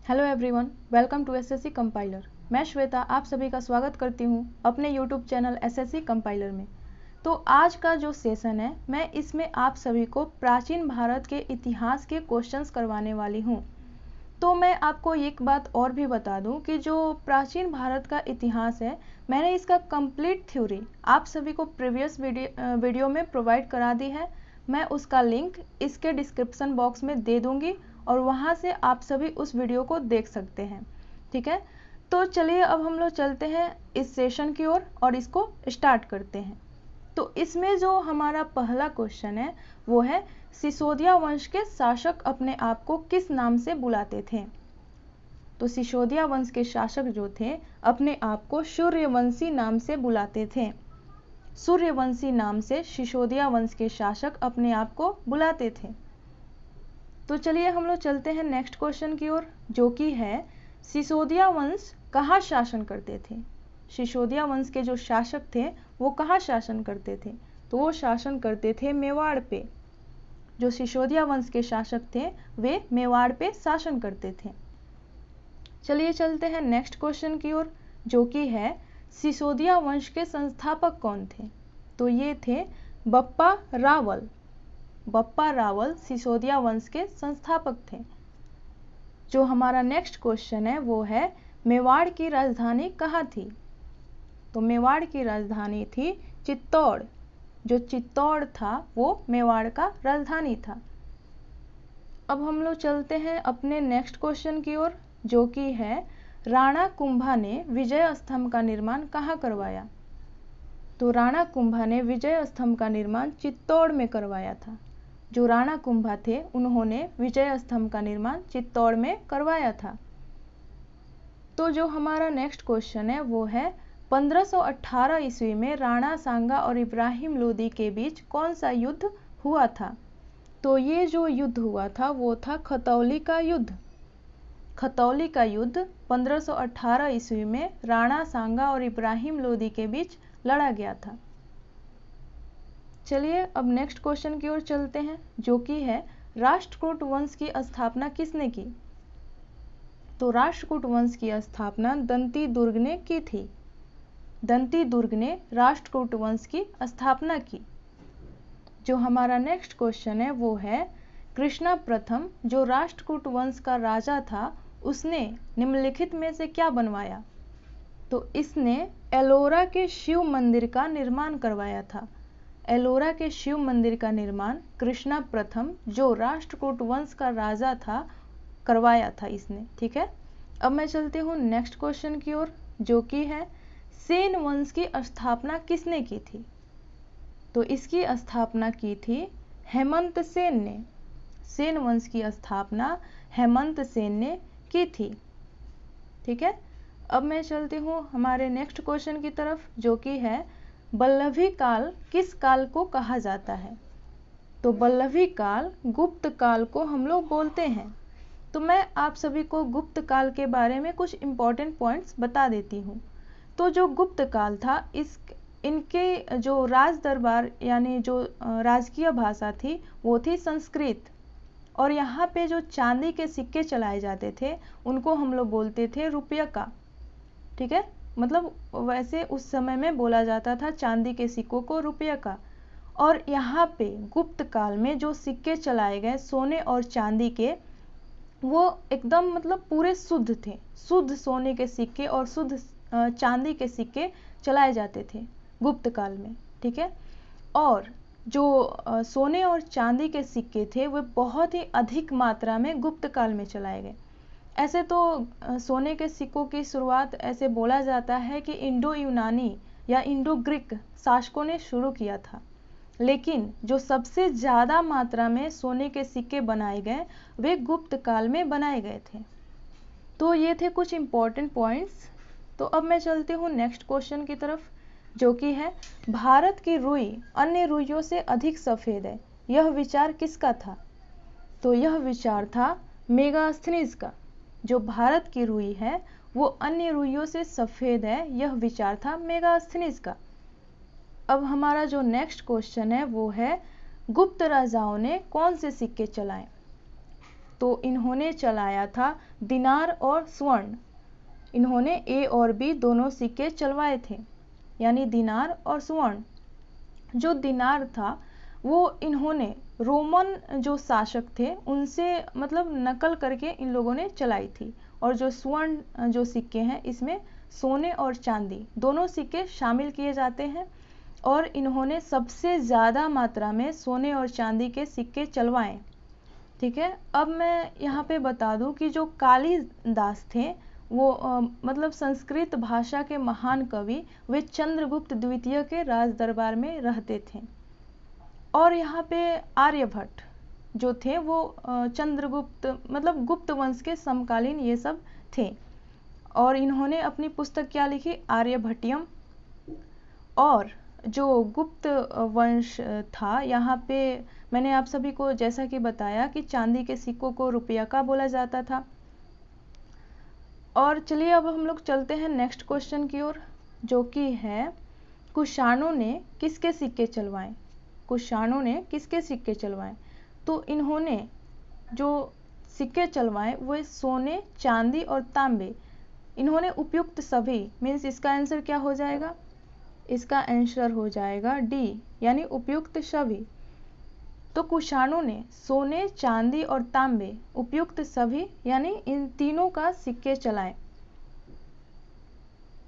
Hello everyone, welcome to SSC compiler. मैं श्वेता आप सभी का स्वागत करती हूं अपने यूट्यूब चैनल एसएससी कंपाइलर में। तो आज का जो सेशन है, मैं इसमें आप सभी को प्राचीन भारत के इतिहास के क्वेश्चंस करवाने वाली हूं। तो मैं आपको एक बात और भी बता दूं कि जो प्राचीन भारत का इतिहास है, मैंने इसका कंप्लीट थ्योरी आप सभी को प्रीवियस वीडियो में प्रोवाइड करा दी है। मैं उसका लिंक इसके डिस्क्रिप्शन बॉक्स में दे दूंगी और वहां से आप सभी उस वीडियो को देख सकते हैं। ठीक है, तो चलिए अब हम लोग चलते हैं इस सेशन की ओर और इसको स्टार्ट करते हैं। तो इसमें जो हमारा पहला क्वेश्चन है वो है, सिसोदिया वंश के शासक अपने आप को किस नाम से बुलाते थे? तो सिसोदिया वंश के शासक जो थे अपने आप को सूर्यवंशी नाम से बुलाते थे। सूर्यवंशी नाम से सिसोदिया वंश के शासक अपने आप को बुलाते थे। तो चलिए हम लोग चलते हैं नेक्स्ट क्वेश्चन की ओर, जो कि है सिसोदिया वंश कहाँ शासन करते थे? सिसोदिया वंश के जो शासक थे वो कहाँ शासन करते थे? तो वो शासन करते थे मेवाड़ पे। जो सिसोदिया वंश के शासक थे वे मेवाड़ पे शासन करते थे। चलिए चलते हैं नेक्स्ट क्वेश्चन की ओर, जो कि है सिसोदिया वंश के संस्थापक कौन थे? तो ये थे बप्पा रावल। बप्पा रावल सिसोदिया वंश के संस्थापक थे। जो हमारा नेक्स्ट क्वेश्चन है वो है, मेवाड़ की राजधानी कहाँ थी? तो मेवाड़ की राजधानी थी चित्तौड़। जो चित्तौड़ था वो मेवाड़ का राजधानी था। अब हम लोग चलते हैं अपने नेक्स्ट क्वेश्चन की ओर, जो कि है राणा कुंभा ने विजय स्तंभ का निर्माण कहाँ करवाया? तो राणा कुंभा ने विजय स्तंभ का निर्माण चित्तौड़ में करवाया था। जो राणा कुंभा थे उन्होंने विजय स्तंभ का निर्माण चित्तौड़ में करवाया था। तो जो हमारा नेक्स्ट क्वेश्चन है वो है, 1518 ईस्वी में राणा सांगा और इब्राहिम लोदी के बीच कौन सा युद्ध हुआ था? तो ये जो युद्ध हुआ था वो था खतौली का युद्ध। खतौली का युद्ध 1518 ईस्वी में राणा सांगा और इब्राहिम लोदी के बीच लड़ा गया था। चलिए अब नेक्स्ट क्वेश्चन की ओर चलते हैं, जो कि है राष्ट्रकूट वंश की स्थापना किसने की? तो राष्ट्रकूट वंश की स्थापना दंती दुर्ग ने की थी। दंती दुर्ग ने राष्ट्रकूट वंश की स्थापना की। जो हमारा नेक्स्ट क्वेश्चन है वो है, कृष्णा प्रथम जो राष्ट्रकूट वंश का राजा था उसने निम्नलिखित में से क्या बनवाया? तो इसने एलोरा के शिव मंदिर का निर्माण करवाया था। एलोरा के शिव मंदिर का निर्माण कृष्णा प्रथम जो राष्ट्रकूट वंश का राजा था करवाया था इसने। ठीक है, अब मैं चलती हूँ नेक्स्ट क्वेश्चन की ओर, जो कि है सेन वंश की स्थापना किसने की थी? तो इसकी स्थापना की थी हेमंत सेन ने। सेन वंश की स्थापना हेमंत सेन ने की थी। ठीक है, अब मैं चलती हूँ हमारे नेक्स्ट क्वेश्चन की तरफ, जो कि है बल्लभी काल किस काल को कहा जाता है? तो बल्लभी काल गुप्त काल को हम लोग बोलते हैं। तो मैं आप सभी को गुप्त काल के बारे में कुछ इंपॉर्टेंट पॉइंट्स बता देती हूँ। तो जो गुप्त काल था इनके जो राज दरबार यानी जो राजकीय भाषा थी वो थी संस्कृत। और यहाँ पे जो चांदी के सिक्के चलाए जाते थे उनको हम लोग बोलते थे रुपया का। ठीक है, मतलब वैसे उस समय में बोला जाता था चांदी के सिक्कों को रुपया का। और यहाँ पे गुप्त काल में जो सिक्के चलाए गए सोने और चांदी के, वो एकदम मतलब पूरे शुद्ध थे। शुद्ध सोने के सिक्के और शुद्ध चांदी के सिक्के चलाए जाते थे गुप्त काल में। ठीक है, और जो सोने और चांदी के सिक्के थे वे बहुत ही अधिक मात्रा में गुप्त काल में चलाए गए। ऐसे तो सोने के सिक्कों की शुरुआत ऐसे बोला जाता है कि इंडो यूनानी या इंडो ग्रीक शासकों ने शुरू किया था, लेकिन जो सबसे ज़्यादा मात्रा में सोने के सिक्के बनाए गए वे गुप्त काल में बनाए गए थे। तो ये थे कुछ इम्पोर्टेंट पॉइंट्स। तो अब मैं चलती हूँ नेक्स्ट क्वेश्चन की तरफ, जो कि है भारत की रुई अन्य रुइयों से अधिक सफ़ेद है, यह विचार किसका था? तो यह विचार था मेगास्थनीज का। जो भारत की रुई है वो अन्य रुइयों से सफ़ेद है, यह विचार था मेगास्थनीज का। अब हमारा जो नेक्स्ट क्वेश्चन है वो है, गुप्त राजाओं ने कौन से सिक्के चलाए? तो इन्होंने चलाया था दिनार और स्वर्ण। इन्होंने ए और बी दोनों सिक्के चलवाए थे, यानी दिनार और स्वर्ण। जो दिनार था वो इन्होंने रोमन जो शासक थे उनसे मतलब नकल करके इन लोगों ने चलाई थी। और जो स्वर्ण जो सिक्के हैं इसमें सोने और चांदी दोनों सिक्के शामिल किए जाते हैं, और इन्होंने सबसे ज़्यादा मात्रा में सोने और चांदी के सिक्के चलवाए। ठीक है, अब मैं यहाँ पे बता दूँ कि जो कालिदास थे वो मतलब संस्कृत भाषा के महान कवि, वे चंद्रगुप्त द्वितीय के राज दरबार में रहते थे। और यहाँ पे आर्यभट्ट जो थे वो चंद्रगुप्त मतलब गुप्त वंश के समकालीन ये सब थे। और इन्होंने अपनी पुस्तक क्या लिखी, आर्यभट्टियम। और जो गुप्त वंश था, यहाँ पे मैंने आप सभी को जैसा कि बताया कि चांदी के सिक्कों को रुपया का बोला जाता था। और चलिए अब हम लोग चलते हैं नेक्स्ट क्वेश्चन की ओर, जो कि है कुषाणों ने किसके सिक्के चलवाए। कुषाणों ने किसके सिक्के चलवाए? तो इन्होंने जो सिक्के चलवाए वो सोने, चांदी और तांबे। इन्होंने उपयुक्त सभी, मीन्स इसका आंसर क्या हो जाएगा? इसका आंसर हो जाएगा डी, यानी उपयुक्त सभी। तो कुषाणों ने सोने, चांदी और तांबे उपयुक्त सभी यानी इन तीनों का सिक्के चलाए।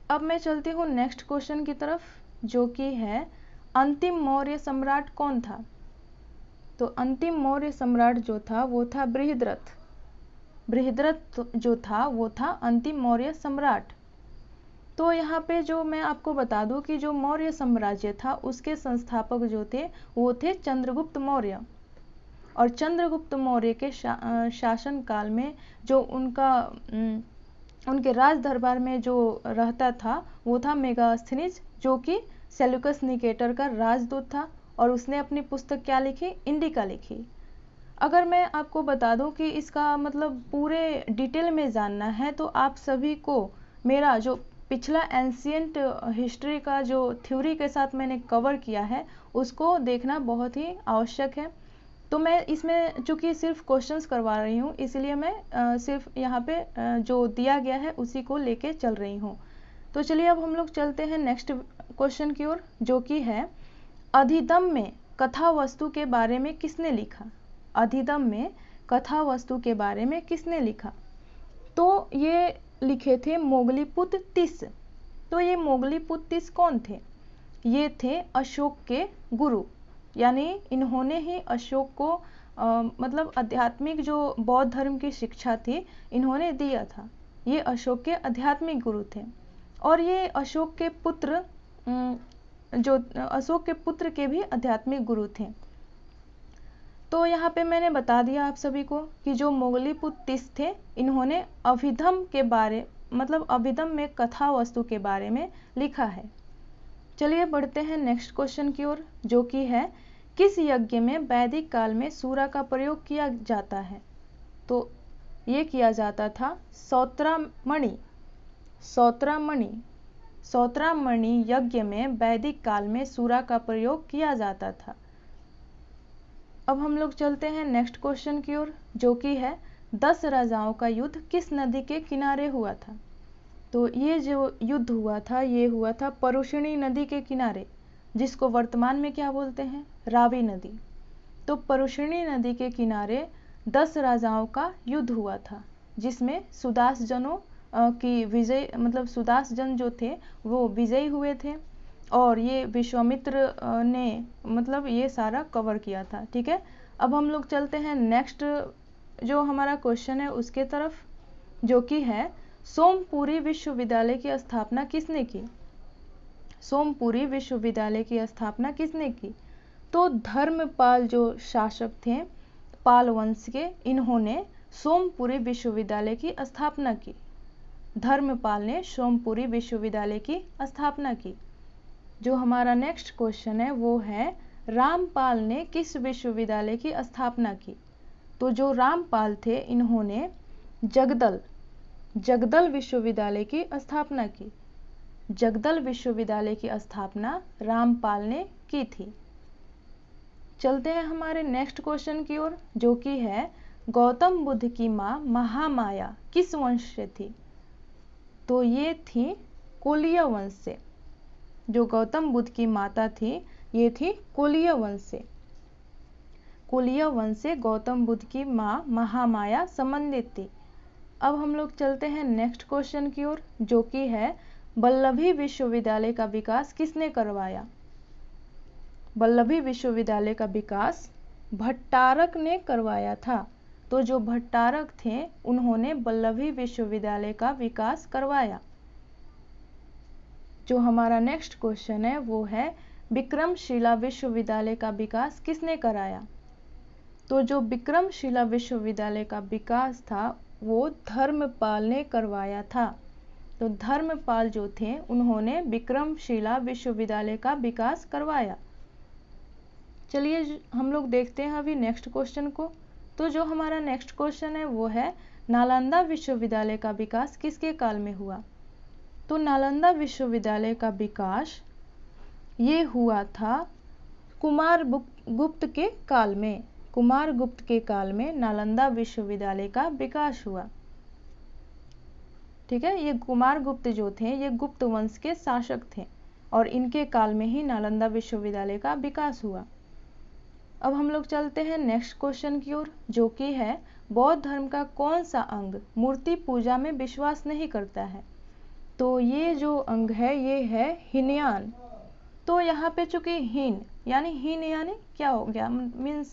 अब मैं चलती हूँ नेक्स्ट क्वेश्चन की तरफ, जो कि है अंतिम मौर्य सम्राट कौन था? तो अंतिम मौर्य सम्राट जो था वो था बृहद्रथ। बृहद्रथ जो था वो था अंतिम मौर्य सम्राट। तो यहाँ पे जो मैं आपको बता दूं कि जो मौर्य साम्राज्य था उसके संस्थापक जो थे वो थे चंद्रगुप्त मौर्य। और चंद्रगुप्त मौर्य के शासन काल में जो उनके राज दरबार में जो रहता था वो था मेगास्थनीज, जो कि सेल्यूकस निकेटर का राजदूत था। और उसने अपनी पुस्तक क्या लिखी? इंडिका लिखी। अगर मैं आपको बता दूं कि इसका मतलब पूरे डिटेल में जानना है तो आप सभी को मेरा जो पिछला एंशिएंट हिस्ट्री का जो थ्योरी के साथ मैंने कवर किया है उसको देखना बहुत ही आवश्यक है। तो मैं इसमें चूंकि सिर्फ क्वेश्चंस करवा रही हूँ, इसलिए मैं सिर्फ यहाँ पे जो दिया गया है उसी को लेके चल रही हूँ। तो चलिए अब हम लोग चलते हैं नेक्स्ट क्वेश्चन की ओर, जो कि है अधिदम में कथा वस्तु के बारे में किसने लिखा? अधिदम में कथा वस्तु के बारे में किसने लिखा? तो ये लिखे थे मोगलीपुत्र तीस। तो ये मोगलीपुत्र तीस कौन थे? ये थे अशोक के गुरु, यानी इन्होंने ही अशोक को मतलब आध्यात्मिक जो बौद्ध धर्म की शिक्षा थी इन्होंने दिया था। ये अशोक के आध्यात्मिक गुरु थे। और ये अशोक के पुत्र के भी आध्यात्मिक गुरु थे। तो यहाँ पे मैंने बता दिया आप सभी को कि जो मोगलीपुत्र तीस थे इन्होंने अभिधम के बारे मतलब अभिधम में कथा वस्तु के बारे में लिखा है। चलिए बढ़ते हैं नेक्स्ट क्वेश्चन की ओर, जो कि है किस यज्ञ में वैदिक काल में सूरा का प्रयोग किया जाता है? तो ये किया जाता था सौत्रामणि यज्ञ में वैदिक काल में सूरा का प्रयोग किया जाता था। अब हम लोग चलते हैं नेक्स्ट क्वेश्चन की ओर, जो कि है 10 राजाओं का युद्ध किस नदी के किनारे हुआ था? तो ये जो युद्ध हुआ था ये हुआ था परुषणी नदी के किनारे, जिसको वर्तमान में क्या बोलते हैं? रावी नदी। तो परुषणी नदी के किनारे 10 राजाओं का युद्ध हुआ था, जिसमें सुदासजनों की विजय मतलब सुदासजन जो थे वो विजयी हुए थे। और ये विश्वामित्र ने मतलब ये सारा कवर किया था। ठीक है, अब हम लोग चलते हैं नेक्स्ट जो हमारा क्वेश्चन है उसके तरफ, जो कि है सोमपुरी विश्वविद्यालय की स्थापना किसने की? सोमपुरी विश्वविद्यालय की स्थापना किसने की? तो धर्मपाल जो शासक थे पाल वंश के, इन्होंने सोमपुरी विश्वविद्यालय की स्थापना की। धर्मपाल ने सोमपुरी विश्वविद्यालय की स्थापना की। जो हमारा नेक्स्ट क्वेश्चन है वो है रामपाल ने किस विश्वविद्यालय की स्थापना की? तो जो रामपाल थे इन्होंने जगदल विश्वविद्यालय की स्थापना की। जगदल विश्वविद्यालय की स्थापना रामपाल ने की थी। चलते हैं हमारे नेक्स्ट क्वेश्चन की ओर, जो कि है गौतम बुद्ध की माँ महामाया किस वंश से थी? तो ये थी कोलिय वंश से। जो गौतम बुद्ध की माता थी ये थी कोलिय वंश से। कोलिय वंश से गौतम बुद्ध की माँ महामाया संबंधित थी। अब हम लोग चलते हैं नेक्स्ट क्वेश्चन की ओर, जो कि है वल्लभी विश्वविद्यालय का विकास किसने करवाया? वल्लभी विश्वविद्यालय का विकास भट्टारक ने करवाया था। तो जो भट्टारक थे उन्होंने वल्लभी विश्वविद्यालय का विकास करवाया। जो हमारा नेक्स्ट क्वेश्चन है वो है विक्रमशिला विश्वविद्यालय का विकास किसने कराया? तो जो विक्रमशिला विश्वविद्यालय का विकास था वो धर्मपाल ने करवाया था। तो धर्मपाल जो थे उन्होंने विक्रमशिला विश्वविद्यालय का विकास करवाया। चलिए हम लोग देखते हैं अभी नेक्स्ट क्वेश्चन को। तो जो हमारा नेक्स्ट क्वेश्चन है वो है नालंदा विश्वविद्यालय का विकास किसके काल में हुआ? तो नालंदा विश्वविद्यालय का विकास ये हुआ था कुमारगुप्त के काल में। कुमारगुप्त के काल में नालंदा विश्वविद्यालय का विकास हुआ। ठीक है, ये कुमारगुप्त जो थे ये गुप्त वंश के शासक थे और इनके काल में ही नालंदा विश्वविद्यालय का विकास हुआ। अब हम लोग चलते हैं नेक्स्ट क्वेश्चन की ओर, जो कि है बौद्ध धर्म का कौन सा अंग मूर्ति पूजा में विश्वास नहीं करता है? तो ये जो अंग है ये है हीनयान। तो यहाँ पे चूंकि हीन यानी क्या हो गया, मीन्स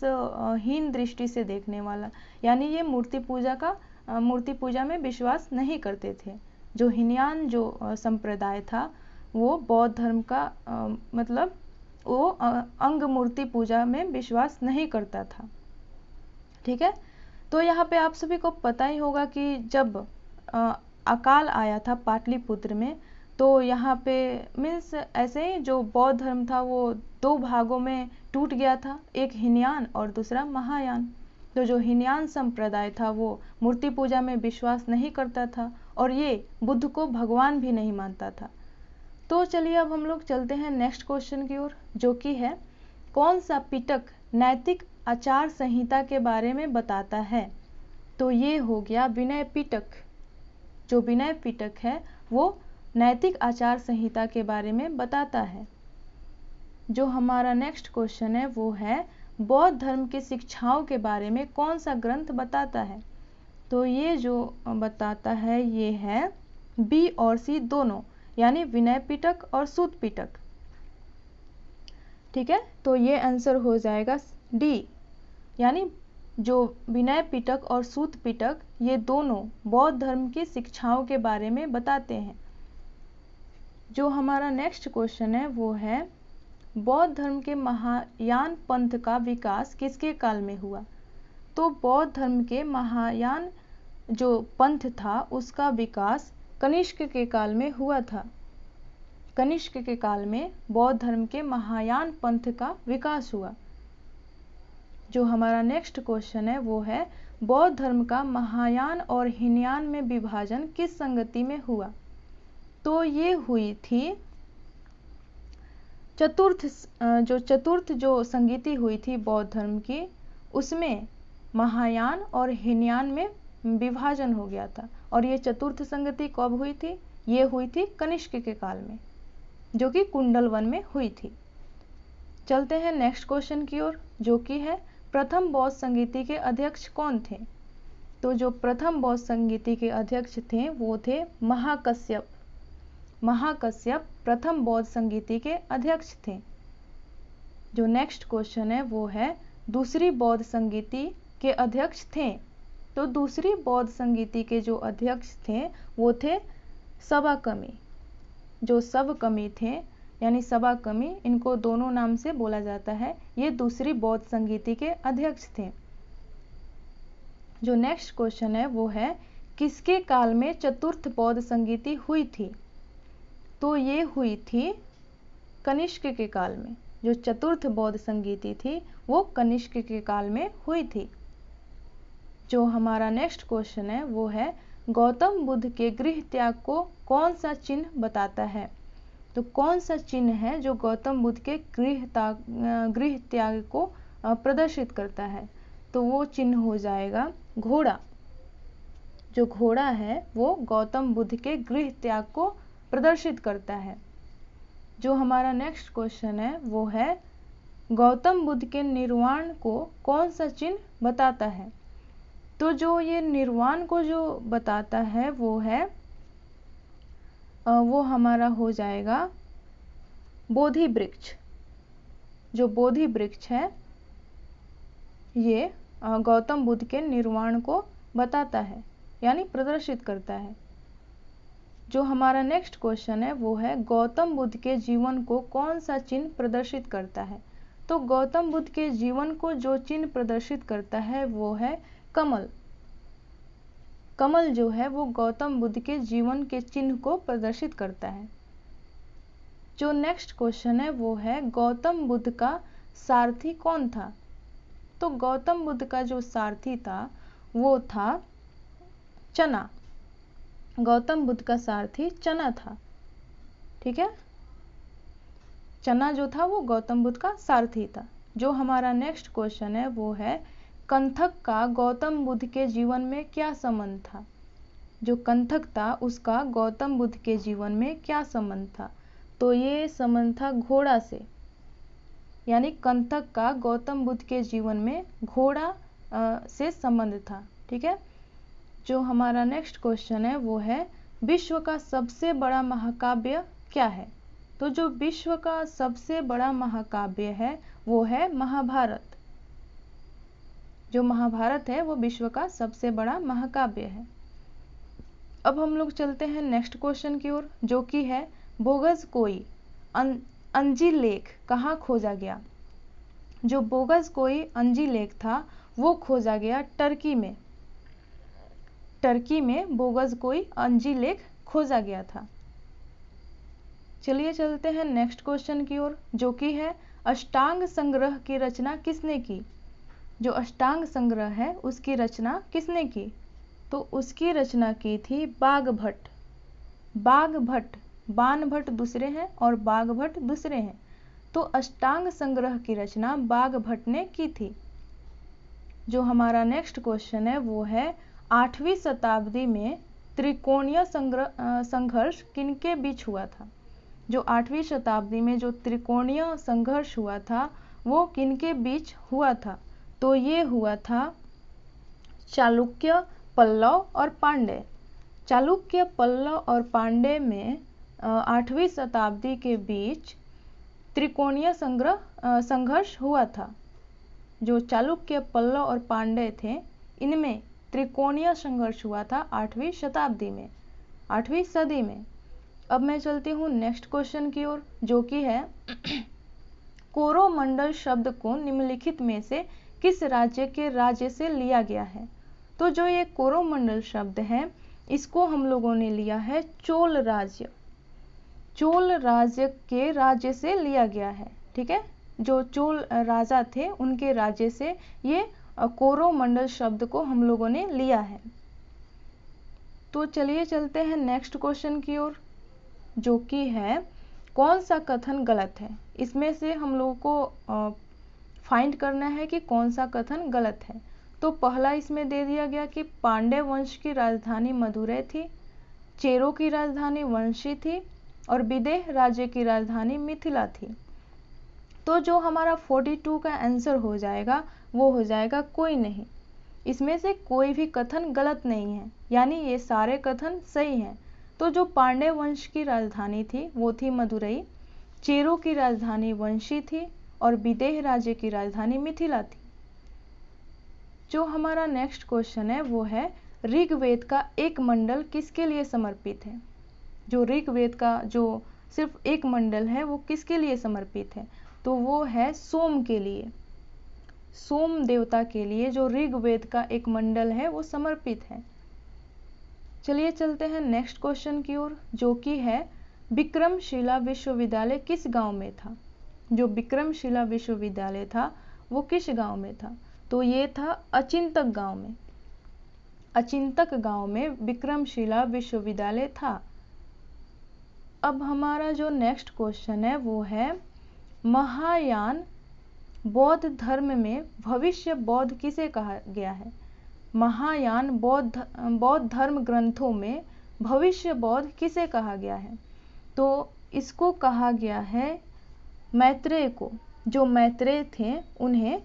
हीन दृष्टि से देखने वाला, यानी ये मूर्ति पूजा में विश्वास नहीं करते थे। जो हीनयान जो संप्रदाय था वो बौद्ध धर्म का मतलब वो अंग मूर्ति पूजा में विश्वास नहीं करता था। ठीक है, तो यहाँ पे आप सभी को पता ही होगा कि जब अकाल आया था पाटलिपुत्र में, तो यहाँ पे मीन्स ऐसे ही जो बौद्ध धर्म था वो दो भागों में टूट गया था, एक हीनयान और दूसरा महायान। तो जो हीनयान संप्रदाय था वो मूर्ति पूजा में विश्वास नहीं करता था और ये बुद्ध को भगवान भी नहीं मानता था। तो चलिए अब हम लोग चलते हैं नेक्स्ट क्वेश्चन की ओर, जो कि है कौन सा पिटक नैतिक आचार संहिता के बारे में बताता है? तो ये हो गया विनय पिटक। जो विनय पिटक है वो नैतिक आचार संहिता के बारे में बताता है। जो हमारा नेक्स्ट क्वेश्चन है वो है बौद्ध धर्म की शिक्षाओं के बारे में कौन सा ग्रंथ बताता है? तो ये जो बताता है ये है बी और सी दोनों, यानी विनय पिटक और सूत पिटक। ठीक है, तो ये आंसर हो जाएगा डी, यानी जो विनय पिटक और सूत पिटक ये दोनों बौद्ध धर्म की शिक्षाओं के बारे में बताते हैं। जो हमारा नेक्स्ट क्वेश्चन है वो है बौद्ध धर्म के महायान पंथ का विकास किसके काल में हुआ? तो बौद्ध धर्म के महायान जो पंथ था उसका विकास कनिष्क के काल में हुआ था। कनिष्क के काल में बौद्ध धर्म के महायान पंथ का विकास हुआ। जो हमारा नेक्स्ट क्वेश्चन है वो है बौद्ध धर्म का महायान और हीनयान में विभाजन किस संगति में हुआ? तो ये हुई थी चतुर्थ जो संगीति हुई थी बौद्ध धर्म की, उसमें महायान और हीनयान में विभाजन हो गया था। और ये चतुर्थ संगति कब हुई थी? ये हुई थी कनिष्क के काल में, जो कि कुंडल वन में हुई थी। चलते हैं नेक्स्ट क्वेश्चन की ओर, जो कि है प्रथम बौद्ध संगीति के अध्यक्ष कौन थे? तो जो प्रथम बौद्ध संगीति के अध्यक्ष थे वो थे महाकश्यप। महाकश्यप प्रथम बौद्ध संगीति के अध्यक्ष थे। जो नेक्स्ट क्वेश्चन है वो है दूसरी बौद्ध संगीति के अध्यक्ष थे। तो दूसरी बौद्ध संगीति के जो अध्यक्ष थे वो थे सबाकमी। जो सबकमी थे यानी सबाकमी, इनको दोनों नाम से बोला जाता है, ये दूसरी बौद्ध संगीति के अध्यक्ष थे। जो नेक्स्ट क्वेश्चन है वो है किसके काल में चतुर्थ बौद्ध संगीति हुई थी? तो ये हुई थी कनिष्क के काल में। जो चतुर्थ बौद्ध संगीति थी वो कनिष्क के काल में हुई थी। जो हमारा नेक्स्ट क्वेश्चन है वो है गौतम बुद्ध के गृह त्याग को कौन सा चिन्ह बताता है? तो कौन सा चिन्ह है जो गौतम बुद्ध के गृह त्याग को प्रदर्शित करता है? तो वो चिन्ह हो जाएगा घोड़ा। जो घोड़ा है वो गौतम बुद्ध के गृह त्याग को प्रदर्शित करता है। जो हमारा नेक्स्ट क्वेश्चन है वो है गौतम बुद्ध के निर्वाण को कौन सा चिन्ह बताता है। तो जो ये निर्वाण को जो बताता है वो हमारा हो जाएगा बोधि वृक्ष। जो बोधि वृक्ष है ये गौतम बुद्ध के निर्वाण को बताता है यानी प्रदर्शित करता है। जो हमारा नेक्स्ट क्वेश्चन है वो है गौतम बुद्ध के जीवन को कौन सा चिन्ह प्रदर्शित करता है। तो गौतम बुद्ध के जीवन को जो चिन्ह प्रदर्शित करता है वो है कमल। कमल जो है वो गौतम बुद्ध के जीवन के चिन्ह को प्रदर्शित करता है। जो नेक्स्ट क्वेश्चन है वो है गौतम बुद्ध का सारथी कौन था। तो गौतम बुद्ध का जो सारथी था वो था चना। गौतम बुद्ध का सारथी चना था। ठीक है, चना जो था वो गौतम बुद्ध का सारथी था। जो हमारा नेक्स्ट क्वेश्चन है वो है कंथक का गौतम बुद्ध के जीवन में क्या संबंध था। जो कंथक था उसका गौतम बुद्ध के जीवन में क्या संबंध था। तो ये संबंध था घोड़ा से, यानी कंथक का गौतम बुद्ध के जीवन में घोड़ा से संबंध था। ठीक है। जो हमारा नेक्स्ट क्वेश्चन है वो है विश्व का सबसे बड़ा महाकाव्य क्या है। तो जो विश्व का सबसे बड़ा महाकाव्य है वो है महाभारत। जो महाभारत है वो विश्व का सबसे बड़ा महाकाव्य है। अब हम लोग चलते हैं नेक्स्ट क्वेश्चन की ओर, जो कि है बोगस कोई अंजी लेख कहाँ खोजा गया। जो बोगस कोई अंजी लेख था वो खोजा गया टर्की में। टर्की में बोगस कोई अंजी लेख खोजा गया था। चलिए चलते हैं नेक्स्ट क्वेश्चन की ओर, जो कि है अष्टांग संग्रह की रचना किसने की। जो अष्टांग संग्रह है उसकी रचना किसने की। तो उसकी रचना की थी बागभट्ट। बागभट्ट, बाणभट्ट दूसरे हैं और बागभट्ट दूसरे हैं। तो अष्टांग संग्रह की रचना बागभट्ट ने की थी। जो हमारा नेक्स्ट क्वेश्चन है वो है 8वीं शताब्दी में त्रिकोणीय संघर्ष किनके बीच हुआ था। जो 8वीं शताब्दी में जो त्रिकोणीय संघर्ष हुआ था वो किनके बीच हुआ था। तो ये हुआ था चालुक्य, पल्लव और पांड्य। चालुक्य, पल्लव और पांड्य में 8वीं शताब्दी के बीच त्रिकोणीय संघर्ष हुआ था। जो चालुक्य, पल्लव और पांड्य थे इनमें त्रिकोणीय संघर्ष हुआ था 8वीं शताब्दी में, 8वीं सदी में। अब मैं चलती हूँ नेक्स्ट क्वेश्चन की ओर, जो कि है कोरोमंडल शब्द को निम्नलिखित में से किस राज्य के राज्य से लिया गया है। तो जो ये कोरोमंडल शब्द है इसको हम लोगों ने लिया है चोल राज्य। चोल राज्य के राज्य से लिया गया है। ठीक है, जो चोल राजा थे उनके राज्य से ये कोरोमंडल शब्द को हम लोगों ने लिया है। तो चलिए चलते हैं नेक्स्ट क्वेश्चन की ओर, जो कि है कौन सा कथन गलत है। इसमें से हम लोगों को फाइंड करना है कि कौन सा कथन गलत है। तो पहला इसमें दे दिया गया कि पांड्य वंश की राजधानी मदुरै थी, चेरो की राजधानी वंशी थी और विदेह राज्य की राजधानी मिथिला थी। तो जो हमारा 42 का आंसर हो जाएगा वो हो जाएगा कोई नहीं। इसमें से कोई भी कथन गलत नहीं है, यानी ये सारे कथन सही हैं। तो जो पांड्य वंश की राजधानी थी वो थी मदुरई, चेरो की राजधानी वंशी थी और विदेह राज्य की राजधानी मिथिला थी। जो हमारा नेक्स्ट क्वेश्चन है वो है ऋग्वेद का एक मंडल किसके लिए समर्पित है। जो ऋग्वेद का जो सिर्फ एक मंडल है वो किसके लिए समर्पित है। तो वो है सोम के लिए, सोम देवता के लिए जो ऋग्वेद का एक मंडल है वो समर्पित है। चलिए चलते हैं नेक्स्ट क्वेश्चन की ओर, जो कि है विक्रमशिला विश्वविद्यालय किस गांव में था। जो विक्रमशिला विश्वविद्यालय था वो किस गांव में था। तो ये था अचिंतक गांव में। अचिंतक गांव में विक्रमशिला विश्वविद्यालय था। अब हमारा जो नेक्स्ट क्वेश्चन है वो है महायान बौद्ध धर्म में भविष्य बौद्ध किसे कहा गया है? महायान बौद्ध धर्म ग्रंथों में भविष्य बौद्ध किसे कहा गया है? तो इसको कहा गया है मैत्रेय को। जो मैत्रेय थे उन्हें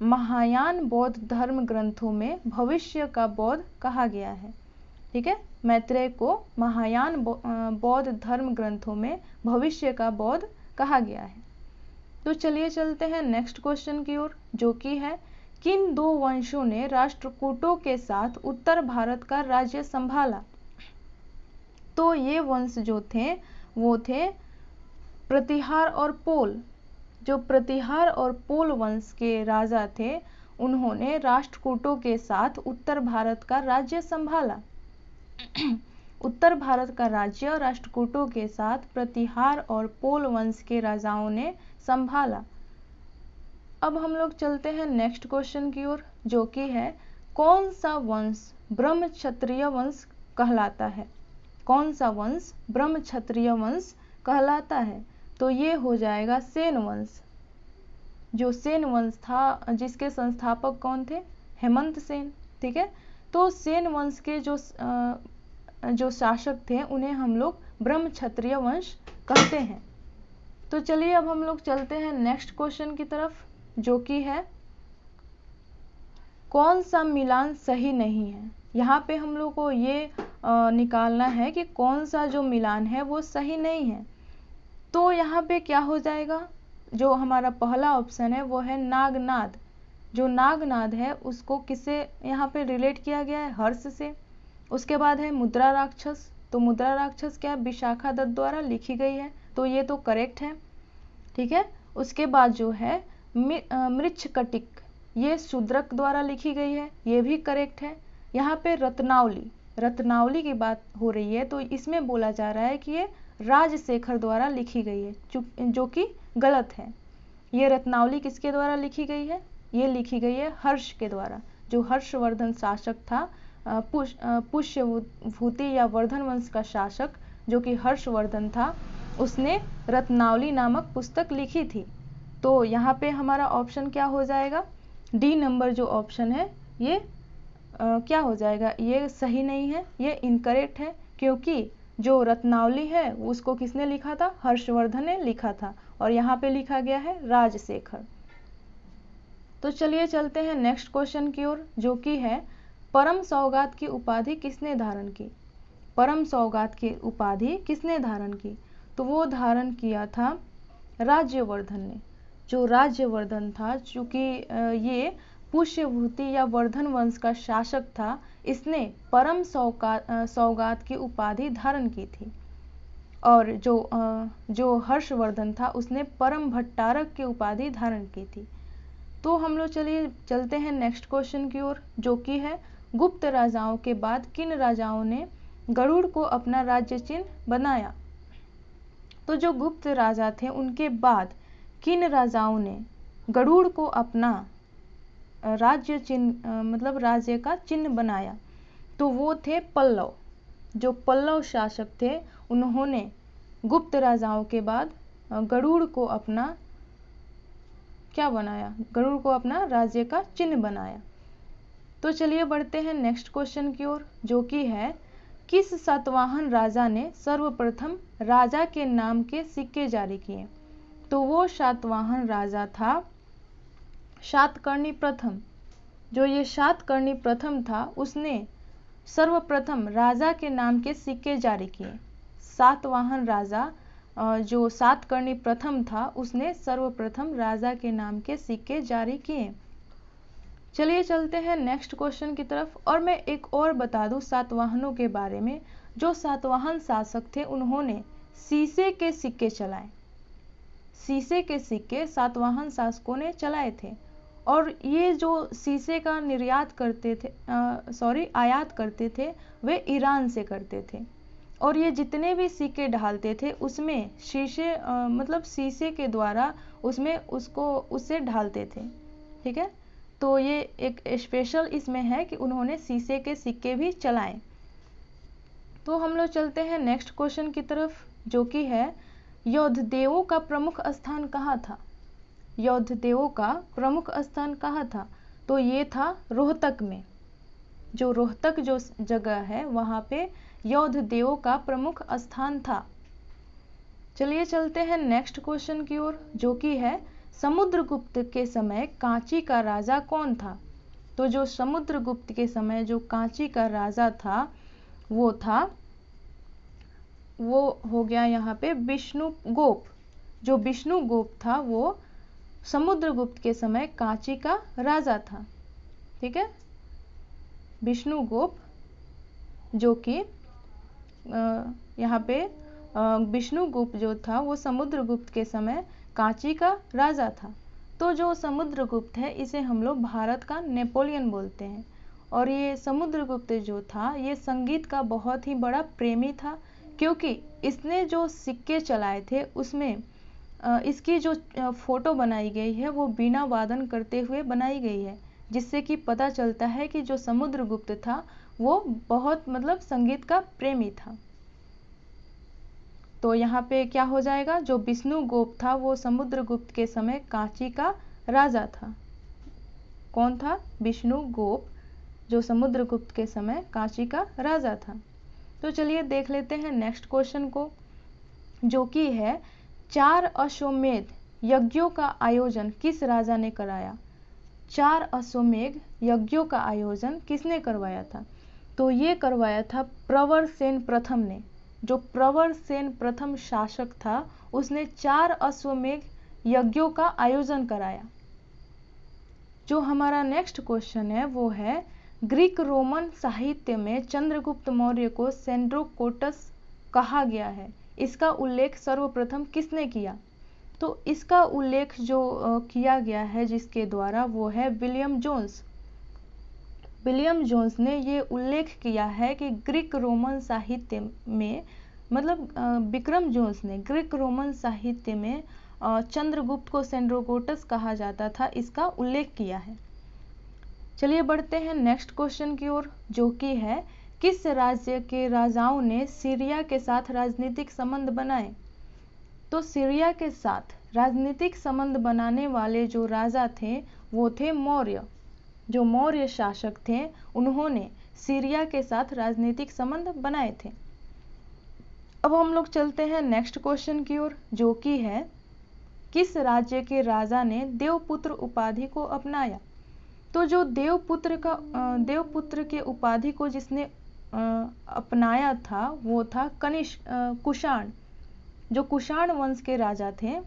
महायान बौद्ध धर्म ग्रंथों में भविष्य का बौद्ध कहा गया है। ठीक है, मैत्रेय को महायान बौद्ध धर्म ग्रंथों में भविष्य का बौद्ध कहा गया है। तो चलिए चलते हैं नेक्स्ट क्वेश्चन की ओर, जो कि है किन दो वंशों ने राष्ट्रकूटों के साथ उत्तर भारत का राज्य संभाला? तो ये वंश जो थे वो थे प्रतिहार और पोल। जो प्रतिहार और पोल वंश के राजा थे उन्होंने राष्ट्रकूटों के साथ उत्तर भारत का राज्य संभाला। उत्तर भारत का राज्य राष्ट्रकूटों के साथ प्रतिहार और पोल वंश के राजाओं ने संभाला। अब हम लोग चलते हैं नेक्स्ट क्वेश्चन की ओर, जो कि है कौन सा वंश ब्रह्म क्षत्रिय वंश कहलाता है? कौन सा वंश ब्रह्म क्षत्रिय वंश कहलाता है? तो ये हो जाएगा सेन वंश। जो सेन वंश था जिसके संस्थापक कौन थे? हेमंत सेन। ठीक है, तो सेन वंश के जो शासक थे उन्हें हम लोग ब्रह्म क्षत्रिय वंश कहते हैं। तो चलिए अब हम लोग चलते हैं नेक्स्ट क्वेश्चन की तरफ, जो कि है कौन सा मिलान सही नहीं है? यहाँ पे हम लोग को ये निकालना है कि कौन सा जो मिलान है वो सही नहीं है। तो यहाँ पे क्या हो जाएगा? जो हमारा पहला ऑप्शन है वो है नागनाद। जो नागनाद है उसको किससे यहाँ पे रिलेट किया गया है? हर्ष से। उसके बाद है मुद्रा राक्षस। तो मुद्रा राक्षस क्या विशाखा दत्त द्वारा लिखी गई है, तो ये तो करेक्ट है। ठीक है, उसके बाद जो है मृच्छकटिक, ये शूद्रक द्वारा लिखी गई है, ये भी करेक्ट है। यहाँ पे रत्नावली की बात हो रही है, तो इसमें बोला जा रहा है कि ये राजशेखर द्वारा लिखी गई है, जो कि गलत है। ये रत्नावली किसके द्वारा लिखी गई है? ये लिखी गई है हर्ष के द्वारा। जो हर्षवर्धन शासक था, पुष्यभूति या वर्धन वंश का शासक जो कि हर्षवर्धन था, उसने रत्नावली नामक पुस्तक लिखी थी। तो यहाँ पे हमारा ऑप्शन क्या हो जाएगा? डी नंबर जो ऑप्शन है ये क्या हो जाएगा? ये सही नहीं है, ये इनकरेक्ट है, क्योंकि जो रत्नावली है उसको किसने लिखा था? हर्षवर्धन ने लिखा था, और यहाँ पे लिखा गया है राजशेखर। तो चलिए चलते हैं नेक्स्ट क्वेश्चन की ओर, जो कि है परम सौगात की उपाधि किसने धारण की? परम सौगात की उपाधि किसने धारण की? तो वो धारण किया था राज्यवर्धन ने। जो राज्यवर्धन था, चूंकि ये पुष्यभूति या वर्धन वंश का शासक था, इसने परम सौगात की उपाधि धारण की थी। और जो हर्षवर्धन था उसने परम भट्टारक की उपाधि धारण की थी। तो हम लोग चलिए चलते हैं नेक्स्ट क्वेश्चन की ओर, जो कि है गुप्त राजाओं के बाद किन राजाओं ने गरुड़ को अपना राज्य चिन्ह बनाया? तो जो गुप्त राजा थे उनके बाद किन राजाओं ने गरुड़ को अपना राज्य चिन्ह मतलब राज्य का चिन्ह बनाया? तो वो थे पल्लव। जो पल्लव शासक थे उन्होंने गुप्त राजाओं के बाद गरुड़ को अपना क्या बनाया? गरुड़ को अपना राज्य का चिन्ह बनाया। तो चलिए बढ़ते हैं नेक्स्ट क्वेश्चन की ओर, जो कि है किस सातवाहन राजा ने सर्वप्रथम राजा के नाम के सिक्के जारी किए? तो वो सातवाहन राजा था सातकर्णी प्रथम। जो ये सातकर्णी प्रथम था उसने सर्वप्रथम राजा के नाम के सिक्के जारी किए। सातवाहन राजा जो सातकर्णी प्रथम था उसने सर्वप्रथम राजा के नाम के सिक्के जारी किए। चलिए चलते हैं नेक्स्ट क्वेश्चन की तरफ, और मैं एक और बता दूं सातवाहनों के बारे में। जो सातवाहन शासक थे उन्होंने शीशे के सिक्के चलाए। शीशे के सिक्के सातवाहन शासकों ने चलाए थे, और ये जो शीशे का निर्यात करते थे आयात करते थे वे ईरान से करते थे, और ये जितने भी सिक्के ढालते थे उसमें शीशे मतलब शीशे के द्वारा उससे ढालते थे। ठीक है, तो ये एक स्पेशल इसमें है कि उन्होंने शीशे के सिक्के भी चलाए। तो हम लोग चलते हैं नेक्स्ट क्वेश्चन की तरफ, जो कि है यौधदेवों का प्रमुख स्थान कहाँ था? यौधदेवों का प्रमुख स्थान कहाँ था? तो ये था रोहतक में। जो रोहतक जो जगह है वहाँ पे यौधदेवों का प्रमुख स्थान था। चलिए चलते हैं नेक्स्ट क्वेश्चन की ओर, जो कि है समुद्रगुप्त के समय कांची का राजा कौन था? तो जो समुद्रगुप्त के समय जो कांची का राजा था वो हो गया यहाँ पे विष्णुगोप। जो विष्णुगोप था वो समुद्रगुप्त के समय कांची का राजा था। ठीक है, विष्णुगोप जो कि यहाँ पे विष्णुगुप्त जो था वो समुद्रगुप्त के समय कांची का राजा था। तो जो समुद्रगुप्त है इसे हम लोग भारत का नेपोलियन बोलते हैं। और ये समुद्रगुप्त जो था ये संगीत का बहुत ही बड़ा प्रेमी था, क्योंकि इसने जो सिक्के चलाए थे उसमें इसकी जो फोटो बनाई गई है वो बीना वादन करते हुए बनाई गई है, जिससे कि पता चलता है कि जो समुद्रगुप्त था वो बहुत मतलब संगीत का प्रेमी था। तो यहाँ पे क्या हो जाएगा, जो विष्णुगुप्त था वो समुद्रगुप्त के समय कांची का राजा था। कौन था? विष्णुगुप्त, जो समुद्रगुप्त के समय कांची का राजा था। तो चलिए देख लेते हैं नेक्स्ट क्वेश्चन को, जो कि है 4 अश्वमेध यज्ञों का आयोजन किस राजा ने कराया? 4 अश्वमेध यज्ञों का आयोजन किसने करवाया था? तो ये करवाया था प्रवरसेन प्रथम ने। जो प्रवरसेन प्रथम शासक था उसने 4 अश्वमेध यज्ञों का आयोजन कराया। जो हमारा नेक्स्ट क्वेश्चन है वो है ग्रीक रोमन साहित्य में चंद्रगुप्त मौर्य को सेंड्रोकोटस कहा गया है, इसका उल्लेख सर्वप्रथम किसने किया? तो इसका उल्लेख जो किया गया है जिसके द्वारा वो है विलियम जोन्स। विलियम जोन्स ने ये उल्लेख किया है कि ग्रीक रोमन साहित्य में मतलब विक्रम जोन्स ने ग्रीक रोमन साहित्य में चंद्रगुप्त को सेंड्रोकोटस कहा जाता था, इसका उल्लेख किया है। चलिए बढ़ते हैं नेक्स्ट क्वेश्चन की ओर, जो कि है किस राज्य के राजाओं ने सीरिया के साथ राजनीतिक संबंध बनाए? तो सीरिया के साथ राजनीतिक संबंध बनाने वाले जो राजा थे वो थे मौर्य। जो मौर्य शासक थे उन्होंने सीरिया के साथ राजनीतिक संबंध बनाए थे। अब हम लोग चलते हैं नेक्स्ट क्वेश्चन की ओर, जो कि है किस राज्य के राजा ने देवपुत्र उपाधि को अपनाया? तो जो देवपुत्र के उपाधि को जिसने अपनाया था वो था कुषाण। जो कुषाण वंश के राजा थे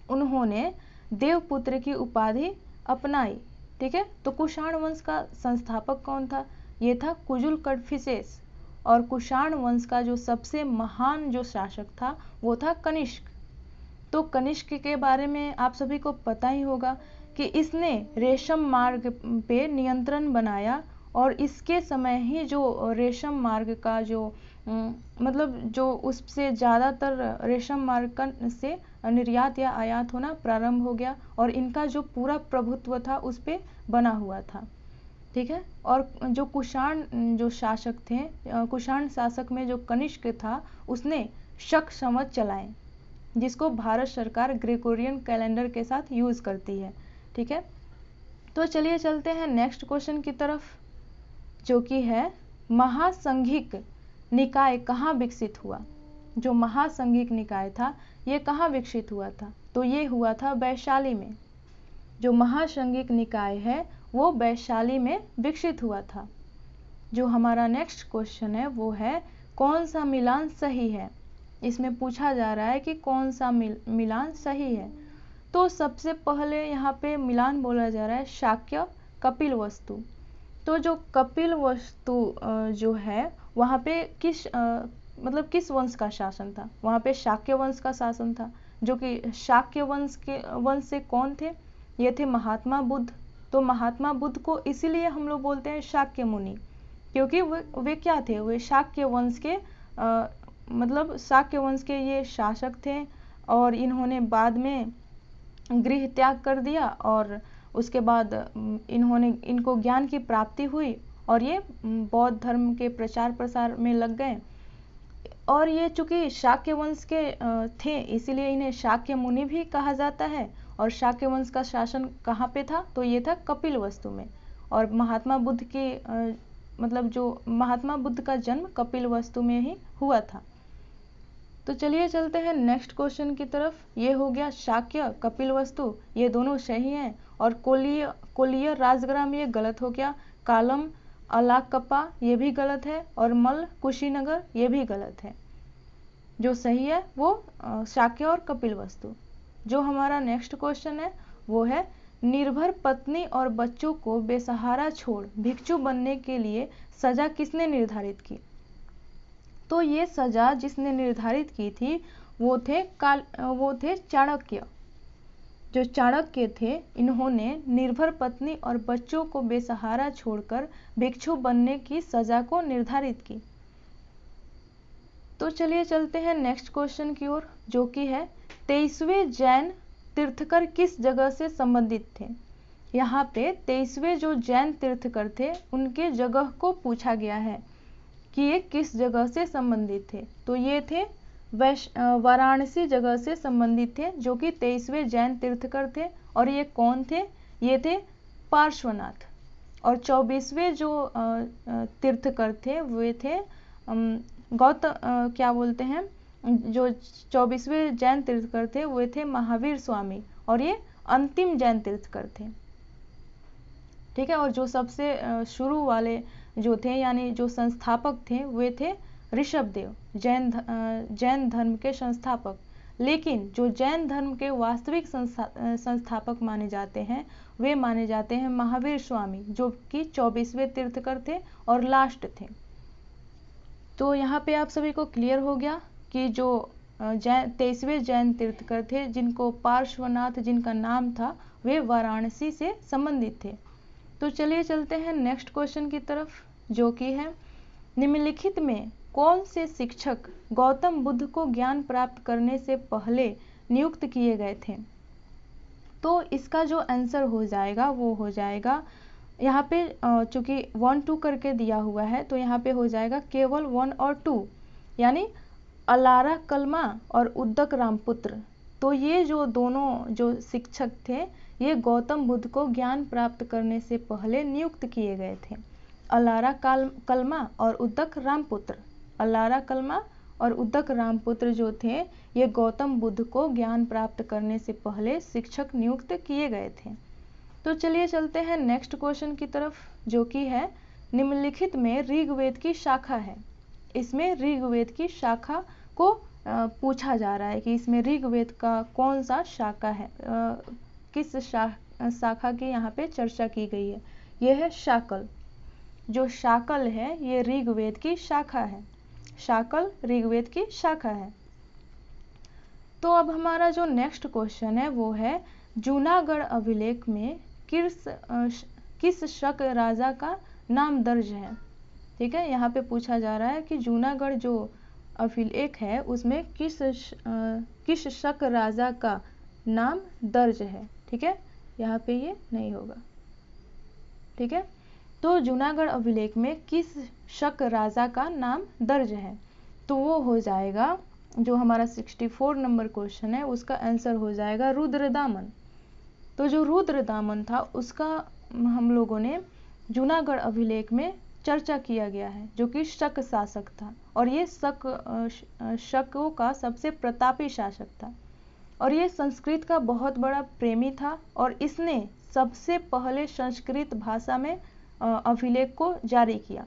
उन्होंने देवपुत्र की उपाधि अपनाई। ठीक है, तो कुषाण वंश का संस्थापक कौन था? ये था कुजुल कड़फिसेस। और कुषाण वंश का जो सबसे महान जो शासक था वो था कनिष्क। तो कनिष्क के बारे में आप सभी को पता ही होगा कि इसने रेशम मार्ग पे नियंत्रण बनाया, और इसके समय ही जो रेशम मार्ग का जो मतलब जो उससे ज़्यादातर रेशम मार्ग से निर्यात या आयात होना प्रारंभ हो गया, और इनका जो पूरा प्रभुत्व था उस पे बना हुआ था। ठीक है, और जो कुषाण जो शासक थे, कुषाण शासक में जो कनिष्क था उसने शक संवत चलाए, जिसको भारत सरकार ग्रेगोरियन कैलेंडर के साथ यूज़ करती है। ठीक है, तो चलिए चलते हैं नेक्स्ट क्वेश्चन की तरफ, जो कि है महासंघिक निकाय कहाँ विकसित हुआ? जो महासंघिक निकाय था ये कहाँ विकसित हुआ था? तो ये हुआ था वैशाली में। जो महासंघिक निकाय है वो वैशाली में विकसित हुआ था। जो हमारा नेक्स्ट क्वेश्चन है वो है कौन सा मिलान सही है? इसमें पूछा जा रहा है कि कौन सा मिलान सही है। तो सबसे पहले यहाँ पे मिलान बोला जा रहा है शाक्य कपिल वस्तु। तो जो कपिल वस्तु जो है वहाँ पे किस वंश का शासन था? वहाँ पे शाक्य वंश का शासन था। जो कि शाक्य वंश से कौन थे? ये थे महात्मा बुद्ध। तो महात्मा बुद्ध को इसीलिए हम लोग बोलते हैं शाक्य मुनि, क्योंकि वे क्या थे? वे शाक्य वंश के मतलब शाक्य वंश के ये शासक थे, और इन्होंने बाद में गृह त्याग कर दिया, और उसके बाद इनको ज्ञान की प्राप्ति हुई, और ये बौद्ध धर्म के प्रचार प्रसार में लग गए। और ये चूंकि शाक्य वंश के थे इसीलिए इन्हें शाक्य मुनि भी कहा जाता है, और शाक्य वंश का शासन कहाँ पे था, तो ये था कपिलवस्तु में। और महात्मा बुद्ध की मतलब जो महात्मा बुद्ध का जन्म कपिलवस्तु में ही हुआ था। तो चलिए चलते हैं नेक्स्ट क्वेश्चन की तरफ। ये हो गया शाक्य कपिलवस्तु, ये दोनों सही हैं। और कोलीय राजग्राम ये गलत हो गया। कालम अलाकप्पा ये भी गलत है। और मल कुशीनगर ये भी गलत है। जो सही है वो शाक्य और कपिलवस्तु। जो हमारा नेक्स्ट क्वेश्चन है वो है निर्भर पत्नी और बच्चों को बेसहारा छोड़ भिक्षु बनने के लिए सजा किसने निर्धारित की। तो ये सजा जिसने निर्धारित की थी वो थे चाणक्य। जो चाणक्य थे इन्होंने निर्भर पत्नी और बच्चों को बेसहारा छोड़कर भिक्षु बनने की सजा को निर्धारित की। तो चलिए चलते हैं नेक्स्ट क्वेश्चन की ओर, जो कि है 23वें जैन तीर्थकर किस जगह से संबंधित थे। यहाँ पे 23वें जो जैन तीर्थकर थे उनके जगह को पूछा गया है कि ये किस जगह से संबंधित थे। तो ये थे वाराणसी जगह से संबंधित थे, जो कि 23वें जैन तीर्थकर थे। और ये कौन थे, ये थे पार्श्वनाथ। और 24वें जो तीर्थकर थे वे थे क्या बोलते हैं, जो 24वें जैन तीर्थकर थे वे थे महावीर स्वामी। और ये अंतिम जैन तीर्थकर थे। ठीक है। और जो सबसे शुरू वाले जो थे यानी जो संस्थापक थे वे थे ऋषभदेव, जैन धर्म के संस्थापक। लेकिन जो जैन धर्म के वास्तविक संस्थापक माने जाते हैं वे माने जाते हैं महावीर स्वामी, जो कि 24वें तीर्थकर थे और लास्ट थे। तो यहाँ पे आप सभी को क्लियर हो गया कि जो 23वें जैन तीर्थकर थे जिनको पार्श्वनाथ जिनका नाम था वे वाराणसी से संबंधित थे। तो चलिए चलते हैं नेक्स्ट क्वेश्चन की तरफ, जो कि है निम्नलिखित में कौन से शिक्षक गौतम बुद्ध को ज्ञान प्राप्त करने से पहले नियुक्त किए गए थे। तो इसका जो आंसर हो जाएगा वो हो जाएगा, यहाँ पे चूंकि 1 2 करके दिया हुआ है तो यहाँ पे हो जाएगा केवल 1 और 2, यानी अलारा कलमा और उद्दक रामपुत्र। तो ये जो दोनों जो शिक्षक थे ये गौतम बुद्ध को ज्ञान प्राप्त करने से पहले नियुक्त किए गए थे। अलारा कलमा और उद्दक रामपुत्र, अलारा कलमा और उद्दक रामपुत्र जो थे ये गौतम बुद्ध को ज्ञान प्राप्त करने से पहले शिक्षक नियुक्त किए गए थे। तो चलिए चलते हैं नेक्स्ट क्वेश्चन की तरफ, जो कि है निम्नलिखित में ऋग्वेद की शाखा है। इसमें ऋग्वेद की शाखा को पूछा जा रहा है कि इसमें ऋग्वेद का कौन सा शाखा है, किस शाखा की यहाँ पे चर्चा की गई है। यह है शाकल। जो शाकल है ये ऋग्वेद की शाखा है। शाकल ऋग्वेद की शाखा है। तो अब हमारा जो नेक्स्ट क्वेश्चन है वो है जूनागढ़ अभिलेख में किस शक राजा का नाम दर्ज है। ठीक है, यहाँ पे पूछा जा रहा है कि जूनागढ़ जो अभिलेख है उसमें किस शक राजा का नाम दर्ज है। ठीक है, यहाँ पे ये नहीं होगा। ठीक है, तो जूनागढ़ अभिलेख में किस शक राजा का नाम दर्ज है, तो वो हो जाएगा जो हमारा 64 नंबर क्वेश्चन है उसका आंसर हो जाएगा रुद्रदामन। तो जो रुद्रदामन था उसका हम लोगों ने जूनागढ़ अभिलेख में चर्चा किया गया है, जो कि शक शासक था। और ये शकों का सबसे प्रतापी शासक था। और ये संस्कृत का बहुत बड़ा प्रेमी था और इसने सबसे पहले संस्कृत भाषा में अभिलेख को जारी किया।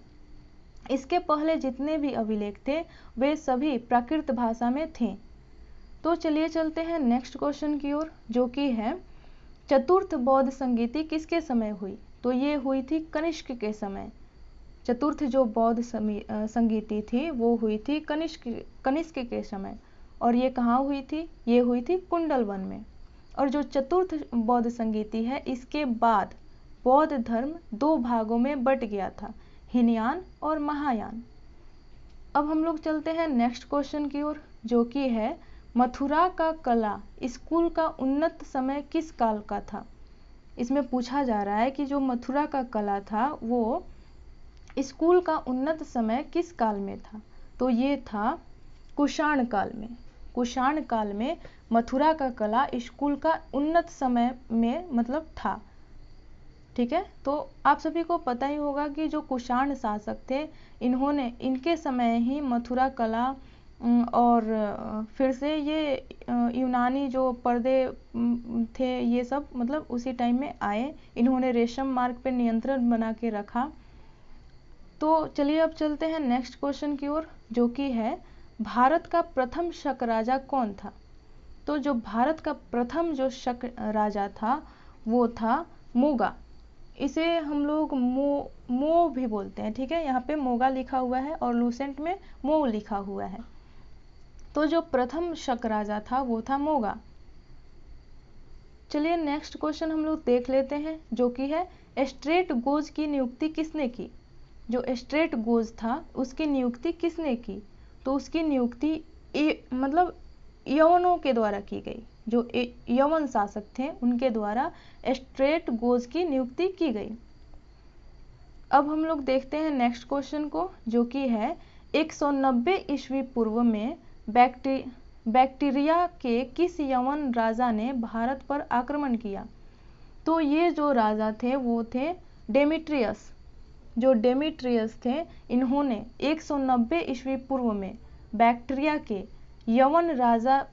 इसके पहले जितने भी अभिलेख थे वे सभी प्राकृत भाषा में थे। तो चलिए चलते हैं नेक्स्ट क्वेश्चन की ओर, जो कि है चतुर्थ बौद्ध संगीति किसके समय हुई। तो ये हुई थी कनिष्क के समय। चतुर्थ जो बौद्ध संगीति थी वो हुई थी कनिष्क के समय। और ये कहाँ हुई थी, ये हुई थी कुंडल वन में। और जो चतुर्थ बौद्ध संगीति है इसके बाद बौद्ध धर्म 2 भागों में बट गया था, हीनयान और महायान। अब हम लोग चलते हैं नेक्स्ट क्वेश्चन की ओर, जो कि है मथुरा का कला स्कूल का उन्नत समय किस काल का था। इसमें पूछा जा रहा है कि जो मथुरा का कला था वो स्कूल का उन्नत समय किस काल में था। तो ये था कुषाण काल में। कुषाण काल में मथुरा का कला स्कूल का उन्नत समय में मतलब था। ठीक है, तो आप सभी को पता ही होगा कि जो कुषाण शासक थे इन्होंने इनके समय ही मथुरा कला और फिर से ये यूनानी जो पर्दे थे ये सब मतलब उसी टाइम में आए। इन्होंने रेशम मार्ग पर नियंत्रण बना के रखा। तो चलिए अब चलते हैं नेक्स्ट क्वेश्चन की ओर, जो कि है भारत का प्रथम शक राजा कौन था। तो जो भारत का प्रथम जो शक राजा था वो था मोगा। इसे हम लोग मो भी बोलते हैं। ठीक है, यहाँ पे मोगा लिखा हुआ है और लूसेंट में मो लिखा हुआ है। तो जो प्रथम शक राजा था वो था मोगा। चलिए नेक्स्ट क्वेश्चन हम लोग देख लेते हैं, जो कि है स्ट्रेट गोज की नियुक्ति किसने की। जो स्ट्रेट गोज था उसकी नियुक्ति किसने की। तो उसकी नियुक्ति मतलब यवनों के द्वारा की गई। जो यवन शासक थे उनके द्वारा स्ट्रेट गोज की नियुक्ति की गई। अब हम लोग देखते हैं नेक्स्ट क्वेश्चन को, जो कि है 190 ईस्वी पूर्व में बैक्टीरिया के किस यवन राजा ने भारत पर आक्रमण किया। तो ये जो राजा थे वो थे डेमेट्रियस। जो डेमेट्रियस थे इन्होंने 190 ईस्वी पूर्व में बैक्टीरिया के यवन राजा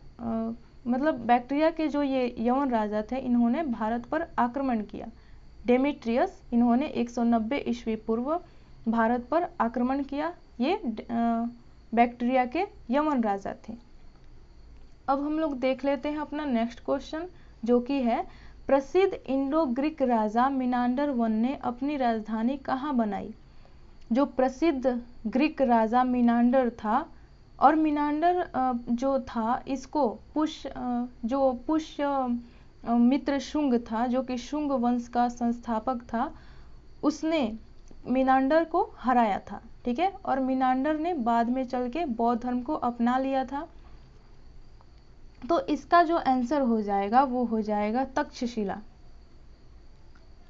मतलब बैक्टीरिया के जो ये यवन राजा थे इन्होंने भारत पर आक्रमण किया। डेमेट्रियस इन्होंने 190 ईस्वी पूर्व भारत पर आक्रमण किया। ये बैक्टीरिया के यवन राजा थे। अब हम लोग देख लेते हैं अपना नेक्स्ट क्वेश्चन, जो कि है प्रसिद्ध इंडो ग्रीक राजा मिनांडर वन ने अपनी राजधानी कहाँ बनाई। जो प्रसिद्ध ग्रीक राजा मिनांडर था, और मिनांडर जो था इसको पुष्य मित्र शुंग था, जो कि शुंग वंश का संस्थापक था, उसने मिनांडर को हराया था। ठीक है, और मिनांडर ने बाद में चल के बौद्ध धर्म को अपना लिया था। तो इसका जो आंसर हो जाएगा वो हो जाएगा तक्षशिला।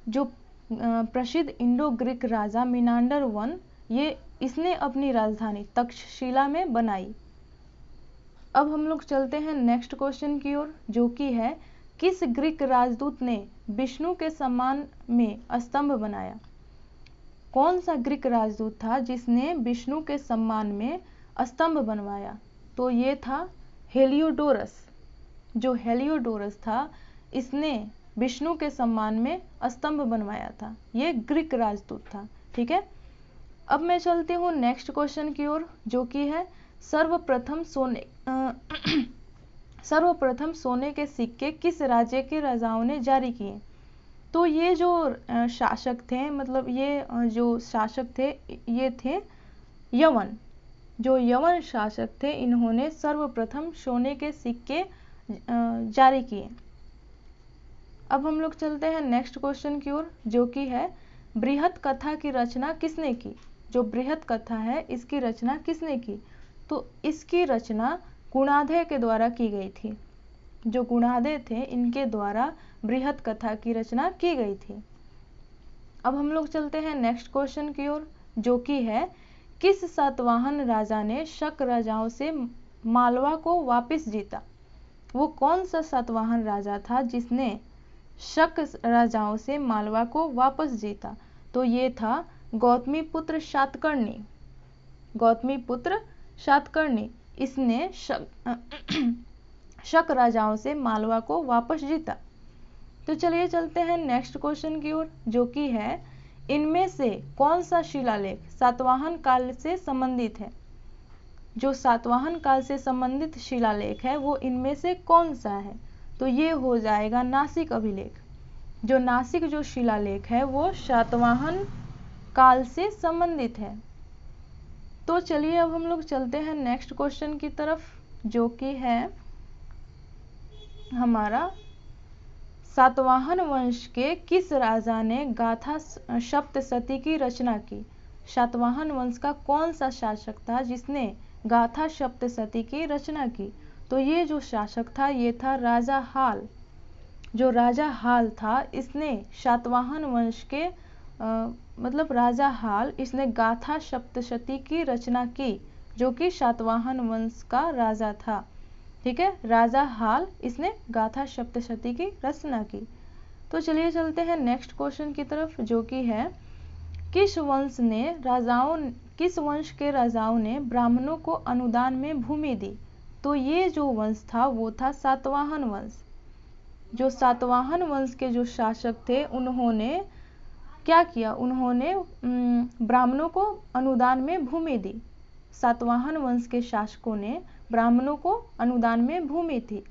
जो प्रसिद्ध इंडो ग्रीक राजा मिनांडर वन इसने अपनी राजधानी तक्षशिला में बनाई। अब हम लोग चलते हैं नेक्स्ट क्वेश्चन की ओर, जो कि है किस ग्रीक राजदूत ने विष्णु के सम्मान में स्तंभ बनाया। कौन सा ग्रीक राजदूत था जिसने विष्णु के सम्मान में स्तंभ बनवाया। तो ये था हेलियोडोरस। जो हेलियोडोरस था इसने विष्णु के सम्मान में स्तंभ बनवाया था। ये ग्रीक राजदूत था। ठीक है, अब मैं चलती हूँ नेक्स्ट क्वेश्चन की ओर, जो कि है सर्वप्रथम सोने के सिक्के किस राज्य के राजाओं ने जारी किए। तो ये जो शासक थे मतलब ये जो शासक थे ये थे यवन। जो यवन शासक थे इन्होंने सर्वप्रथम सोने के सिक्के जारी किए। अब हम लोग चलते हैं नेक्स्ट क्वेश्चन की ओर, जो कि है बृहत कथा की रचना किसने की। जो बृहत कथा है इसकी रचना किसने की। तो इसकी रचना गुणाधय के द्वारा की गई थी। जो गुणाधय थे इनके द्वारा बृहत कथा की रचना की गई थी। अब हम लोग चलते हैं नेक्स्ट क्वेश्चन की ओर, जो कि है किस सातवाहन राजा ने शक राजाओं से मालवा को वापस जीता। वो कौन सा सातवाहन राजा था जिसने शक राजाओं से मालवा को वापस जीता। तो ये था गौतमीपुत्र सातकर्णी। गौतमीपुत्र सातकर्णी इसने शक राजाओं से मालवा को वापस जीता। तो चलिए चलते हैं नेक्स्ट क्वेश्चन की ओर, जो कि है इनमें से कौन सा शिलालेख सातवाहन काल से संबंधित है। जो सातवाहन काल से संबंधित शिलालेख है वो इनमें से कौन सा है। तो ये हो जाएगा नासिक अभिलेख। जो नासिक जो शिलालेख है वो सातवाहन काल से संबंधित है। तो चलिए अब हम लोग चलते हैं नेक्स्ट क्वेश्चन की तरफ, जो कि है हमारा सातवाहन वंश के किस राजा ने गाथा सप्तशती की रचना की। सातवाहन वंश का कौन सा शासक था जिसने गाथा सप्तशती की रचना की। तो ये जो शासक था ये था राजा हाल। जो राजा हाल था इसने सातवाहन वंश के मतलब राजा हाल इसने गाथा सप्तशती की रचना की, जो कि सातवाहन वंश का राजा था। ठीक है, राजा हाल इसने गाथा सप्तशती की रचना की। तो चलिए चलते हैं नेक्स्ट क्वेश्चन की तरफ, जो कि है किस वंश के राजाओं ने ब्राह्मणों को अनुदान में भूमि दी? तो ये जो वंश था वो था सातवाहन वंश। जो सातवाहन वंश के जो शासक थे उन्होंने क्या किया, उन्होंने ब्राह्मणों को अनुदान में भूमि दी। सातवाहन वंश के शासकों ने ब्राह्मणों को अनुदान में भूमि थी।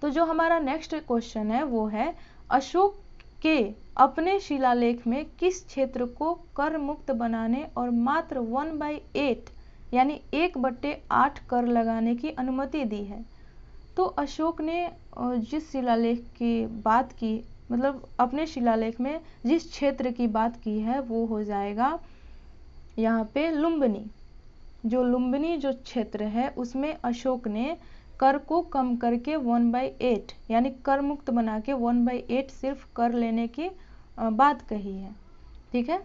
तो जो हमारा नेक्स्ट क्वेश्चन है वो है अशोक के अपने शिलालेख में किस क्षेत्र को कर मुक्त बनाने और मात्र 1/8 यानी 1/8 कर लगाने की अनुमति दी है? तो अशोक ने जिस शिलालेख की बात की, मतलब अपने शिलालेख में जिस क्षेत्र की बात की है वो हो जाएगा यहाँ पे लुम्बिनी। जो लुम्बिनी जो क्षेत्र है उसमें अशोक ने कर को कम करके 1/8 यानी कर मुक्त बना के 1/8 सिर्फ कर लेने की बात कही है। ठीक है,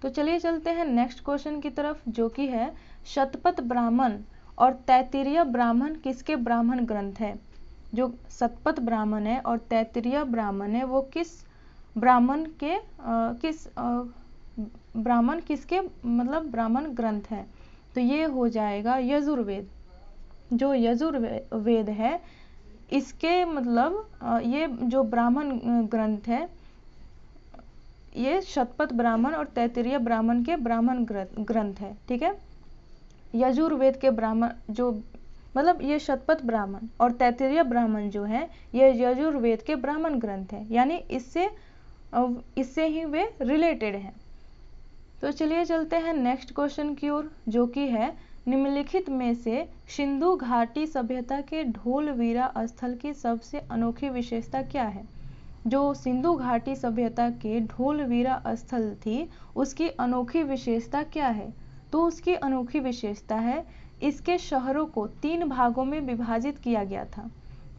तो चलिए चलते हैं नेक्स्ट क्वेश्चन की तरफ, जो कि है शतपथ ब्राह्मण और तैत्तिरीय ब्राह्मण किसके ब्राह्मण ग्रंथ है? जो शतपथ ब्राह्मण है और तैत्तिरीय ब्राह्मण है वो किस ब्राह्मण के ब्राह्मण किसके मतलब ब्राह्मण ग्रंथ है? तो ये हो जाएगा यजुर्वेद। जो यजुर्वेद है इसके मतलब ये जो ब्राह्मण ग्रंथ है ये शतपथ ब्राह्मण और तैत्तिरीय ब्राह्मण के ब्राह्मण ग्रंथ है। ठीक है, यजुर्वेद के ब्राह्मण जो मतलब ये शतपथ ब्राह्मण और तैत्तिरीय ब्राह्मण जो है ये यजुर्वेद के ब्राह्मण ग्रंथ है, यानी इससे ही वे रिलेटेड हैं। तो चलिए चलते हैं नेक्स्ट क्वेश्चन की ओर, जो कि है निम्नलिखित में से सिंधु घाटी सभ्यता के ढोलवीरा स्थल की सबसे अनोखी विशेषता क्या है? जो सिंधु घाटी सभ्यता के ढोलवीरा स्थल थी उसकी अनोखी विशेषता क्या है? तो उसकी अनोखी विशेषता है इसके शहरों को 3 भागों में विभाजित किया गया था।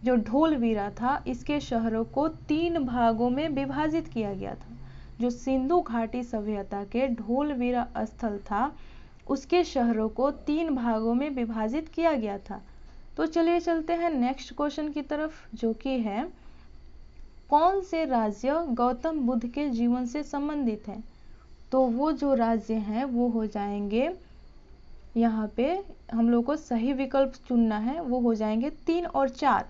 जो ढोलवीरा था इसके शहरों को 3 भागों में विभाजित किया गया था। जो सिंधु घाटी सभ्यता के ढोलवीरा स्थल था उसके शहरों को 3 भागों में विभाजित किया गया था। तो चलिए चलते हैं नेक्स्ट क्वेश्चन की तरफ, जो कि है कौन से राज्य गौतम बुद्ध के जीवन से संबंधित है? तो वो जो राज्य हैं वो हो जाएंगे, यहाँ पे हम लोग को सही विकल्प चुनना है, वो हो जाएंगे 3 और 4।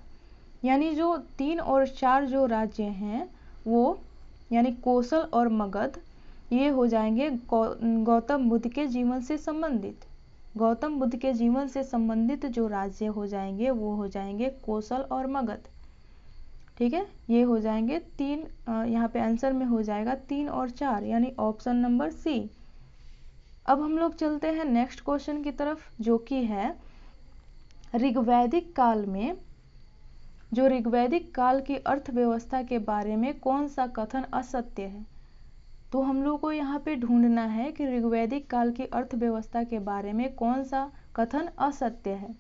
यानी जो 3 और 4 जो राज्य हैं वो यानी कौशल और मगध, ये हो जाएंगे गौतम बुद्ध के जीवन से संबंधित। गौतम बुद्ध के जीवन से संबंधित जो राज्य हो जाएंगे वो हो जाएंगे कौशल और मगध। ठीक है, ये हो जाएंगे 3, यहाँ पे आंसर में हो जाएगा 3 और 4 यानी ऑप्शन नंबर सी। अब हम लोग चलते हैं नेक्स्ट क्वेश्चन की तरफ, जो कि है ऋग्वैदिक काल में जो ऋग्वैदिक काल की अर्थव्यवस्था के बारे में कौन सा कथन असत्य है? तो हम लोग को यहाँ पे ढूंढना है कि ऋग्वैदिक काल की अर्थव्यवस्था के बारे में कौन सा कथन असत्य है।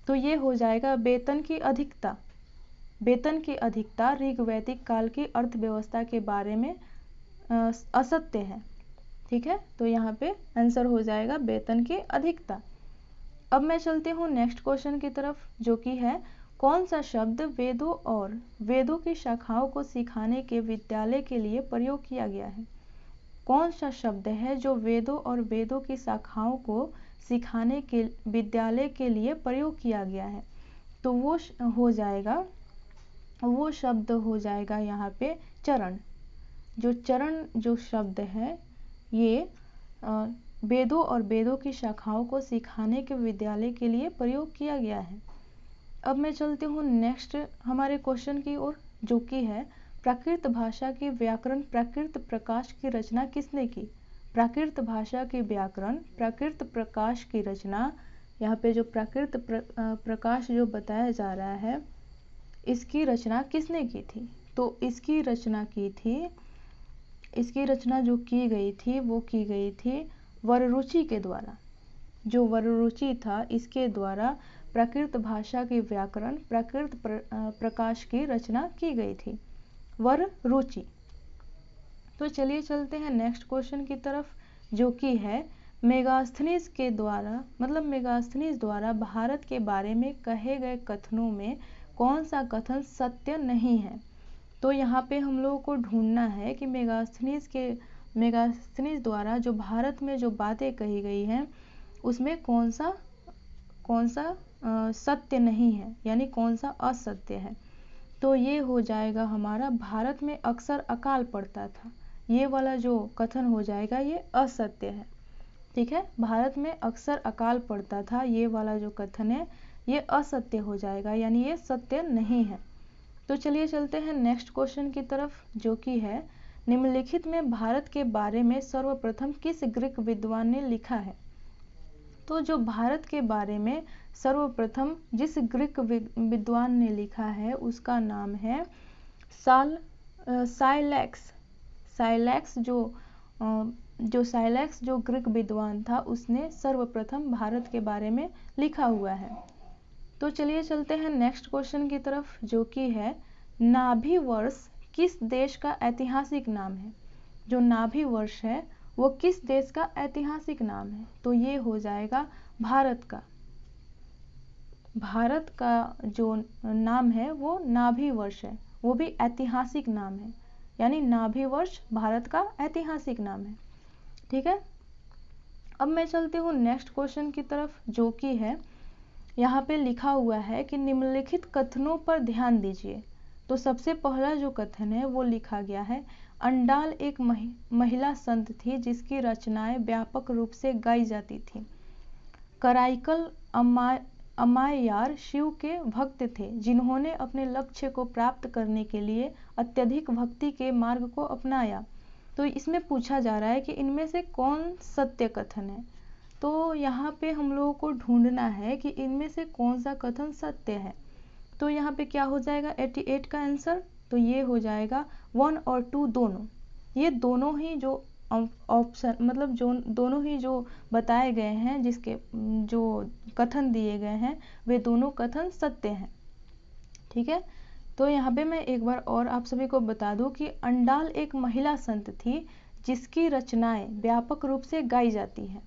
तो ये हो जाएगा वेतन की अधिकता। वेतन की अधिकता ऋग्वैदिक काल की अर्थव्यवस्था के बारे में असत्य है। ठीक है, तो यहाँ पे आंसर हो जाएगा वेतन की अधिकता। अब मैं चलती हूँ नेक्स्ट क्वेश्चन की तरफ, जो कि है कौन सा शब्द वेदों और वेदों की शाखाओं को सिखाने के विद्यालय के लिए प्रयोग किया गया है? कौन सा शब्द है जो वेदों और वेदों की शाखाओं को सिखाने के विद्यालय के लिए प्रयोग किया गया है? तो वो शब्द हो जाएगा यहाँ पे चरण। जो चरण जो शब्द है ये वेदों और वेदों की शाखाओं को सिखाने के विद्यालय के लिए प्रयोग किया गया है। अब मैं चलती हूँ नेक्स्ट हमारे क्वेश्चन की ओर, जो कि है प्राकृत भाषा की व्याकरण प्राकृत प्रकाश की रचना किसने की? प्राकृत भाषा की व्याकरण प्राकृत प्रकाश की रचना, यहाँ पे जो प्राकृत प्रकाश जो बताया जा रहा है इसकी रचना किसने की थी? तो इसकी रचना जो की गई थी वो की गई थी वररुचि के द्वारा। जो वररुचि था इसके द्वारा प्राकृत भाषा की व्याकरण प्राकृत प्रकाश की रचना की गई थी, वररुचि। तो चलिए चलते हैं नेक्स्ट क्वेश्चन की तरफ, जो कि है मेगास्थनीज के द्वारा मेगास्थनीज द्वारा भारत के बारे में कहे गए कथनों में कौन सा कथन सत्य नहीं है। तो यहाँ पे हम लोगों को ढूंढना है कि मेगास्थनीज द्वारा जो भारत में जो बातें कही गई हैं उसमें कौन सा सत्य नहीं है, यानी कौन सा असत्य है। तो ये हो जाएगा हमारा, भारत में अक्सर अकाल पड़ता था, ये वाला जो कथन हो जाएगा ये असत्य है। ठीक है, भारत में अक्सर अकाल पड़ता था, ये वाला जो कथन है ये असत्य हो जाएगा, यानी ये सत्य नहीं है। तो चलिए चलते हैं नेक्स्ट क्वेश्चन की तरफ, जो कि है निम्नलिखित में भारत के बारे में सर्वप्रथम किस ग्रीक विद्वान ने लिखा है। तो जो भारत के बारे में सर्वप्रथम जिस ग्रीक विद्वान ने लिखा है उसका नाम है साइलैक्स। साइलैक्स जो ग्रीक विद्वान था उसने सर्वप्रथम भारत के बारे में लिखा हुआ है। तो चलिए चलते हैं नेक्स्ट क्वेश्चन की तरफ, जो कि है नाभि वर्ष किस देश का ऐतिहासिक नाम है। जो नाभि वर्ष है वो किस देश का ऐतिहासिक नाम है। तो ये हो जाएगा भारत का। भारत का जो नाम है वो नाभि वर्ष है, वो भी ऐतिहासिक नाम है, यानी नाभि वर्ष भारत का ऐतिहासिक नाम है। ठीक है, अब मैं चलती हूँ नेक्स्ट क्वेश्चन की तरफ, जो कि है यहाँ पे लिखा हुआ है कि निम्नलिखित कथनों पर ध्यान दीजिए। तो सबसे पहला जो कथन है वो लिखा गया है, अंडाल एक महिला संत थी जिसकी रचनाएं व्यापक रूप से गाई जाती थी। कराइकल अम्मायार शिव के भक्त थे जिन्होंने अपने लक्ष्य को प्राप्त करने के लिए अत्यधिक भक्ति के मार्ग को अपनाया। तो इसमें पूछा जा रहा है कि इनमें से कौन सत्य कथन है। तो यहाँ पे हम लोगों को ढूंढना है कि इनमें से कौन सा कथन सत्य है। तो यहाँ पे क्या हो जाएगा 88 का आंसर। तो ये हो जाएगा 1 और 2 दोनों, ये दोनों ही जो ऑप्शन जो दोनों ही जो बताए गए हैं, जिसके जो कथन दिए गए हैं वे दोनों कथन सत्य हैं। ठीक है, तो यहाँ पे मैं एक बार और आप सभी को बता दूं कि अंडाल एक महिला संत थी जिसकी रचनाएं व्यापक रूप से गाई जाती हैं।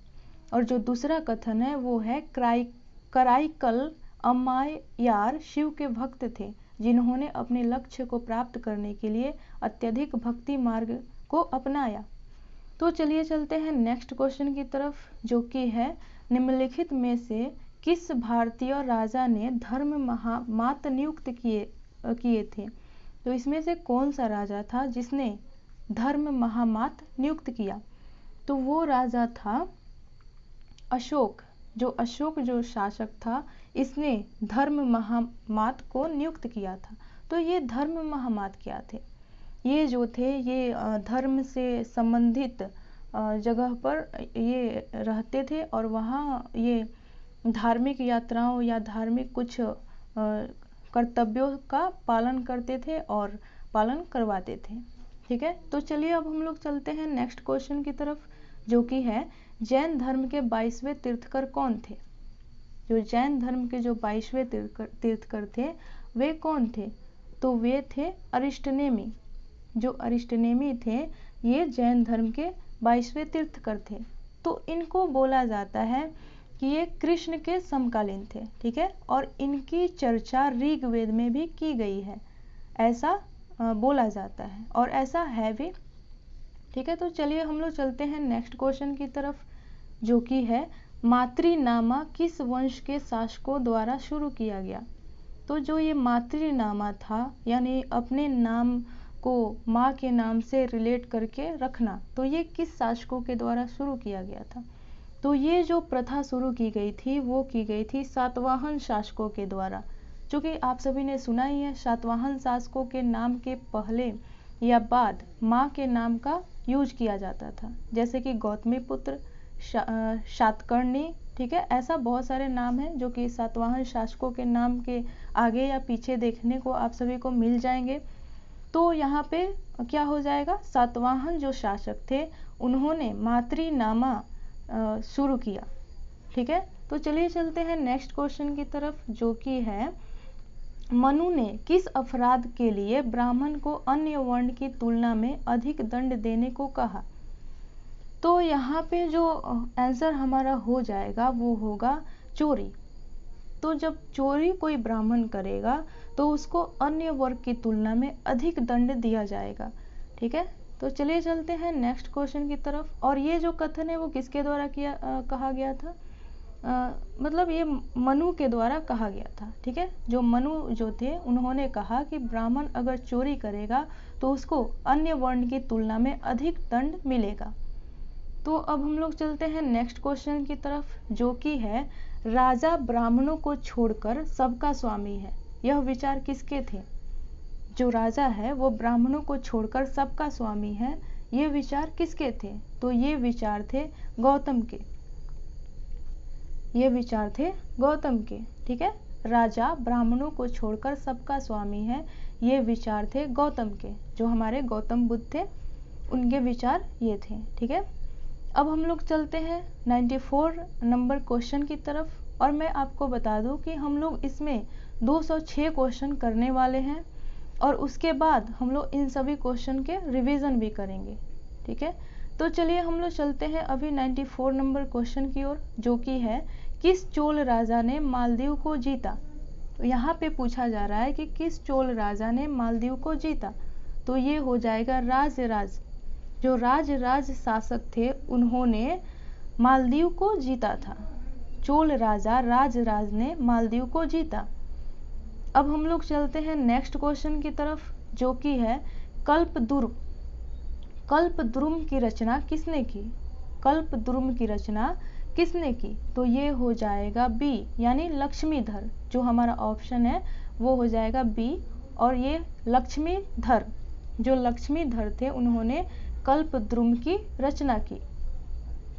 और जो दूसरा कथन है वो है कराइकल अम्मायार शिव के भक्त थे जिन्होंने अपने लक्ष्य को प्राप्त करने के लिए अत्यधिक भक्ति मार्ग को अपनाया। तो चलिए चलते हैं नेक्स्ट क्वेश्चन की तरफ, जो कि है निम्नलिखित में से किस भारतीय राजा ने धर्म महामात नियुक्त किए थे। तो इसमें से कौन सा राजा था जिसने धर्म महामात नियुक्त किया। तो वो राजा था अशोक। अशोक जो शासक था इसने धर्म महामात को नियुक्त किया था। तो ये धर्म महामात क्या थे, ये जो थे ये धर्म से संबंधित जगह पर ये रहते थे और वहाँ ये धार्मिक यात्राओं या धार्मिक कुछ कर्तव्यों का पालन करते थे और पालन करवाते थे। ठीक है, तो चलिए अब हम लोग चलते हैं नेक्स्ट क्वेश्चन की तरफ, जो कि है जैन धर्म के 22वें तीर्थकर कौन थे। जो जैन धर्म के जो 22वें तीर्थकर थे वे कौन थे। तो वे थे अरिष्टनेमी। जो अरिष्टनेमी थे ये जैन धर्म के 22वें तीर्थकर थे। तो इनको बोला जाता है कि ये कृष्ण के समकालीन थे। ठीक है, और इनकी चर्चा ऋग्वेद में भी की गई है, ऐसा बोला जाता है और ऐसा है भी। ठीक है, तो चलिए हम लोग चलते हैं नेक्स्ट क्वेश्चन की तरफ, जो कि है मातृनामा किस वंश के शासकों द्वारा शुरू किया गया। तो जो ये मातृनामा था यानी अपने नाम को माँ के नाम से रिलेट करके रखना, तो ये किस शासकों के द्वारा शुरू किया गया था। तो ये जो प्रथा शुरू की गई थी वो की गई थी सातवाहन शासकों के द्वारा। चूँकि आप सभी ने सुना ही है सातवाहन शासकों के नाम के पहले या बाद माँ के नाम का यूज किया जाता था, जैसे कि गौतमीपुत्र, शातकर्णी। ठीक है, ऐसा बहुत सारे नाम हैं जो कि सातवाहन शासकों के नाम के आगे या पीछे देखने को आप सभी को मिल जाएंगे। तो यहाँ पे क्या हो जाएगा, सातवाहन जो शासक थे उन्होंने मातृनामा शुरू किया। ठीक है, तो चलिए चलते हैं नेक्स्ट क्वेश्चन की तरफ, जो कि है मनु ने किस अपराध के लिए ब्राह्मण को अन्य वर्ण की तुलना में अधिक दंड देने को कहा। तो यहाँ पे जो आंसर हमारा हो जाएगा वो होगा चोरी। तो जब चोरी कोई ब्राह्मण करेगा तो उसको अन्य वर्ग की तुलना में अधिक दंड दिया जाएगा। ठीक है, तो चलिए चलते हैं नेक्स्ट क्वेश्चन की तरफ। और ये जो कथन है वो किसके द्वारा कहा गया था? मतलब ये मनु के द्वारा कहा गया था। ठीक है, जो मनु जो थे उन्होंने कहा कि ब्राह्मण अगर चोरी करेगा तो उसको अन्य वर्ण की तुलना में अधिक दंड मिलेगा। तो अब हम लोग चलते हैं नेक्स्ट क्वेश्चन की तरफ, जो कि है राजा ब्राह्मणों को छोड़कर सबका स्वामी है। यह विचार किसके थे? जो राजा है वो ब्राह्मणों को छोड़कर सबका स्वामी है, ये विचार किसके थे? तो ये विचार थे गौतम के। ये विचार थे गौतम के। ठीक है, राजा ब्राह्मणों को छोड़कर सबका स्वामी है, ये विचार थे गौतम के। जो हमारे गौतम बुद्ध थे उनके विचार ये थे। ठीक है, अब हम लोग चलते हैं 94 नंबर क्वेश्चन की तरफ। और मैं आपको बता दूं कि हम लोग इसमें 206 क्वेश्चन करने वाले हैं और उसके बाद हम लोग इन सभी क्वेश्चन के रिवीजन भी करेंगे। ठीक है, तो चलिए हम लोग चलते हैं अभी 94 नंबर क्वेश्चन की ओर, जो कि है किस चोल राजा ने मालदीव को जीता? तो यहाँ पे पूछा जा रहा है कि किस चोल राजा ने मालदीव को जीता? तो ये हो जाएगा राजराज। जो राज शासक थे उन्होंने मालदीव को जीता था। चोल राजा राजराज ने मालदीव को जीता। अब हम लोग चलते हैं नेक्स्ट क्वेश्चन की तरफ, जो कि है कल्पद्रुम। कल्पद्रुम की रचना किसने की? कल्पद्रुम की रचना किसने की? तो ये हो जाएगा बी, यानी लक्ष्मीधर। जो हमारा ऑप्शन है वो हो जाएगा बी, और ये लक्ष्मीधर, जो लक्ष्मीधर थे उन्होंने कल्पद्रुम की रचना की।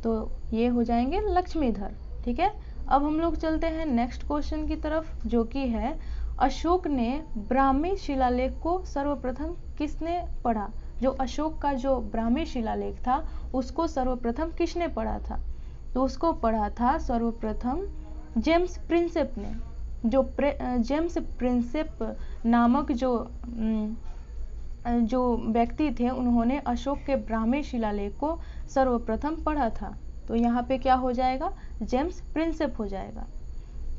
तो ये हो जाएंगे लक्ष्मीधर। ठीक है, अब हम लोग चलते हैं नेक्स्ट क्वेश्चन की तरफ, जो कि है अशोक ने ब्राह्मी शिलालेख को सर्वप्रथम किसने पढ़ा? जो अशोक का जो ब्राह्मी शिलालेख था उसको सर्वप्रथम किसने पढ़ा था? तो उसको पढ़ा था सर्वप्रथम जेम्स प्रिंसेप ने। जो जेम्स प्रिंसेप नामक जो व्यक्ति थे उन्होंने अशोक के ब्राह्मी शिलालेख को सर्वप्रथम पढ़ा था। तो यहाँ पे क्या हो जाएगा? जेम्स प्रिंसेप हो जाएगा।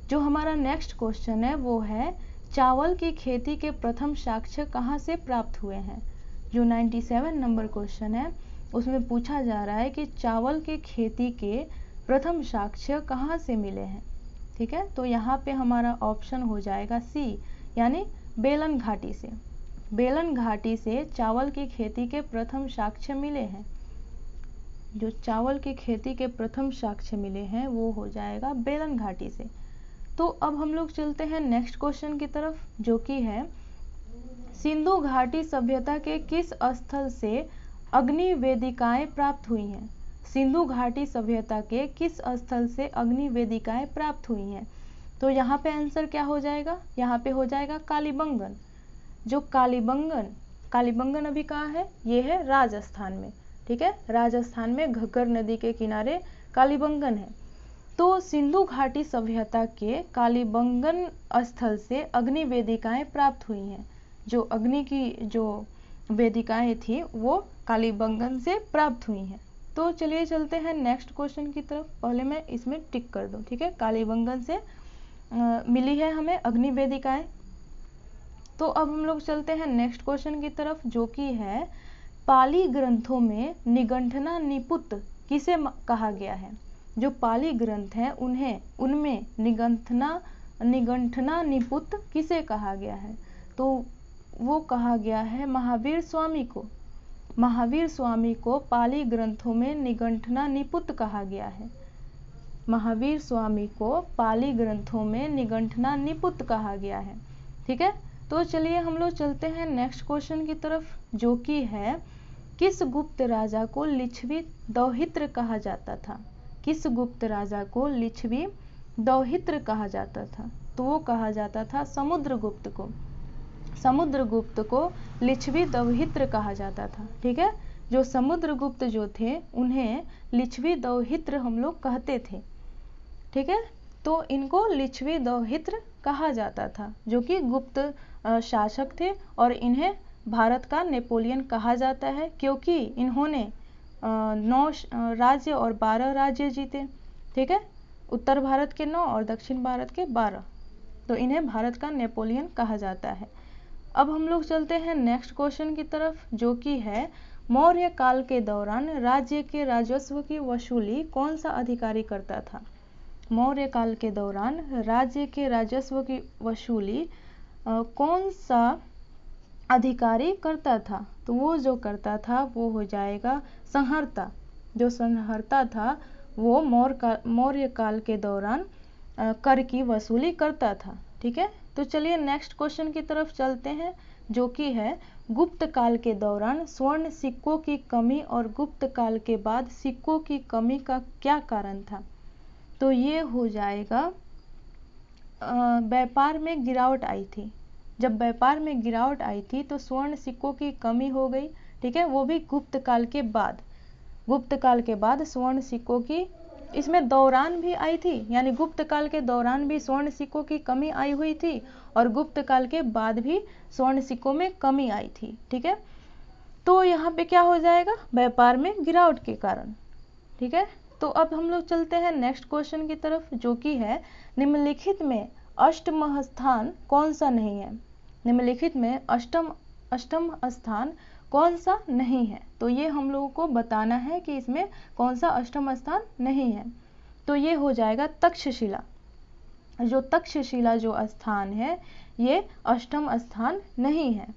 जो हमारा नेक्स्ट क्वेश्चन है वो है चावल की खेती के प्रथम साक्ष्य कहाँ से प्राप्त हुए हैं? जो 97 नंबर क्वेश्चन है उसमें पूछा जा रहा है कि चावल के खेती के प्रथम साक्ष्य कहाँ से मिले हैं। ठीक है, तो यहाँ पे हमारा ऑप्शन हो जाएगा सी, यानी बेलन घाटी से। बेलन घाटी से चावल की खेती के प्रथम साक्ष्य मिले हैं। जो चावल की खेती के प्रथम साक्ष्य मिले हैं वो हो जाएगा बेलन घाटी से। तो अब हम लोग चलते हैं नेक्स्ट क्वेश्चन की तरफ, जो कि है सिंधु घाटी सभ्यता के किस स्थल से अग्नि वेदिकाएं प्राप्त हुई हैं? सिंधु घाटी सभ्यता के किस स्थल से अग्नि वेदिकाएं प्राप्त हुई हैं? तो यहाँ पे आंसर क्या हो जाएगा? यहाँ पे हो जाएगा कालीबंगन। जो कालीबंगन अभी कहाँ है? ये है राजस्थान में। ठीक है, राजस्थान में घग्गर नदी के किनारे कालीबंगन है। तो सिंधु घाटी सभ्यता के कालीबंगन स्थल से अग्नि वेदिकाएं प्राप्त हुई हैं। जो अग्नि की जो वेदिकाएं थी वो कालीबंगन से प्राप्त हुई हैं। तो चलिए चलते हैं नेक्स्ट क्वेश्चन की तरफ। पहले मैं इसमें टिक कर दूं। ठीक है, कालीबंगन से मिली है हमें अग्नि वेदिकाएं। तो अब हम लोग चलते हैं नेक्स्ट क्वेश्चन की तरफ, जो कि है पाली ग्रंथों में निगंठना निपुत किसे कहा गया है? जो पाली ग्रंथ हैं उनमें निगंठना निपुत किसे कहा गया है? तो वो कहा गया है महावीर स्वामी को। महावीर स्वामी को पाली ग्रंथों में निगंठना निपुत कहा गया है। महावीर स्वामी को पाली ग्रंथों में निगंठना निपुत कहा गया है। ठीक है, तो चलिए हम लोग चलते हैं नेक्स्ट क्वेश्चन की तरफ, जो कि है किस गुप्त राजा को लिच्छवी दौहित्र कहा जाता था? किस गुप्त राजा को लिच्छवी दौहित्र कहा जाता था? तो वो कहा जाता था समुद्रगुप्त को। समुद्रगुप्त को लिच्छवी दौहित्र कहा जाता था। ठीक है, जो समुद्रगुप्त जो थे उन्हें लिच्छवी दौहित्र हम लोग कहते थे। ठीक है, तो इनको लिच्छवी दौहित्र कहा जाता था, जो कि गुप्त शासक थे। और इन्हें भारत का नेपोलियन कहा जाता है, क्योंकि इन्होंने 9 राज्य और 12 राज्य जीते। ठीक है, उत्तर भारत के 9 और दक्षिण भारत के 12, तो इन्हें भारत का नेपोलियन कहा जाता है। अब हम लोग चलते हैं नेक्स्ट क्वेश्चन की तरफ, जो कि है मौर्य काल के दौरान राज्य के राजस्व की वसूली कौन सा अधिकारी करता था। मौर्य काल के दौरान राज्य के राजस्व की वसूली कौन सा अधिकारी करता था। तो वो जो करता था वो हो जाएगा संहर्ता। जो संहर्ता था वो मौर्य काल के दौरान कर की वसूली करता था। ठीक है, तो चलिए नेक्स्ट क्वेश्चन की तरफ चलते हैं, जो कि है गुप्त काल के दौरान स्वर्ण सिक्कों की कमी और गुप्त काल के बाद सिक्कों की कमी का क्या कारण था। तो ये हो जाएगा व्यापार में गिरावट आई थी। जब व्यापार में गिरावट आई थी तो स्वर्ण सिक्कों की कमी हो गई। ठीक है, वो भी गुप्त काल के बाद। गुप्त काल के बाद स्वर्ण सिक्कों की इसमें दौरान भी आई थी, यानी गुप्त काल के दौरान भी स्वर्ण सिक्कों की कमी आई हुई थी और गुप्त काल के बाद भी स्वर्ण सिक्कों में कमी आई थी। ठीक है, तो यहाँ पे क्या हो जाएगा, व्यापार में गिरावट के कारण। ठीक है, तो अब हम लोग चलते हैं नेक्स्ट क्वेश्चन की तरफ, जो कि है निम्नलिखित में अष्टम स्थान कौन सा नहीं है। निम्नलिखित में अष्टम स्थान कौन सा नहीं है। तो ये हम लोगों को बताना है कि इसमें कौन सा अष्टम स्थान नहीं है। तो ये हो जाएगा तक्षशिला। जो तक्षशिला जो स्थान है ये अष्टम स्थान नहीं है।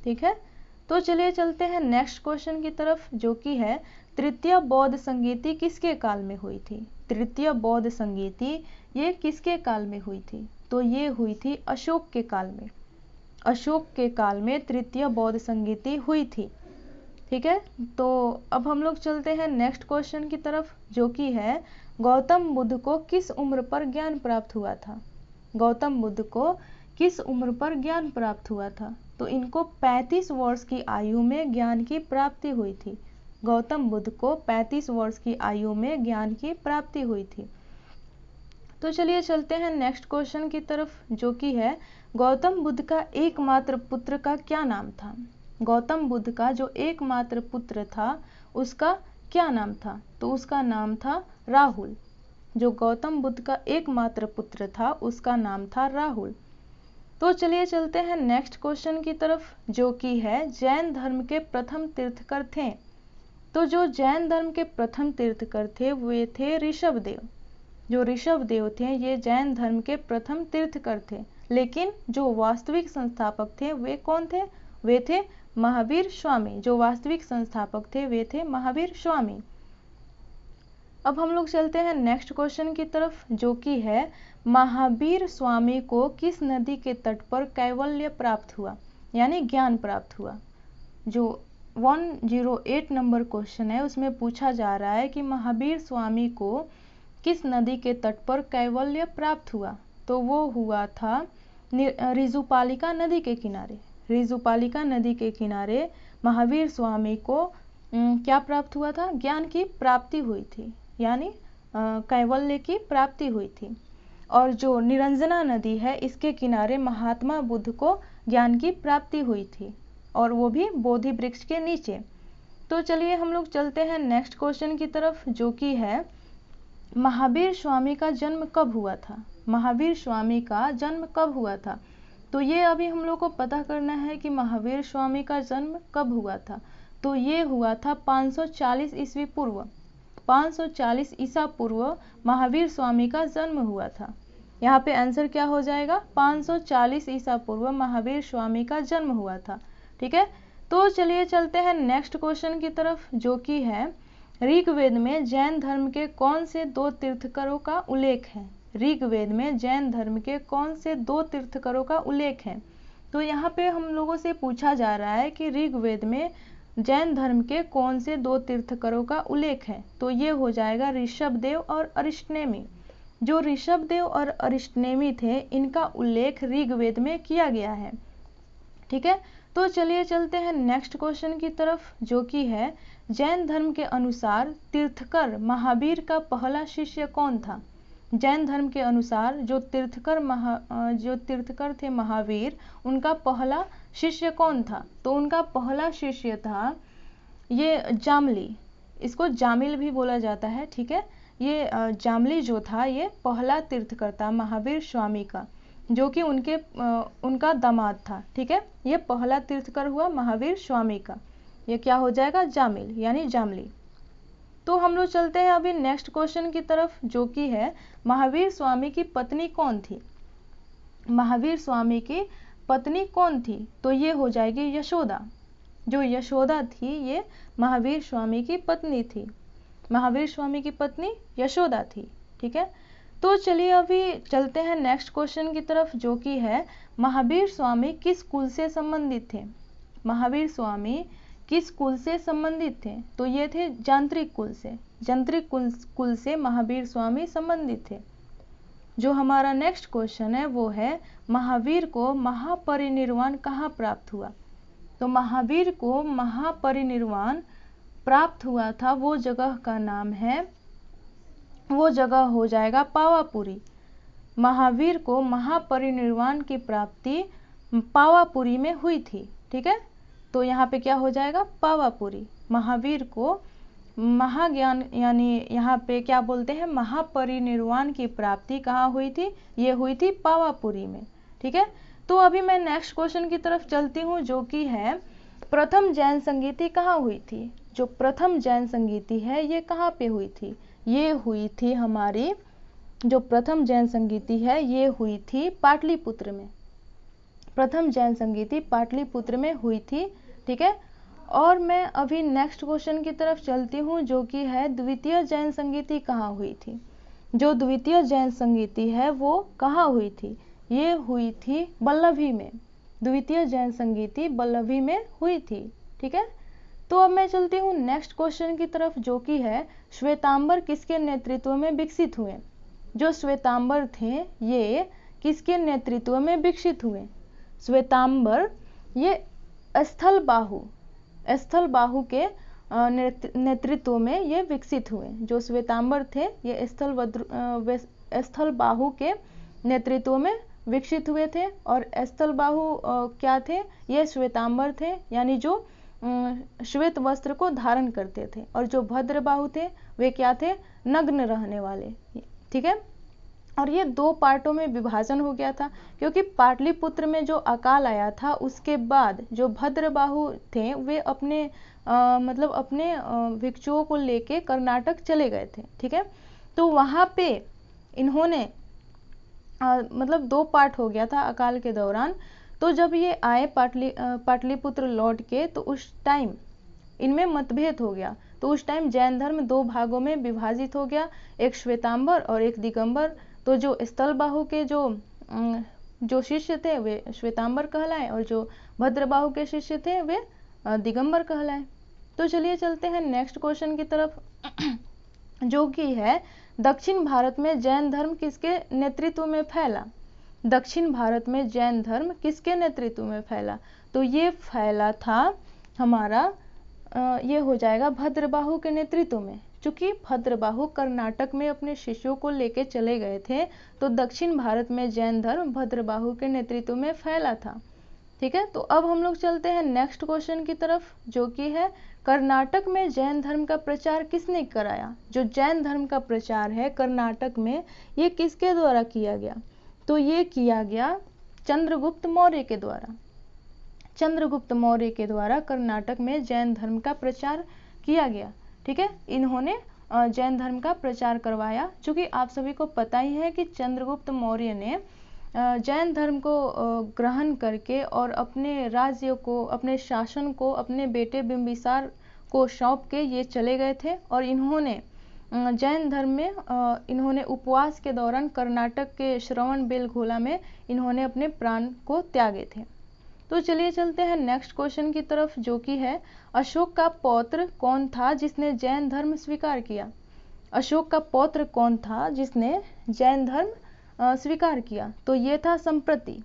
ठीक है, तो चलिए चलते हैं नेक्स्ट क्वेश्चन की तरफ, जो कि है तृतीय बौद्ध संगीति किसके काल में हुई थी। तृतीय बौद्ध संगीति ये किसके काल में हुई थी। तो ये हुई थी अशोक के काल में। अशोक के काल में तृतीय बौद्ध संगीति हुई थी। ठीक है, तो अब हम लोग चलते हैं नेक्स्ट क्वेश्चन की तरफ, जो कि है गौतम बुद्ध को किस उम्र पर ज्ञान प्राप्त हुआ था। गौतम बुद्ध को किस उम्र पर ज्ञान प्राप्त हुआ था। तो इनको 35 वर्ष की आयु में ज्ञान की प्राप्ति हुई थी। गौतम बुद्ध को 35 वर्ष की आयु में ज्ञान की प्राप्ति हुई थी। तो चलिए चलते हैं नेक्स्ट क्वेश्चन की तरफ, जो कि है गौतम बुद्ध का एकमात्र पुत्र का क्या नाम था। गौतम बुद्ध का जो एकमात्र पुत्र था उसका क्या नाम था। तो उसका नाम था राहुल। जो गौतम बुद्ध का एकमात्र पुत्र था उसका नाम था राहुल। तो चलिए चलते हैं नेक्स्ट क्वेश्चन की तरफ, जो कि है जैन धर्म के प्रथम तीर्थकर थे। तो जो जैन धर्म के प्रथम तीर्थकर थे वे थे ऋषभदेव। जो ऋषभदेव थे ये जैन धर्म के प्रथम तीर्थकर थे, लेकिन जो वास्तविक संस्थापक थे वे कौन थे। वे थे महावीर स्वामी। जो वास्तविक संस्थापक थे वे थे महावीर स्वामी। अब हम लोग चलते हैं नेक्स्ट क्वेश्चन की तरफ, जो कि है महावीर स्वामी को किस नदी के तट पर कैवल्य प्राप्त हुआ, यानी ज्ञान प्राप्त हुआ। जो 108 नंबर क्वेश्चन है उसमें पूछा जा रहा है कि महावीर स्वामी को किस नदी के तट पर कैवल्य प्राप्त हुआ। तो वो हुआ था ऋजुपालिका नदी के किनारे। ऋजुपालिका नदी के किनारे महावीर स्वामी को क्या प्राप्त हुआ था, ज्ञान की प्राप्ति हुई थी, यानी कैवल्य की प्राप्ति हुई थी। और जो निरंजना नदी है इसके किनारे महात्मा बुद्ध को ज्ञान की प्राप्ति हुई थी, और वो भी बोधि वृक्ष के नीचे। तो चलिए हम लोग चलते हैं नेक्स्ट क्वेश्चन की तरफ, जो कि है महावीर स्वामी का जन्म कब हुआ था। महावीर स्वामी का जन्म कब हुआ था। तो ये अभी हम लोग को पता करना है कि महावीर स्वामी का जन्म कब हुआ था। तो ये हुआ था 540 ईस्वी पूर्व। 540 ईसा पूर्व महावीर स्वामी का जन्म हुआ था। यहाँ पे आंसर क्या हो जाएगा, 540 ईसा पूर्व महावीर स्वामी का जन्म हुआ था। ठीक है, तो चलिए चलते हैं नेक्स्ट क्वेश्चन की तरफ, जो कि है ऋग्वेद में जैन धर्म के कौन से 2 तीर्थकरों का उल्लेख है। ऋग्वेद में जैन धर्म के कौन से 2 तीर्थकरों का उल्लेख है। तो यहाँ पे हम लोगों से पूछा जा रहा है कि ऋग्वेद में जैन धर्म के कौन से 2 तीर्थकरों का उल्लेख है। तो ये हो जाएगा ऋषभदेव और अरिष्टनेमी। जो ऋषभदेव और अरिष्टनेमी थे इनका उल्लेख ऋग्वेद में किया गया है। ठीक है, तो चलिए चलते हैं नेक्स्ट क्वेश्चन की तरफ, जो कि है जैन धर्म के अनुसार तीर्थकर महावीर का पहला शिष्य कौन था। जैन धर्म के अनुसार जो तीर्थकर थे महावीर, उनका पहला शिष्य कौन था। तो उनका पहला शिष्य था ये जामली। इसको जामिल भी बोला जाता है, ठीक है। ये जामली जो था ये पहला तीर्थकर्ता महावीर स्वामी का, जो कि उनका दामाद था, ठीक है। ये पहला तीर्थकर हुआ महावीर स्वामी का, ये क्या हो जाएगा, जामिल यानी जामली। तो हम लोग चलते हैं अभी नेक्स्ट क्वेश्चन की तरफ, जो कि है महावीर स्वामी की पत्नी कौन थी। महावीर स्वामी की पत्नी कौन थी, तो ये हो जाएगी यशोदा। जो यशोदा थी ये महावीर स्वामी की पत्नी थी, महावीर स्वामी की पत्नी यशोदा थी, ठीक है। तो चलिए अभी चलते हैं नेक्स्ट क्वेश्चन की तरफ, जो कि है महावीर स्वामी किस कुल से संबंधित थे। महावीर स्वामी किस कुल से संबंधित थे, तो ये थे यांत्रिक कुल से, यांत्रिक कुल से महावीर स्वामी संबंधित थे। जो हमारा नेक्स्ट क्वेश्चन है वो है महावीर को महापरिनिर्वाण कहाँ प्राप्त हुआ। तो महावीर को महापरिनिर्वाण प्राप्त हुआ था, वो जगह का नाम है, वो जगह हो जाएगा पावापुरी। महावीर को महापरिनिर्वाण की प्राप्ति पावापुरी में हुई थी, ठीक है। तो यहाँ पे क्या हो जाएगा, पावापुरी। महावीर को महाज्ञान यानी यहाँ पे क्या बोलते हैं, महापरिनिर्वाण की प्राप्ति कहाँ हुई थी, ये हुई थी पावापुरी में, ठीक है। तो अभी मैं नेक्स्ट क्वेश्चन की तरफ चलती हूँ, जो कि है प्रथम जैन संगीति कहाँ हुई थी। जो प्रथम जैन संगीति है ये कहाँ पे हुई थी, ये हुई थी हमारी, जो प्रथम जैन संगीति है ये हुई थी पाटलिपुत्र में। प्रथम जैन संगीति पाटलिपुत्र में हुई थी, ठीक है। और मैं अभी नेक्स्ट क्वेश्चन की तरफ चलती हूँ, जो कि है द्वितीय जैन संगीति कहाँ हुई थी। जो द्वितीय जैन संगीति है वो कहाँ हुई थी, ये हुई थी वल्लभी में। द्वितीय जैन संगीति वल्लभी में हुई थी, ठीक है। तो अब मैं चलती हूँ नेक्स्ट क्वेश्चन की तरफ, जो कि है श्वेतांबर किसके नेतृत्व में विकसित हुए। जो श्वेतांबर थे ये किसके नेतृत्व में विकसित हुए। श्वेतांबर ये स्थल बाहु के नेतृत्व में ये विकसित हुए। जो श्वेतांबर थे ये स्थल बाहु के नेतृत्व में विकसित हुए थे। और स्थल बाहु क्या थे, ये श्वेतांबर थे, यानी जो श्वेत वस्त्र को धारण करते थे। और जो भद्रबाहु थे वे क्या थे, नग्न रहने वाले, ठीक है। और ये दो पार्टों में विभाजन हो गया था, क्योंकि पाटलिपुत्र में जो अकाल आया था उसके बाद जो भद्रबाहु थे वे अपने अपने भिक्षुओं को लेके कर्नाटक चले गए थे, ठीक है। तो वहाँ पे इन्होंने दो पार्ट हो गया था अकाल के दौरान। तो जब ये आए पाटलिपुत्र लौट के, तो उस टाइम इनमें मतभेद हो गया। तो उस टाइम जैन धर्म दो भागों में विभाजित हो गया, एक श्वेतांबर और एक दिगंबर। तो जो स्थलबाहु के जो शिष्य थे वे श्वेतांबर कहलाए, और जो भद्रबाहु के शिष्य थे वे दिगंबर कहलाए। तो चलिए चलते हैं नेक्स्ट क्वेश्चन की तरफ, जो कि है दक्षिण भारत में जैन धर्म किसके नेतृत्व में फैला। दक्षिण भारत में जैन धर्म किसके नेतृत्व में फैला, तो ये फैला था हमारा ये हो जाएगा भद्रबाहु के नेतृत्व में। चूंकि भद्रबाहु कर्नाटक में अपने शिष्यों को लेके चले गए थे, तो दक्षिण भारत में जैन धर्म भद्रबाहु के नेतृत्व में फैला था, ठीक है। तो अब हम लोग चलते हैं नेक्स्ट क्वेश्चन की तरफ, जो कि है कर्नाटक में जैन धर्म का प्रचार किसने कराया। जो जैन धर्म का प्रचार है कर्नाटक में, ये किसके द्वारा किया गया, तो ये किया गया चंद्रगुप्त मौर्य के द्वारा। चंद्रगुप्त मौर्य के द्वारा कर्नाटक में जैन धर्म का प्रचार किया गया, ठीक है। इन्होंने जैन धर्म का प्रचार करवाया। चूंकि आप सभी को पता ही है कि चंद्रगुप्त मौर्य ने जैन धर्म को ग्रहण करके और अपने राज्य को, अपने शासन को अपने बेटे बिंबिसार को सौंप के ये चले गए थे। और इन्होंने जैन धर्म में इन्होंने उपवास के दौरान कर्नाटक के श्रवणबेलगोला में इन्होंने अपने प्राण को त्यागे थे। तो चलिए चलते हैं नेक्स्ट क्वेश्चन की तरफ, जो कि है अशोक का पौत्र कौन था जिसने जैन धर्म स्वीकार किया। अशोक का पौत्र कौन था जिसने जैन धर्म स्वीकार किया, तो ये था संप्रति।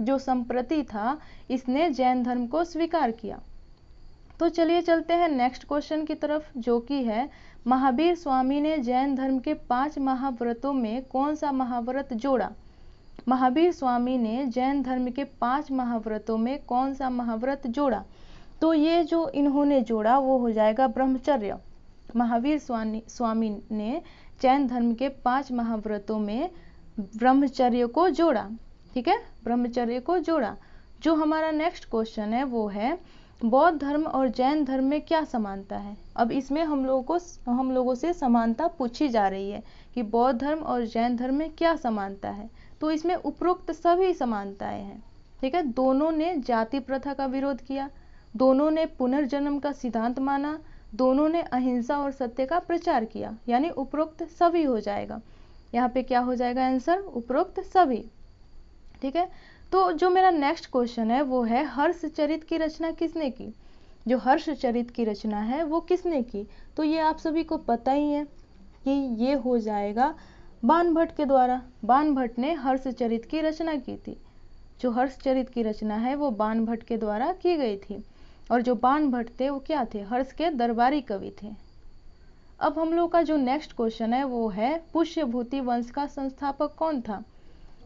जो संप्रति था इसने जैन धर्म को स्वीकार किया। तो चलिए चलते हैं नेक्स्ट क्वेश्चन की तरफ, जो कि है महावीर स्वामी ने जैन धर्म के 5 महाव्रतों में कौन सा महाव्रत जोड़ा। महावीर स्वामी ने जैन धर्म के 5 महाव्रतों में कौन सा महाव्रत जोड़ा, तो ये जो इन्होंने जोड़ा वो हो जाएगा ब्रह्मचर्य। महावीर स्वामी ने जैन धर्म के 5 महाव्रतों में ब्रह्मचर्य को जोड़ा। ठीक है, ब्रह्मचर्य को जोड़ा। जो हमारा नेक्स्ट क्वेश्चन है वो है बौद्ध धर्म और जैन धर्म में क्या समानता है। अब इसमें हम लोगों से समानता पूछी जा रही है कि बौद्ध धर्म और जैन धर्म में क्या समानता है। तो इसमें उपरोक्त सभी समानताएं हैं। ठीक है, दोनों ने जाति प्रथा का विरोध किया, दोनों ने पुनर्जन्म का सिद्धांत माना, दोनों ने अहिंसा और सत्य का प्रचार किया, यानी उपरोक्त सभी हो जाएगा। यहाँ पे क्या हो जाएगा आंसर, उपरोक्त सभी। ठीक है, तो जो मेरा नेक्स्ट क्वेश्चन है वो है हर्षचरित की रचना किसने की। जो हर्षचरित की रचना है वो किसने की, तो ये आप सभी को पता ही है कि ये हो जाएगा बाणभट्ट के द्वारा। बाणभट्ट ने हर्षचरित की रचना की थी। जो हर्षचरित की रचना है वो बाणभट्ट के द्वारा की गई थी। और जो बाणभट्ट थे वो क्या थे, हर्ष के दरबारी कवि थे। अब हम लोग का जो नेक्स्ट क्वेश्चन है वो है पुष्यभूति वंश का संस्थापक कौन था।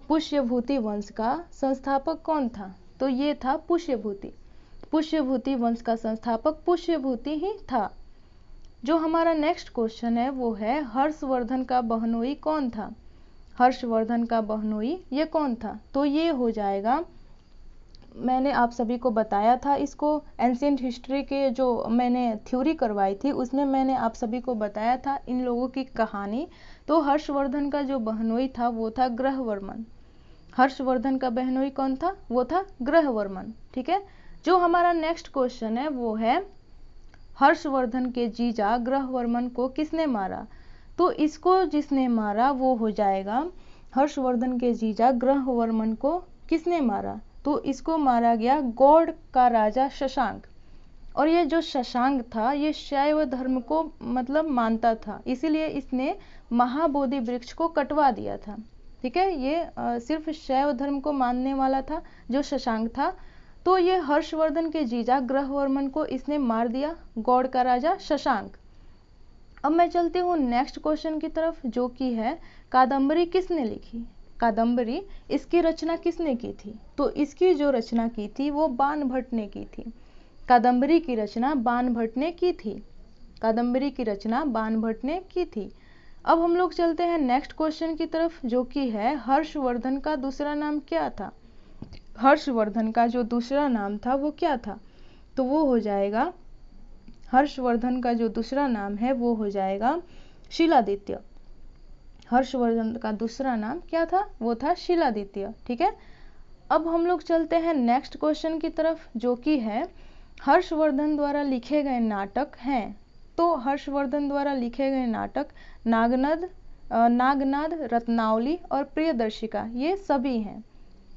पुष्यभूति वंश का संस्थापक कौन था, तो ये था पुष्यभूति। पुष्यभूति वंश का संस्थापक पुष्यभूति ही था। जो हमारा नेक्स्ट क्वेश्चन है वो है हर्षवर्धन का बहनोई कौन था। हर्षवर्धन का बहनोई ये कौन था, तो ये हो जाएगा, मैंने आप सभी को बताया था इसको एंशिएंट हिस्ट्री के जो मैंने थ्योरी करवाई थी उसमें मैंने आप सभी को बताया था इन लोगों की कहानी। तो हर्षवर्धन का जो बहनोई था वो था ग्रहवर्मन। हर्षवर्धन का बहनोई कौन था, वो था ग्रहवर्मन। ठीक है, जो हमारा नेक्स्ट क्वेश्चन है वो है हर्षवर्धन के जीजा ग्रहवर्मन को किसने मारा। तो इसको जिसने मारा वो हो जाएगा हर्षवर्धन के जीजा ग्रहवर्मन को किसने मारा, तो इसको मारा गया गौड़ का राजा शशांक। और ये जो शशांक था ये शैव धर्म को मतलब मानता था, इसीलिए इसने महाबोधि वृक्ष को कटवा दिया था। ठीक है, ये सिर्फ शैव धर्म को मानने वाला था जो शशांक था। तो ये हर्षवर्धन के जीजा ग्रहवर्मन को इसने मार दिया, गौड़ का राजा शशांक। अब मैं चलती हूँ नेक्स्ट क्वेश्चन की तरफ, जो कि है कादम्बरी किसने लिखी। कादम्बरी इसकी रचना किसने की थी, तो इसकी जो रचना की थी वो बाणभट्ट ने की थी। कादम्बरी की रचना बाणभट्ट ने की थी। कादम्बरी की रचना बाणभट्ट ने की थी। अब हम लोग चलते हैं नेक्स्ट क्वेश्चन की तरफ, जो कि है हर्षवर्धन का दूसरा नाम क्या था। हर्षवर्धन का जो दूसरा नाम था वो क्या था, तो वो हो जाएगा, हर्षवर्धन का जो दूसरा नाम है वो हो जाएगा शिलादित्य। हर्षवर्धन का दूसरा नाम क्या था, वो था शिलादित्य। ठीक है, अब हम लोग चलते हैं नेक्स्ट क्वेश्चन की तरफ, जो कि है हर्षवर्धन द्वारा लिखे गए नाटक हैं। तो हर्षवर्धन द्वारा लिखे गए नाटक नागनाद, रत्नावली और प्रियदर्शिका ये सभी हैं।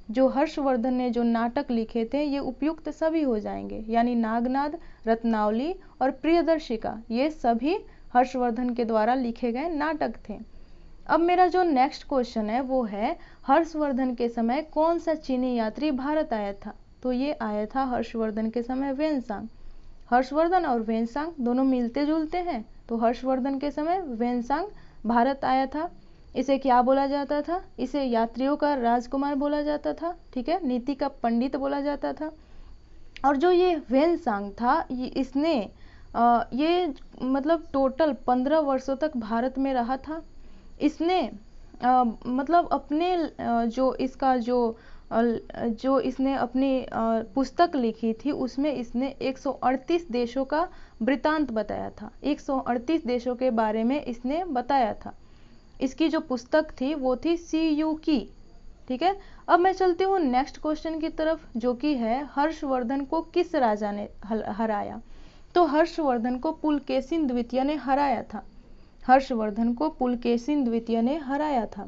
जो हर्षवर्धन ने जो नाटक लिखे थे ये उपयुक्त सभी हो जाएंगे, यानी नागनाद, रत्नावली और प्रियदर्शिका ये सभी हर्षवर्धन के द्वारा लिखे गए नाटक थे। अब मेरा जो नेक्स्ट क्वेश्चन है वो है हर्षवर्धन के समय कौन सा चीनी यात्री भारत आया था, तो ये आया था हर्षवर्धन के समय वेनसांग। हर्षवर्धन और वेनसांग दोनों मिलते जुलते हैं, तो हर्षवर्धन के समय वेनसांग भारत आया था। इसे क्या बोला जाता था, इसे यात्रियों का राजकुमार बोला जाता था। ठीक है, नीति का पंडित बोला जाता था। और जो ये वेनसांग था इसने ये मतलब टोटल 15 वर्षों तक भारत में रहा था। इसने मतलब अपने जो इसने अपनी पुस्तक लिखी थी उसमें इसने 138 देशों का वृतांत बताया था। 138 देशों के बारे में इसने बताया था। इसकी जो पुस्तक थी वो थी CU की। ठीक है, अब मैं चलती हूँ नेक्स्ट क्वेश्चन की तरफ, जो कि है हर्षवर्धन को किस राजा ने हराया। तो हर्षवर्धन को पुलकेशिन द्वितीय ने हराया था। हर्षवर्धन को पुलकेशिन द्वितीय ने हराया था।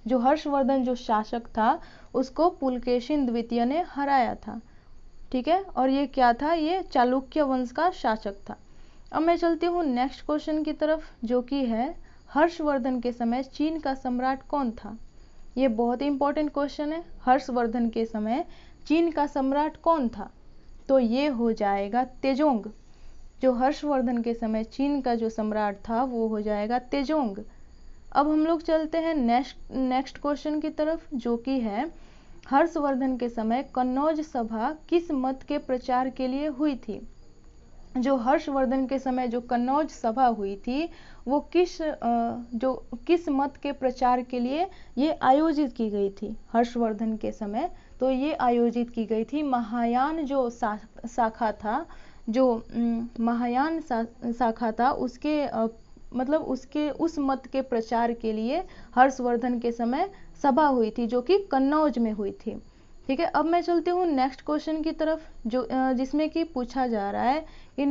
जो हर्षवर्धन जो शासक था उसको पुलकेशिन द्वितीय ने हराया था। ठीक है, और ये क्या था, ये चालुक्य वंश का शासक था। अब मैं चलती हूँ नेक्स्ट क्वेश्चन की तरफ, जो कि है हर्षवर्धन के समय चीन का सम्राट कौन था। ये बहुत इंपॉर्टेंट क्वेश्चन है। हर्षवर्धन के समय चीन का सम्राट कौन था, तो ये हो जाएगा तेजोंग। जो हर्षवर्धन के समय चीन का जो सम्राट था वो हो जाएगा तेजोंग। अब हम लोग चलते हैं नेक्स्ट क्वेश्चन की तरफ, जो कि है हर्षवर्धन के समय कन्नौज सभा किस मत के प्रचार के लिए हुई थी। जो हर्षवर्धन के समय जो कन्नौज सभा हुई थी वो किस मत के प्रचार के लिए ये आयोजित की गई थी हर्षवर्धन के समय? तो ये आयोजित की गई थी महायान जो शाखा था, जो महायान शाखा था उसके मतलब उसके उस मत के प्रचार के लिए हर्षवर्धन के समय सभा हुई थी जो कि कन्नौज में हुई थी। ठीक है, अब मैं चलती हूँ नेक्स्ट क्वेश्चन की तरफ, जो जिसमें कि पूछा जा रहा है कि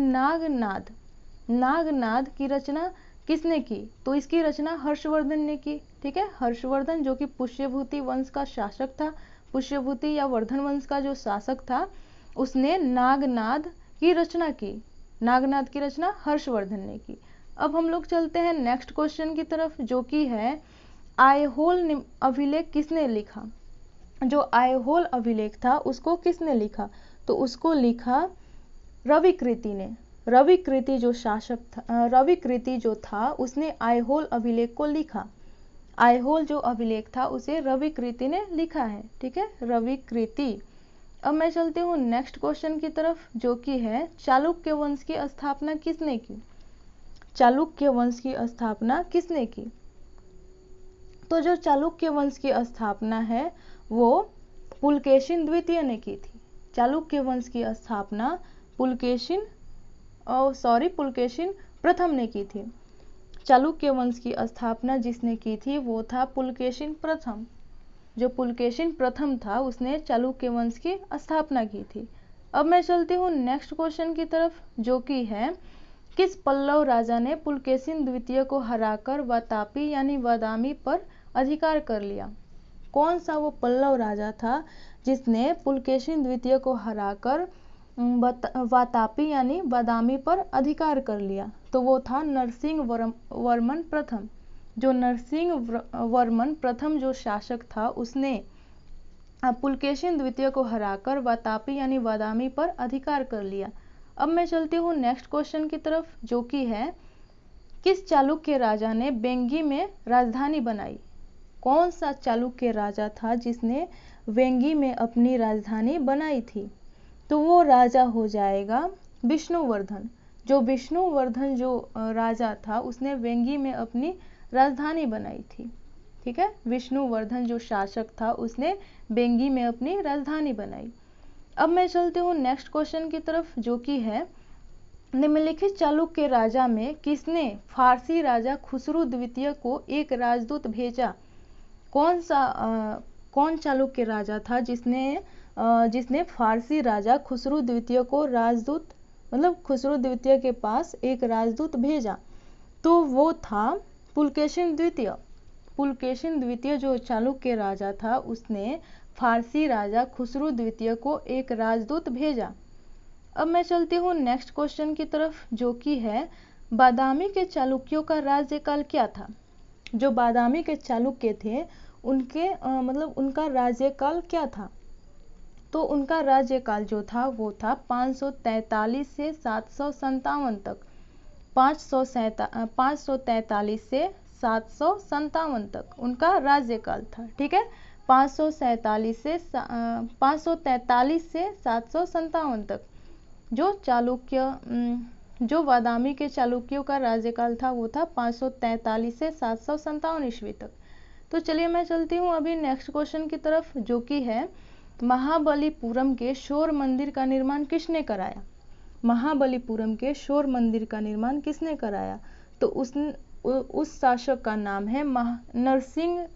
नागनाद की रचना किसने की? तो इसकी रचना हर्षवर्धन ने की। ठीक है, हर्षवर्धन जो कि पुष्यभूति वंश का शासक था, पुष्यभूति या वर्धन वंश का जो शासक था, उसने नागनाद की रचना की। नागनाद की रचना हर्षवर्धन ने की। अब हम लोग चलते हैं नेक्स्ट क्वेश्चन की तरफ, जो कि है आइहोल अभिलेख किसने लिखा? जो आइहोल अभिलेख था उसको किसने लिखा? तो उसको लिखा रविकृति ने। रविकृति जो शासक था, रविकृति जो था उसने आइहोल अभिलेख को लिखा। आइहोल जो अभिलेख था उसे रविकृति ने लिखा है। ठीक है, रविकृति। अब मैं चलती हूँ नेक्स्ट क्वेश्चन की तरफ, जो कि है चालुक्य वंश की स्थापना किसने की? चालुक्य वंश की स्थापना किसने की? तो जो चालुक्य वंश की स्थापना है वो पुलकेशिन द्वितीय ने की थी। चालुक्य वंश की स्थापना पुलकेशिन प्रथम ने की थी। चालुक्य वंश की स्थापना जिसने की थी वो था पुलकेशिन प्रथम। जो पुलकेशिन प्रथम था उसने चालुक्य वंश की स्थापना की थी। अब मैं चलती हूँ नेक्स्ट क्वेश्चन की तरफ, जो कि है किस पल्लव राजा ने पुलकेशिन द्वितीय को हराकर वातापी यानी बादामी पर अधिकार कर लिया? कौन सा वो पल्लव राजा था जिसने पुलकेशिन द्वितीय को हराकर वातापी यानी बादामी पर अधिकार कर लिया? तो वो था नरसिंह वर्मन प्रथम। जो नरसिंह वर्मन प्रथम जो शासक था उसने पुलकेशिन द्वितीय को हराकर वातापी यानी बादामी पर अधिकार कर लिया। अब मैं चलती हूँ नेक्स्ट क्वेश्चन की तरफ, जो कि है किस चालुक्य राजा ने वेंगी में राजधानी बनाई? कौन सा चालुक्य राजा था जिसने वेंगी में अपनी राजधानी बनाई थी? तो वो राजा हो जाएगा विष्णुवर्धन। जो विष्णुवर्धन जो राजा था उसने वेंगी में अपनी राजधानी बनाई थी। ठीक है, विष्णुवर्धन जो शासक था उसने वेंगी में अपनी राजधानी बनाई। अब मैं चलती हूँ नेक्स्ट क्वेश्चन की तरफ, जो कि है निम्नलिखित चालुक्य राजा में किसने फारसी राजा खुसरू द्वितीय को एक राजदूत भेजा? कौन चालुक्य राजा था जिसने फारसी राजा खुसरू द्वितीय को राजदूत मतलब खुसरू द्वितीय के पास एक राजदूत भेजा? तो वो था पुलकेशिन द्वितीय। पुलकेशिन द्वितीय जो चालुक्य राजा था उसने फारसी राजा खुसरू द्वितीय को एक राजदूत भेजा। अब मैं चलती हूँ नेक्स्ट क्वेश्चन की तरफ, जो कि है बादामी के चालुक्यों का राज्यकाल क्या था? जो बादामी के चालुक्य थे उनके उनका राज्यकाल क्या था? तो उनका राज्यकाल जो था वो था 543 से 757 तक। 543 से 757 तक उनका राज्यकाल था। ठीक है, 543 से 757 तक जो बादामी के चालुक्यों का राज्यकाल था वो था 543 से 757 ईस्वी तक। तो चलिए मैं चलती हूँ अभी नेक्स्ट क्वेश्चन की तरफ, जो कि है महाबलीपुरम के शोर मंदिर का निर्माण किसने कराया? महाबलीपुरम के शोर मंदिर का निर्माण किसने कराया? तो उस शासक का नाम है नरसिंह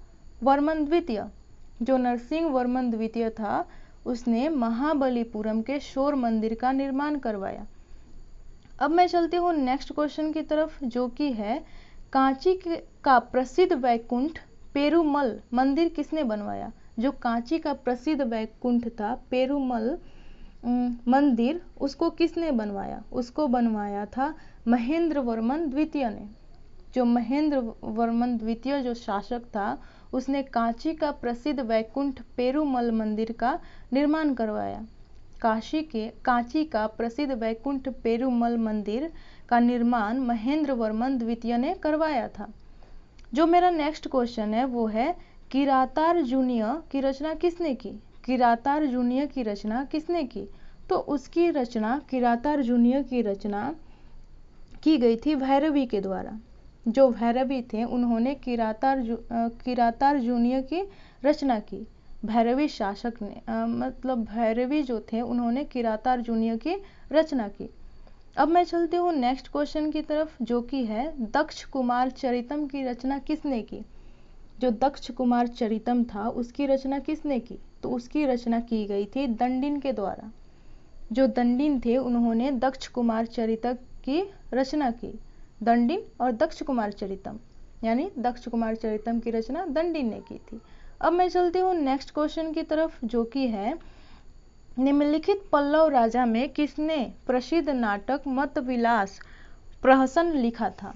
वर्मन द्वितीय। जो नरसिंह वर्मन द्वितीय था उसने महाबलीपुरम के शोर मंदिर का निर्माण करवाया। अब मैं चलती हूँ नेक्स्ट क्वेश्चन की तरफ, जो कि है कांची का प्रसिद्ध वैकुंठ पेरुमल मंदिर किसने बनवाया? जो कांची का प्रसिद्ध वैकुंठ था पेरुमल मंदिर, उसको किसने बनवाया? उसको बनवाया था महेंद्र वर्मन द्वितीय ने। जो महेंद्र वर्मन द्वितीय जो शासक था उसने कांची का प्रसिद्ध वैकुंठ पेरुमल मंदिर का निर्माण करवाया। कांची का प्रसिद्ध वैकुंठ पेरुमल मंदिर का निर्माण महेंद्र वर्मन द्वितीय ने करवाया था। जो मेरा नेक्स्ट क्वेश्चन है वो है किरातार्जुनीय की रचना किसने की? किरातार्जुनीय की रचना किसने की? तो उसकी रचना किरातार्जुनीय की रचना की गई थी भैरवी के द्वारा। जो भैरवी थे उन्होंने किरातार्जुनीय की रचना की। भैरवी शासक ने मतलब भैरवी जो थे उन्होंने किरातार्जुनीय की रचना की। अब मैं चलती हूँ नेक्स्ट क्वेश्चन की तरफ, जो कि है दक्ष कुमार चरितम की रचना किसने की। जो दक्ष कुमार चरितम था उसकी रचना किसने की, तो उसकी रचना की गई थी दंडिन के द्वारा। जो दंडिन थे उन्होंने दक्ष कुमार चरितम की रचना की। दंडिन और दक्ष कुमार चरितम, यानी दक्ष कुमार चरितम की रचना दंडिन ने की थी। अब मैं चलती हूँ नेक्स्ट क्वेश्चन की तरफ, जो कि है निम्नलिखित पल्लव राजा में किसने प्रसिद्ध नाटक मतविलास प्रहसन लिखा था।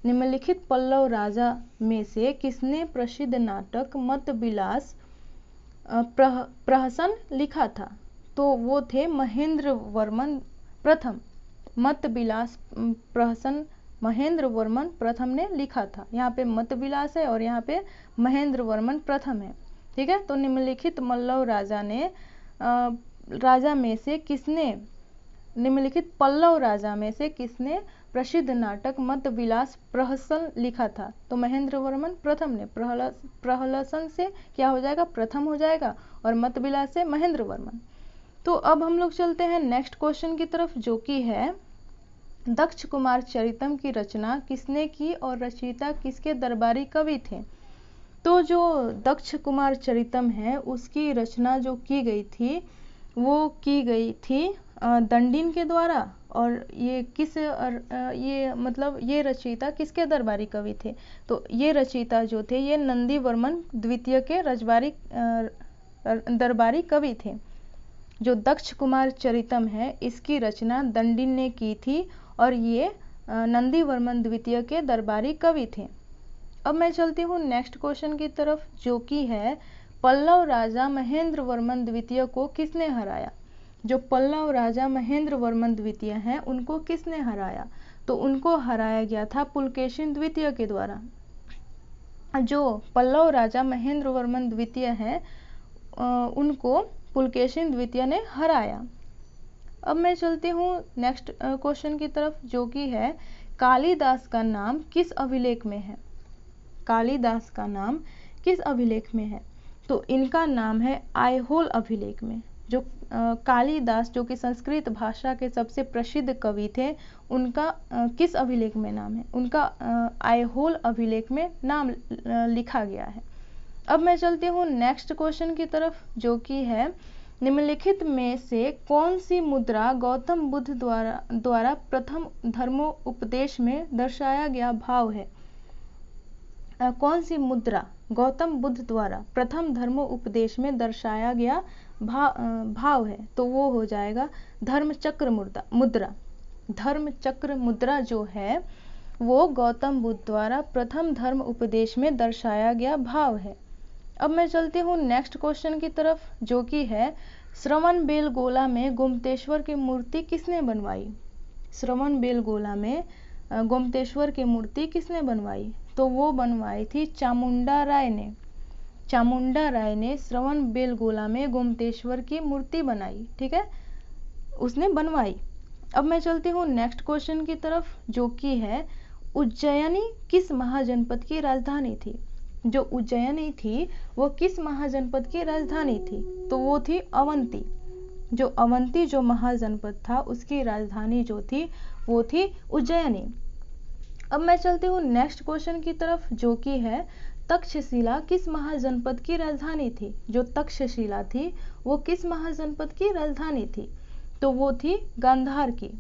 निम्नलिखित पल्लव राजा में से किसने प्रसिद्ध नाटक मतविलास प्रहसन लिखा था, तो वो थे महेंद्र वर्मन प्रथम। मतविलास प्रहसन महेंद्र वर्मन प्रथम ने लिखा था। यहाँ पे मतविलास है और यहाँ पे महेंद्र वर्मन प्रथम है, ठीक है। तो निम्नलिखित मल्लव राजा ने राजा में से किसने निम्नलिखित पल्लव राजा में से किसने प्रसिद्ध नाटक मतविलास प्रहसन लिखा था, तो महेंद्र वर्मन प्रथम ने। प्रहसन से क्या हो जाएगा, प्रथम हो जाएगा, और मतविलास से महेंद्र वर्मन। तो अब हम लोग चलते हैं नेक्स्ट क्वेश्चन की तरफ, जो कि है दक्ष कुमार चरितम की रचना किसने की और रचयिता किसके दरबारी कवि थे। तो जो दक्ष कुमार चरितम है उसकी रचना जो की गई थी वो की गई थी दंडिन के द्वारा। और ये ये रचयिता किसके दरबारी कवि थे, तो ये रचयिता जो थे ये नंदी वर्मन द्वितीय के दरबारी कवि थे। जो दक्ष कुमार चरितम है इसकी रचना दंडिन ने की थी और ये नंदी वर्मन द्वितीय के दरबारी कवि थे। अब मैं चलती हूँ नेक्स्ट क्वेश्चन की तरफ, जो कि है पल्लव राजा महेंद्र वर्मन द्वितीय को किसने हराया। जो पल्लव राजा महेंद्र वर्मन द्वितीय हैं उनको किसने हराया, तो उनको हराया गया था पुलकेशिन द्वितीय के द्वारा। जो पल्लव राजा महेंद्र वर्मन द्वितीय हैं उनको पुलकेशिन द्वितीय ने हराया। अब मैं चलती हूँ नेक्स्ट क्वेश्चन की तरफ, जो कि है कालिदास का नाम किस अभिलेख में है। कालिदास का नाम किस अभिलेख में है, तो इनका नाम है आइहोल अभिलेख में। जो कालिदास जो कि संस्कृत भाषा के सबसे प्रसिद्ध कवि थे उनका किस अभिलेख में नाम है, उनका आइहोल अभिलेख में नाम लिखा गया है। अब मैं चलती हूँ नेक्स्ट क्वेश्चन की तरफ, जो कि है निम्नलिखित में से कौन सी मुद्रा गौतम बुद्ध द्वारा प्रथम धर्मोपदेश में दर्शाया गया भाव है। कौन सी मुद्रा गौतम बुद्ध द्वारा प्रथम धर्मोपदेश में दर्शाया गया भाव है, तो वो हो जाएगा धर्मचक्र मुद्रा। धर्मचक्र मुद्रा जो है वो गौतम बुद्ध द्वारा प्रथम धर्म उपदेश में दर्शाया गया भाव है। अब मैं चलती हूँ नेक्स्ट क्वेश्चन की तरफ, जो कि है श्रवणबेलगोला में गोमतेश्वर की मूर्ति किसने बनवाई। श्रवणबेलगोला में गोमतेश्वर की मूर्ति किसने बनवाई, तो वो बनवाई थी चामुंडा राय ने। चामुंडा राय ने श्रवणबेलगोला में गोमतेश्वर की मूर्ति बनाई, ठीक है, उसने बनवाई। अब मैं चलती हूँ नेक्स्ट क्वेश्चन की तरफ, जो कि है उज्जैनी किस महाजनपद की राजधानी थी। जो उज्जैनी थी वो किस महाजनपद की राजधानी थी, तो वो थी अवंती। जो अवंती जो महाजनपद था उसकी राजधानी जो थी वो थी उज्जैनी। अब मैं चलती हूँ नेक्स्ट क्वेश्चन की तरफ, जो कि है तक्षशिला किस महाजनपद की राजधानी थी। जो तक्षशिला थी वो किस महाजनपद की राजधानी थी, तो वो थी गांधार की।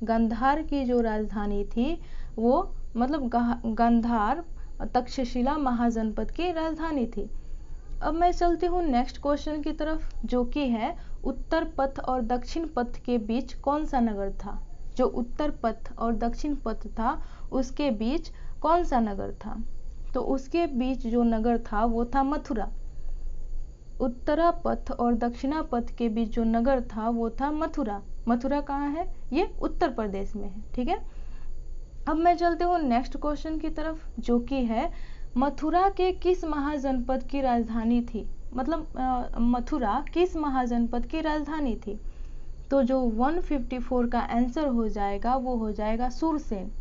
गांधार की जो राजधानी थी वो मतलब गांधार तक्षशिला महाजनपद की राजधानी थी। अब मैं चलती हूँ नेक्स्ट क्वेश्चन की तरफ, जो कि है उत्तर पथ और दक्षिण पथ के बीच कौन सा नगर था। जो उत्तर पथ और दक्षिण पथ था उसके बीच कौन सा नगर था, तो उसके बीच जो नगर था वो था मथुरा। उत्तरा पथ और दक्षिणा पथ के बीच जो नगर था वो था मथुरा। मथुरा कहाँ है, ये उत्तर प्रदेश में है, ठीक है। अब मैं चलती हूँ नेक्स्ट क्वेश्चन की तरफ, जो कि है मथुरा के किस महाजनपद की राजधानी थी। मतलब मथुरा किस महाजनपद की राजधानी थी? तो जो 154 का आंसर हो जाएगा वो हो जाएगा सूरसेन।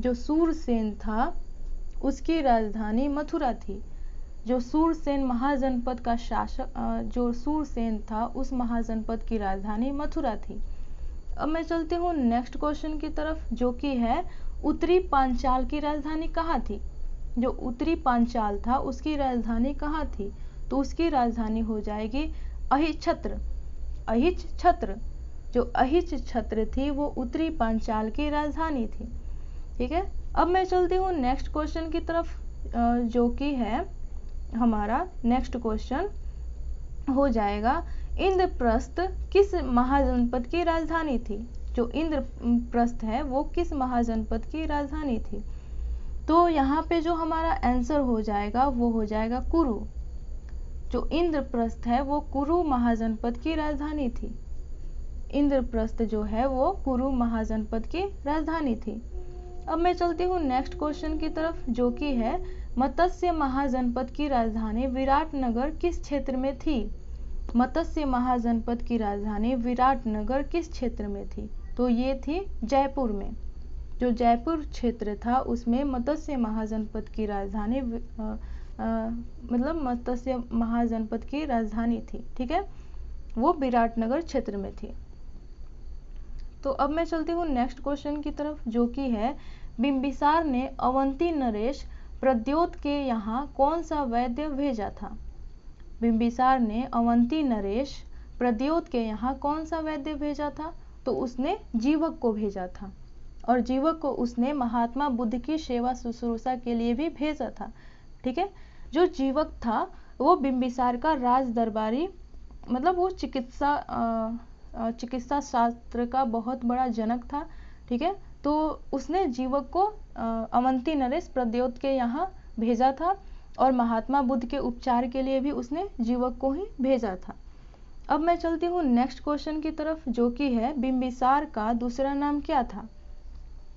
जो सूरसेन था उसकी राजधानी मथुरा थी। जो सूरसेन महाजनपद का शासक, जो सूरसेन था उस महाजनपद की राजधानी मथुरा थी। अब मैं चलती हूँ नेक्स्ट क्वेश्चन की तरफ, जो कि है उत्तरी पांचाल की राजधानी कहाँ थी? जो उत्तरी पांचाल था उसकी राजधानी कहाँ थी? तो उसकी राजधानी हो जाएगी अहिच्छत्र। अहिच्छत्र, जो अहिच्छत्र थी वो उत्तरी पांचाल की राजधानी थी। ठीक है, अब मैं चलती हूँ नेक्स्ट क्वेश्चन की तरफ, जो कि है हमारा नेक्स्ट क्वेश्चन हो जाएगा इंद्रप्रस्थ किस महाजनपद की राजधानी थी? जो इंद्रप्रस्थ है वो किस महाजनपद की राजधानी थी? तो यहाँ पे जो हमारा आंसर हो जाएगा वो हो जाएगा कुरु। जो इंद्रप्रस्थ है वो कुरु महाजनपद की राजधानी थी। इंद्रप्रस्थ जो है वो कुरु महाजनपद की राजधानी थी। अब मैं चलती हूँ नेक्स्ट क्वेश्चन की तरफ, जो कि है मत्स्य महाजनपद की राजधानी विराटनगर किस क्षेत्र में थी? मत्स्य महाजनपद की राजधानी विराटनगर किस क्षेत्र में थी? तो ये थी जयपुर में। जो जयपुर क्षेत्र था उसमें मत्स्य महाजनपद की राजधानी मतलब मत्स्य महाजनपद की राजधानी थी। ठीक है, वो विराटनगर क्षेत्र में थी। तो अब मैं चलती हूँ नेक्स्ट क्वेश्चन की तरफ, जो कि है बिंबिसार ने अवंती नरेश प्रद्योत के यहाँ कौन सा वैद्य भेजा था? बिंबिसार ने अवंती नरेश प्रद्योत के यहाँ कौन सा वैद्य भेजा था? तो उसने जीवक को भेजा था, और जीवक को उसने महात्मा बुद्ध की सेवा शुश्रूषा के लिए भी भेजा था। ठीक है, जो जीवक था वो बिंबिसार का राज दरबारी, मतलब वो चिकित्सा शास्त्र का बहुत बड़ा जनक था। ठीक है, तो उसने जीवक को अवंती नरेश प्रद्योत के यहाँ भेजा था, और महात्मा बुद्ध के उपचार के लिए भी उसने जीवक को ही भेजा था। अब मैं चलती हूँ नेक्स्ट क्वेश्चन की तरफ, जो कि है बिंबिसार का दूसरा नाम क्या था?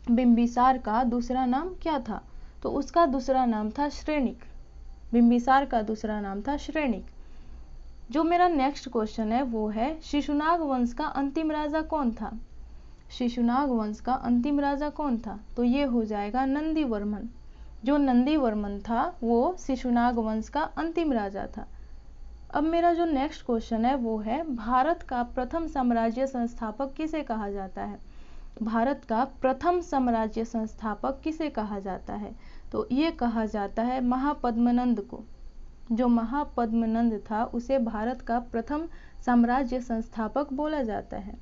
बिंबिसार का दूसरा नाम क्या था? तो उसका दूसरा नाम था श्रेणिक। बिंबिसार का दूसरा नाम था श्रेणिक। जो मेरा नेक्स्ट क्वेश्चन है वो है शिशुनाग वंश का अंतिम राजा कौन था? शिशुनाग वंश का अंतिम राजा कौन था? तो ये हो जाएगा नंदीवर्मन। जो नंदीवर्मन था वो शिशुनाग वंश का अंतिम राजा था। अब मेरा जो नेक्स्ट क्वेश्चन है वो है भारत का प्रथम साम्राज्य संस्थापक किसे कहा जाता है? भारत का प्रथम साम्राज्य संस्थापक किसे कहा जाता है? तो ये कहा जाता है महापद्मनंद को। जो महापद्मनंद था उसे भारत का प्रथम साम्राज्य संस्थापक बोला जाता है।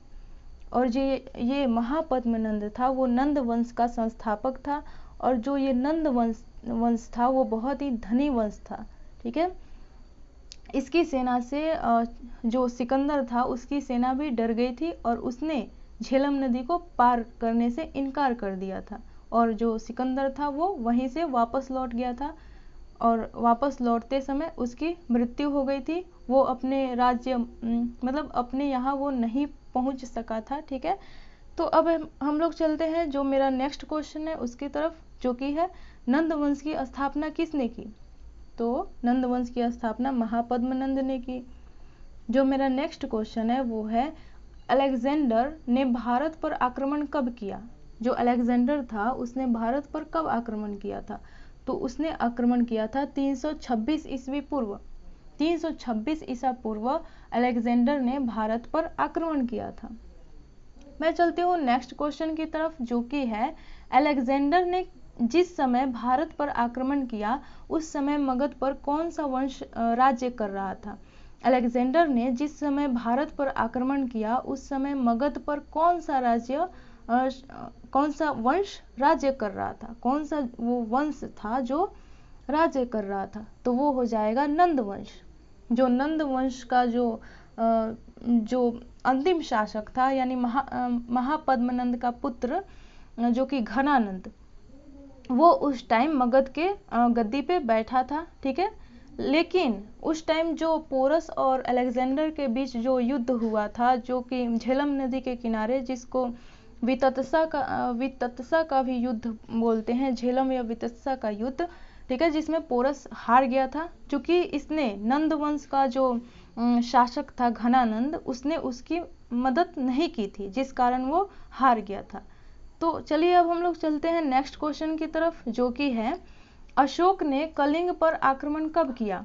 और जो ये महापद्मनंद था वो नंद वंश का संस्थापक था, और जो ये नंद वंश था वो बहुत ही धनी वंश था। ठीक है, इसकी सेना से जो सिकंदर था उसकी सेना भी डर गई थी, और उसने झेलम नदी को पार करने से इनकार कर दिया था, और जो सिकंदर था वो वहीं से वापस लौट गया था, और वापस लौटते समय उसकी मृत्यु हो गई थी। वो अपने राज्य मतलब अपने यहाँ वो नहीं पहुँच सका था। ठीक है, तो अब हम लोग चलते हैं जो मेरा नेक्स्ट क्वेश्चन है उसकी तरफ, जो कि है नंद वंश की स्थापना किसने की? तो नंद वंश की स्थापना महापद्मनंद ने की। जो मेरा नेक्स्ट क्वेश्चन है वो है अलेक्जेंडर ने भारत पर आक्रमण कब किया? जो अलेक्जेंडर था उसने भारत पर कब आक्रमण किया था? तो उसने आक्रमण किया था 326 ईस्वी पूर्व। 326 ईसा पूर्व अलेक्जेंडर ने भारत पर आक्रमण किया था। मैं चलती हूँ नेक्स्ट क्वेश्चन की तरफ, जो कि है अलेक्जेंडर ने जिस समय भारत पर आक्रमण किया उस समय मगध पर कौन सा वंश राज्य कर रहा था? अलेक्जेंडर ने जिस समय भारत पर आक्रमण किया उस समय मगध पर कौन सा वंश राज्य कर रहा था? कौन सा वो वंश था जो राज्य कर रहा था? तो वो हो जाएगा नंद वंश। जो नंद वंश का जो अंतिम शासक था, यानी महापद्मनंद का पुत्र जो कि घनानंद, वो उस टाइम मगध के गद्दी पे बैठा था। ठीक है, लेकिन उस टाइम जो पोरस और अलेक्जेंडर के बीच जो युद्ध हुआ था, जो कि झेलम नदी के किनारे, जिसको वितत्सा का भी युद्ध बोलते हैं, झेलम या वितत्सा का युद्ध, ठीक है, जिसमें पोरस हार गया था, क्योंकि इसने नंद वंश का जो शासक था घनानंद, उसने उसकी मदद नहीं की थी, जिस कारण वो हार गया था। तो चलिए अब हम लोग चलते हैं नेक्स्ट क्वेश्चन की तरफ, जो कि है अशोक ने कलिंग पर आक्रमण कब किया।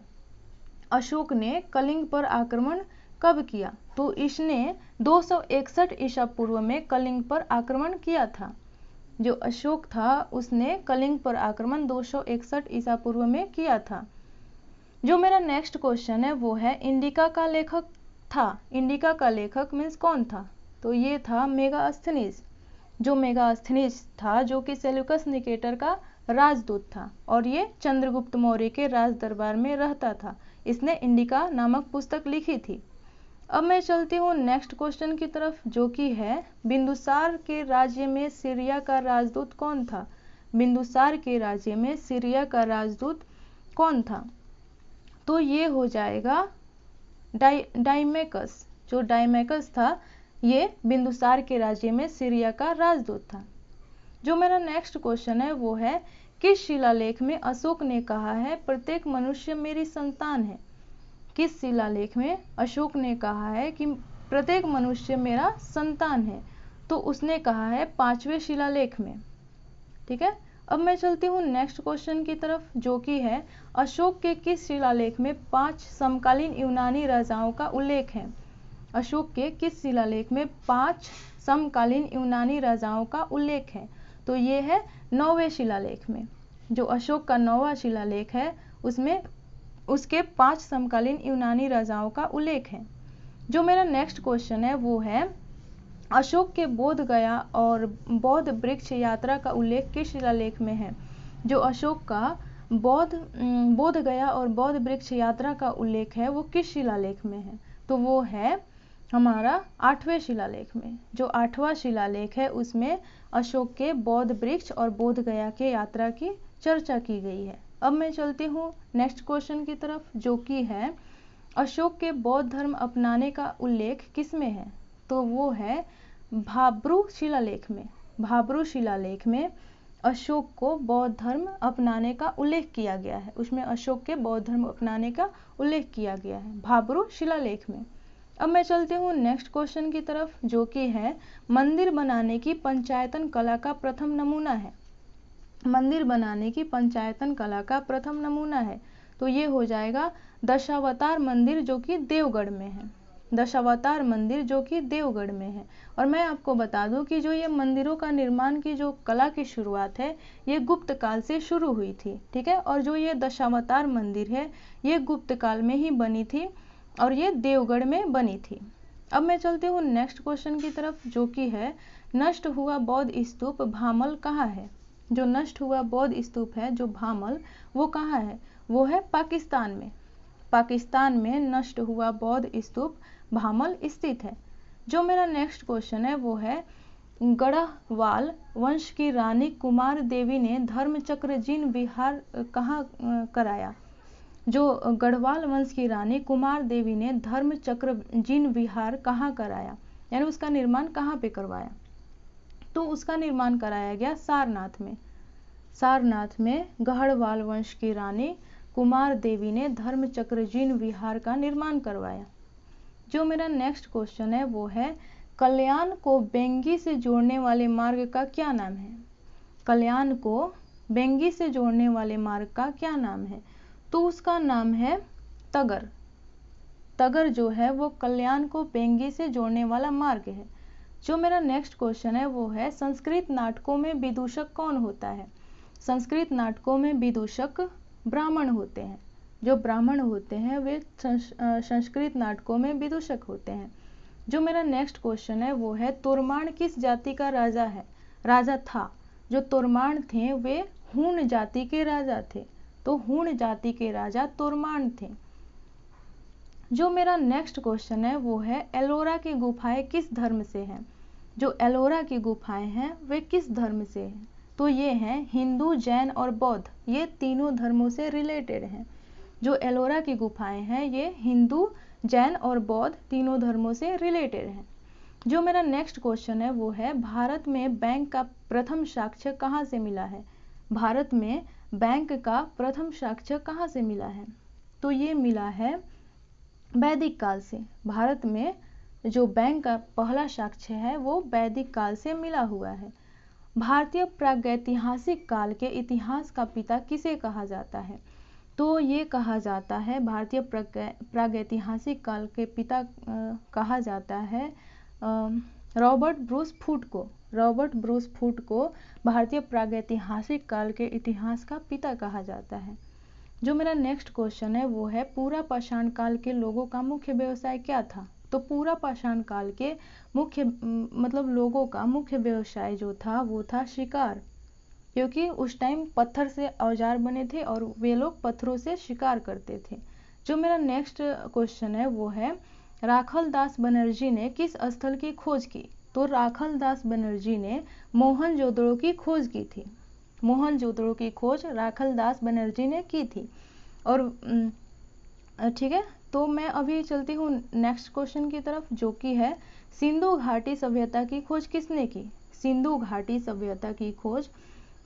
अशोक ने कलिंग पर आक्रमण कब किया? तो इसने 261 ईसा पूर्व में कलिंग पर आक्रमण किया था। जो अशोक था उसने कलिंग पर आक्रमण 261 ईसा पूर्व में किया था। जो मेरा नेक्स्ट क्वेश्चन है वो है इंडिका का लेखक था। इंडिका का लेखक मीन्स कौन था? तो ये था मेगास्थनीज। जो मेगास्थनीज था, जो कि सेल्यूकस निकेटर का राजदूत था, और ये चंद्रगुप्त मौर्य के राज दरबार में रहता था। इसने इंडिका नामक पुस्तक लिखी थी। अब मैं चलती हूँ नेक्स्ट क्वेश्चन की तरफ, जो कि है बिंदुसार के राज्य में सीरिया का राजदूत कौन था। बिंदुसार के राज्य में सीरिया का राजदूत कौन था? तो ये हो जाएगा डाइमेकस। जो डाइमेकस था, ये बिंदुसार के राज्य में सीरिया का राजदूत था। जो मेरा नेक्स्ट क्वेश्चन है वो है किस शिलालेख में अशोक ने कहा है प्रत्येक मनुष्य मेरी संतान है। किस शिलालेख में अशोक ने कहा है कि प्रत्येक मनुष्य मेरा संतान है? तो उसने कहा है 5वें शिलालेख में। ठीक है, अब मैं चलती हूँ नेक्स्ट क्वेश्चन की तरफ, जो कि है अशोक के किस शिलालेख में 5 समकालीन यूनानी राजाओं का उल्लेख है। अशोक के किस शिलालेख में 5 समकालीन यूनानी राजाओं का उल्लेख है? तो ये है 9वें शिलालेख में। जो अशोक का 9वां शिलालेख है उसमें उसके 5 समकालीन यूनानी राजाओं का उल्लेख है। जो मेरा नेक्स्ट क्वेश्चन है वो है अशोक के बोध गया और बौद्ध वृक्ष यात्रा का उल्लेख किस शिलालेख में है। जो अशोक का बोध गया और बौद्ध वृक्ष यात्रा का उल्लेख है वो किस शिलालेख में है? तो वो है हमारा 8वें शिलालेख में। जो 8वां शिलालेख है उसमें अशोक के बौद्ध वृक्ष और बोध गया के यात्रा की चर्चा की गई है। अब मैं चलती हूँ नेक्स्ट क्वेश्चन की तरफ, जो कि है अशोक के बौद्ध धर्म अपनाने का उल्लेख किस में है। तो वो है भाब्रू शिलालेख में। भाब्रू शिलालेख में अशोक को बौद्ध धर्म अपनाने का उल्लेख किया गया है। उसमें अशोक के बौद्ध धर्म अपनाने का उल्लेख किया गया है भाब्रू शिलालेख में। अब मैं चलती हूँ नेक्स्ट क्वेश्चन की तरफ, जो कि है मंदिर बनाने की पंचायतन कला का प्रथम नमूना है। मंदिर बनाने की पंचायतन कला का प्रथम नमूना है। तो ये हो जाएगा दशावतार मंदिर, जो कि देवगढ़ में है। दशावतार मंदिर जो कि देवगढ़ में है। और मैं आपको बता दूं कि जो ये मंदिरों का निर्माण की जो कला की शुरुआत है ये गुप्त काल से शुरू हुई थी। ठीक है, और जो ये दशावतार मंदिर है ये गुप्त काल में ही बनी थी और ये देवगढ़ में बनी थी। अब मैं चलती हूँ नेक्स्ट क्वेश्चन की तरफ, जो कि है नष्ट हुआ बौद्ध स्तूप भामल कहाँ है। जो नष्ट हुआ बौद्ध स्तूप है जो भामल, वो कहाँ है? वो है पाकिस्तान में। पाकिस्तान में नष्ट हुआ बौद्ध स्तूप भामल स्थित है। जो मेरा नेक्स्ट क्वेश्चन है वो है गढ़वाल वंश की रानी कुमार देवी ने धर्मचक्र जीर्ण विहार कहाँ कराया। जो गढ़वाल वंश की रानी कुमार देवी ने धर्मचक्र जीर्ण विहार कहाँ कराया, यानी उसका निर्माण कहाँ पे करवाया? तो उसका निर्माण कराया गया सारनाथ में। सारनाथ में गढ़वाल वंश की रानी कुमार देवी ने धर्मचक्र जीर्ण विहार का निर्माण करवाया। जो मेरा नेक्स्ट क्वेश्चन है वो है कल्याण को बेंगी से जोड़ने वाले मार्ग का क्या नाम है। कल्याण को बेंगी से जोड़ने वाले मार्ग का क्या नाम है? तो उसका नाम है तगर। तगर जो है वो कल्याण को बेंगी से जोड़ने वाला मार्ग है। जो मेरा नेक्स्ट क्वेश्चन है वो है संस्कृत नाटकों में विदूषक कौन होता है। संस्कृत नाटकों में विदूषक ब्राह्मण होते हैं। जो ब्राह्मण होते हैं वे संस्कृत नाटकों में विदूषक होते हैं। जो मेरा नेक्स्ट क्वेश्चन है वो है तोरमाण किस जाति का राजा था। जो तोरमाण थे वे हूण जाति के राजा थे। तो हूण जाति के राजा तोरमाण थे। जो मेरा नेक्स्ट क्वेश्चन है वो है एलोरा की गुफाएं किस धर्म से हैं। जो एलोरा की गुफाएं हैं वे किस धर्म से हैं? तो ये हैं हिंदू, जैन और बौद्ध, ये तीनों धर्मों से रिलेटेड हैं। जो एलोरा की गुफाएं हैं ये हिंदू, जैन और बौद्ध तीनों धर्मों से रिलेटेड हैं। जो मेरा नेक्स्ट क्वेश्चन है वो है भारत में बैंक का प्रथम साक्ष्य कहाँ से मिला है। भारत में बैंक का प्रथम साक्ष्य कहाँ से मिला है? तो ये मिला है वैदिक काल से। भारत में जो बैंक का पहला साक्ष्य है वो वैदिक काल से मिला हुआ है। भारतीय प्रागैतिहासिक काल के इतिहास का पिता किसे कहा जाता है? तो ये कहा जाता है, भारतीय प्रागैतिहासिक काल के पिता कहा जाता है रॉबर्ट ब्रूस फूट को। रॉबर्ट ब्रूस फूट को भारतीय प्रागैतिहासिक काल के इतिहास का पिता कहा जाता है। जो मेरा नेक्स्ट क्वेश्चन है वो है, पूरा पाषाण काल के लोगों का मुख्य व्यवसाय क्या था? तो पूरा पाषाण काल के मुख्य लोगों का मुख्य व्यवसाय जो था वो था शिकार, क्योंकि उस टाइम पत्थर से औजार बने थे और वे लोग पत्थरों से शिकार करते थे। जो मेरा नेक्स्ट क्वेश्चन है वो है, राखल दास बनर्जी ने किस स्थल की खोज की? तो राखल दास बनर्जी ने मोहनजोदड़ो की खोज की थी। मोहनजोदड़ो की खोज राखल दास बनर्जी ने की थी। और ठीक है, तो मैं अभी चलती हूँ नेक्स्ट क्वेश्चन की तरफ, जो कि है सिंधु घाटी सभ्यता की खोज किसने की? सिंधु घाटी सभ्यता की खोज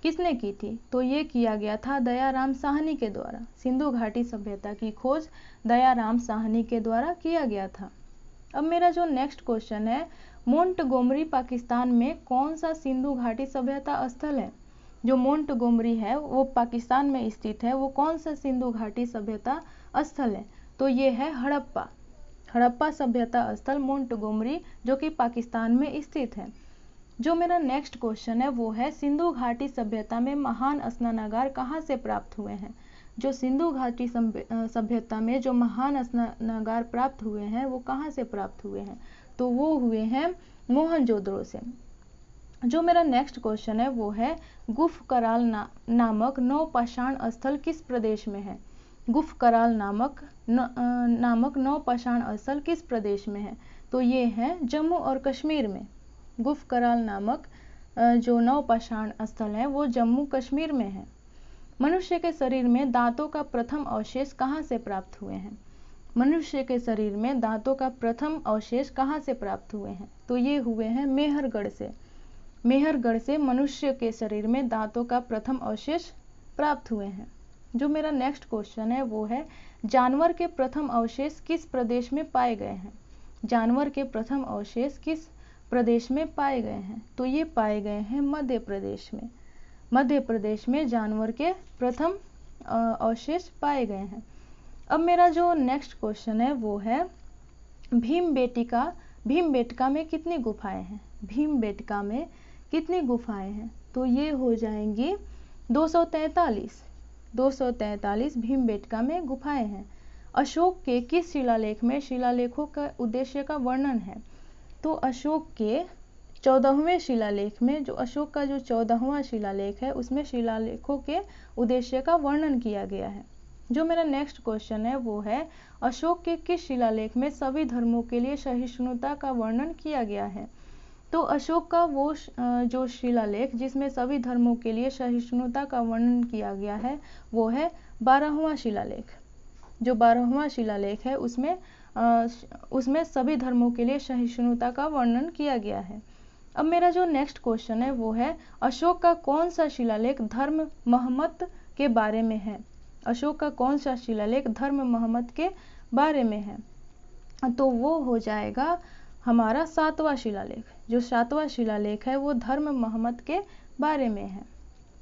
किसने की थी? तो ये किया गया था दयाराम साहनी के द्वारा। सिंधु घाटी सभ्यता की खोज दयाराम साहनी के द्वारा किया गया था। अब मेरा जो नेक्स्ट क्वेश्चन है, मोंटगोमरी पाकिस्तान में कौन सा सिंधु घाटी सभ्यता स्थल है? जो मोंटगोमरी है वो पाकिस्तान में स्थित है, वो कौन सा सिंधु घाटी सभ्यता स्थल है? तो ये है हड़प्पा। हड़प्पा सभ्यता स्थल मोंटगोमरी, जो कि पाकिस्तान में स्थित है। जो मेरा नेक्स्ट क्वेश्चन है वो है, सिंधु घाटी सभ्यता में महान स्नानागार कहाँ से प्राप्त हुए हैं? जो सिंधु घाटी सभ्यता में जो महान स्नानागार प्राप्त हुए हैं वो कहाँ से प्राप्त हुए हैं? तो वो हुए हैं मोहनजोदड़ो से। जो मेरा नेक्स्ट क्वेश्चन है वो है, गुफ कराल नामक नौपाषाण स्थल किस प्रदेश में है? गुफ कराल नामक नौपाषाण स्थल किस प्रदेश में है? तो ये है जम्मू और कश्मीर में। गुफ कराल नामक जो नौपाषाण स्थल है वो जम्मू कश्मीर में है। मनुष्य के शरीर में दांतों का प्रथम अवशेष कहाँ से प्राप्त हुए हैं? मनुष्य के शरीर में दांतों का प्रथम अवशेष कहाँ से प्राप्त हुए हैं? तो ये हुए हैं मेहरगढ़ से। मेहरगढ़ से मनुष्य के शरीर में दांतों का प्रथम अवशेष प्राप्त हुए हैं। जो मेरा नेक्स्ट क्वेश्चन है वो है, जानवर के प्रथम अवशेष किस प्रदेश में पाए गए हैं? जानवर के प्रथम अवशेष किस प्रदेश में पाए गए हैं? तो ये पाए गए हैं मध्य प्रदेश में। मध्य प्रदेश में जानवर के प्रथम अवशेष पाए गए हैं। अब मेरा जो नेक्स्ट क्वेश्चन है वो है, भीमबेटका में कितनी गुफाएं हैं? भीमबेटका में कितनी गुफाएं हैं? तो ये हो जाएंगी 243 भीमबेटका में गुफाएं हैं। अशोक के किस शिलालेख में शिलालेखों का उद्देश्य का वर्णन है? तो अशोक के 14वें शिलालेख में, जो अशोक का जो 14वां शिलालेख है उसमें शिलालेखों के उद्देश्य का वर्णन किया गया है। जो मेरा नेक्स्ट क्वेश्चन है वो है, अशोक के किस शिलालेख में सभी धर्मों के लिए सहिष्णुता का वर्णन किया गया है? तो अशोक का वो जो शिलालेख जिसमें सभी धर्मों के लिए सहिष्णुता का वर्णन किया गया है वो है 12वां शिलालेख। जो 12वां शिलालेख है उसमें सभी धर्मों के लिए सहिष्णुता का वर्णन किया गया है। अब मेरा जो नेक्स्ट क्वेश्चन है वो है, अशोक का कौन सा शिलालेख धर्म महमत के बारे में है? अशोक का कौन सा शिलालेख धर्म महमत के बारे में है? तो वो हो जाएगा हमारा 7वां शिलालेख। जो 7वां शिलालेख है वो धर्म महमत के बारे में है।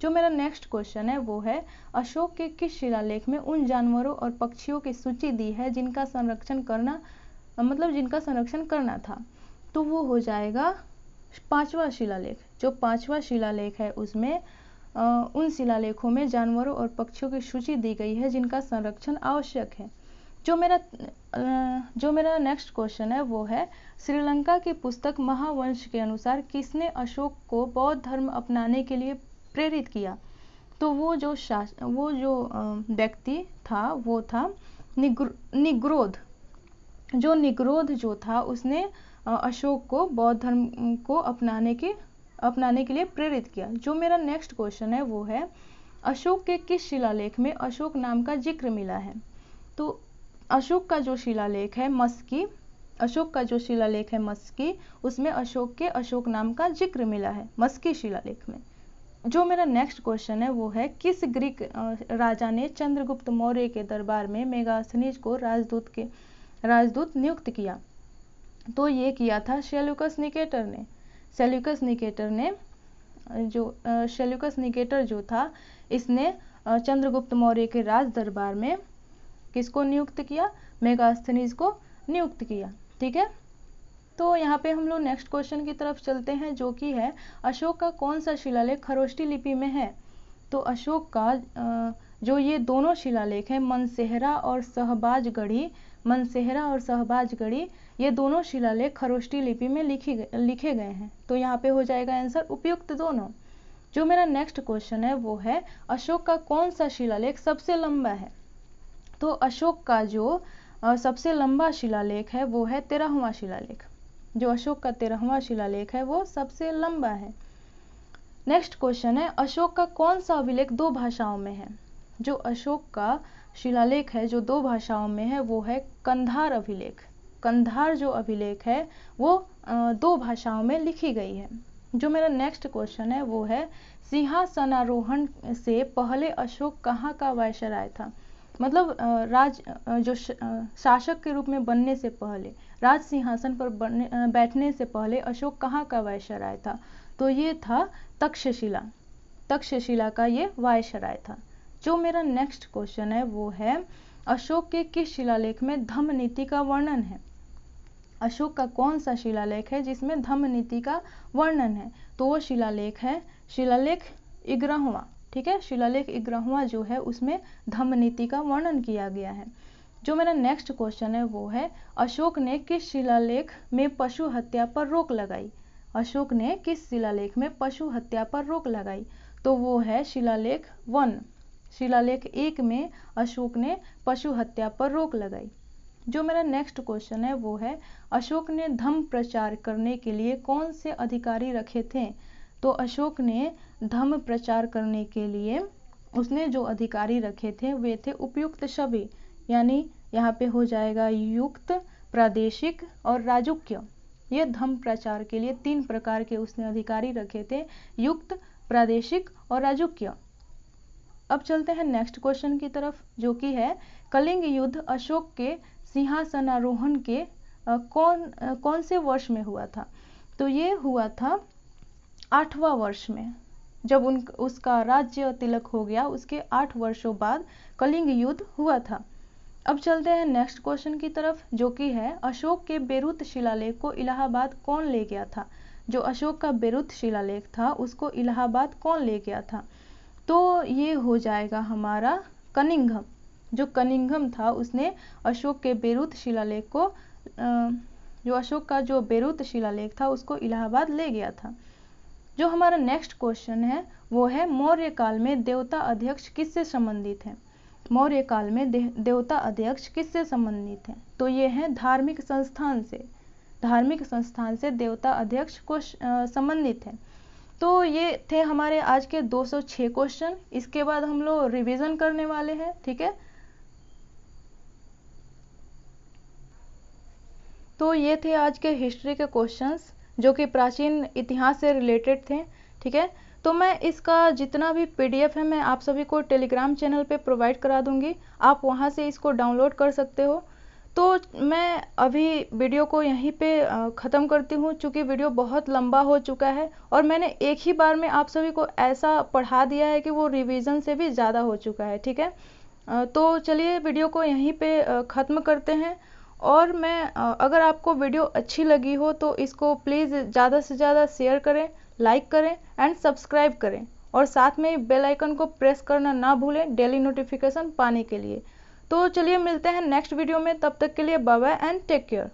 जो मेरा नेक्स्ट क्वेश्चन है वो है, अशोक के किस शिलालेख में उन जानवरों और पक्षियों की सूची दी है जिनका संरक्षण करना था? तो वो हो जाएगा 5वां शिलालेख। जो 5वां शिलालेख है उसमें उन शिलालेखों में जानवरों और पक्षियों की सूची दी गई है जिनका संरक्षण आवश्यक है। जो मेरा नेक्स्ट क्वेश्चन है वो है, श्रीलंका की पुस्तक महावंश के अनुसार किसने अशोक को बौद्ध धर्म अपनाने के लिए प्रेरित किया? तो वो जो व्यक्ति था वो था निग्रोध। जो निग्रोध जो था उसने अशोक को बौद्ध धर्म को अपनाने के लिए प्रेरित किया। जो मेरा नेक्स्ट क्वेश्चन है वो है, अशोक के किस शिलालेख में अशोक नाम का जिक्र मिला है? तो अशोक का जो शिलालेख है मस्की, उसमें अशोक नाम का जिक्र मिला है मस्की शिलालेख में। जो मेरा नेक्स्ट क्वेश्चन है वो है, किस ग्रीक राजा ने चंद्रगुप्त मौर्य के दरबार में मेगास्थनीज को राजदूत नियुक्त किया? तो ये किया था सेल्यूकस निकेटर ने। सेल्यूकस निकेटर जो था, इसने चंद्रगुप्त मौर्य के राज दरबार में किसको नियुक्त किया? मेगास्थनीज को नियुक्त किया। ठीक है, तो यहाँ पे हम लोग नेक्स्ट क्वेश्चन की तरफ चलते हैं, जो कि है अशोक का कौन सा शिलालेख खरोष्टी लिपि में है? तो अशोक का जो ये दोनों शिलालेख हैं, मनसेहरा और सहबाजगढ़ी, ये दोनों शिलालेख खरोष्टी लिपि में लिखे गए हैं। तो यहाँ पे हो जाएगा आंसर उपयुक्त दोनों। जो मेरा नेक्स्ट क्वेश्चन है वो है, अशोक का कौन सा शिलालेख सबसे लंबा है? तो अशोक का जो सबसे लंबा शिलालेख है वो है 13वां शिलालेख। जो अशोक का 13वां शिलालेख है वो सबसे लंबा है। नेक्स्ट क्वेश्चन है, अशोक का कौन सा अभिलेख 2 भाषाओं में है? जो अशोक का शिलालेख है जो 2 भाषाओं में है वो है कंधार अभिलेख। कंधार जो अभिलेख है वो 2 भाषाओं में लिखी गई है। जो मेरा नेक्स्ट क्वेश्चन है वो है, सिंहासनारोहण से पहले अशोक कहाँ का वायसराय था? मतलब शासक के रूप में बनने से पहले, राज सिंहासन पर बैठने से पहले अशोक कहाँ का वायसराय था? तो ये था तक्षशिला का ये वायसराय था। जो मेरा नेक्स्ट क्वेश्चन है वो है, अशोक के किस शिलालेख में धम्म नीति का वर्णन है? अशोक का कौन सा शिलालेख है जिसमें धम्म नीति का वर्णन है? तो वो शिलालेख है शिलालेख 11वां। ठीक है, शिलालेख 11वां जो है उसमें धम्म नीति का वर्णन किया गया है। जो मेरा नेक्स्ट क्वेश्चन है वो है, अशोक ने किस शिलालेख में पशु हत्या पर रोक लगाई? अशोक ने किस शिलालेख में पशु हत्या पर रोक लगाई? तो वो है शिलालेख 1। शिलालेख 1 में अशोक ने पशु हत्या पर रोक लगाई। जो मेरा नेक्स्ट क्वेश्चन है वो है, अशोक ने धम्म प्रचार करने के लिए कौन से अधिकारी रखे थे? तो अशोक ने धम्म प्रचार करने के लिए उसने जो अधिकारी रखे थे वे थे उपयुक्त सभी, यानी यहाँ पे हो जाएगा युक्त, प्रादेशिक और राजुक्य। ये धम्म प्रचार के लिए 3 प्रकार के उसने अधिकारी रखे थे, युक्त, प्रादेशिक और राजुक्य। अब चलते हैं नेक्स्ट क्वेश्चन की तरफ, जो कि है, कलिंग युद्ध अशोक के सिंहासनारोहण के कौन से वर्ष में हुआ था? तो ये हुआ था 8वां वर्ष में। जब उसका राज्य तिलक हो गया उसके 8 वर्षों बाद कलिंग युद्ध हुआ था। अब चलते हैं नेक्स्ट क्वेश्चन की तरफ, जो कि है, अशोक के बेरुत शिलालेख को इलाहाबाद कौन ले गया था? जो अशोक का बेरुत शिलालेख था उसको इलाहाबाद कौन ले गया था? तो ये हो जाएगा हमारा कनिंघम। जो कनिंघम था उसने अशोक के बेरुत शिलालेख को जो अशोक का जो बेरुत शिलालेख था उसको इलाहाबाद ले गया था। जो हमारा नेक्स्ट क्वेश्चन है वो है, मौर्य काल में देवता अध्यक्ष किससे संबंधित है? मौर्य काल में देवता अध्यक्ष किससे संबंधित है? तो ये है धार्मिक संस्थान से देवता अध्यक्ष को संबंधित है। तो ये थे हमारे आज के 206 क्वेश्चन। इसके बाद हम लोग रिवीजन करने वाले हैं। ठीक है, तो ये थे आज के हिस्ट्री के क्वेश्चंस जो कि प्राचीन इतिहास से रिलेटेड थे। ठीक है, तो मैं इसका जितना भी PDF है मैं आप सभी को टेलीग्राम चैनल पे प्रोवाइड करा दूंगी, आप वहाँ से इसको डाउनलोड कर सकते हो। तो मैं अभी वीडियो को यहीं पे ख़त्म करती हूँ, चूँकि वीडियो बहुत लंबा हो चुका है और मैंने एक ही बार में आप सभी को ऐसा पढ़ा दिया है कि वो रिवीजन से भी ज़्यादा हो चुका है। ठीक है, तो चलिए वीडियो को यहीं पे ख़त्म करते हैं। और मैं अगर आपको वीडियो अच्छी लगी हो तो इसको प्लीज़ ज़्यादा से ज़्यादा शेयर करें, लाइक करें एंड सब्सक्राइब करें, और साथ में बेल आइकन को प्रेस करना ना भूलें डेली नोटिफिकेशन पाने के लिए। तो चलिए मिलते हैं नेक्स्ट वीडियो में, तब तक के लिए bye bye and take care.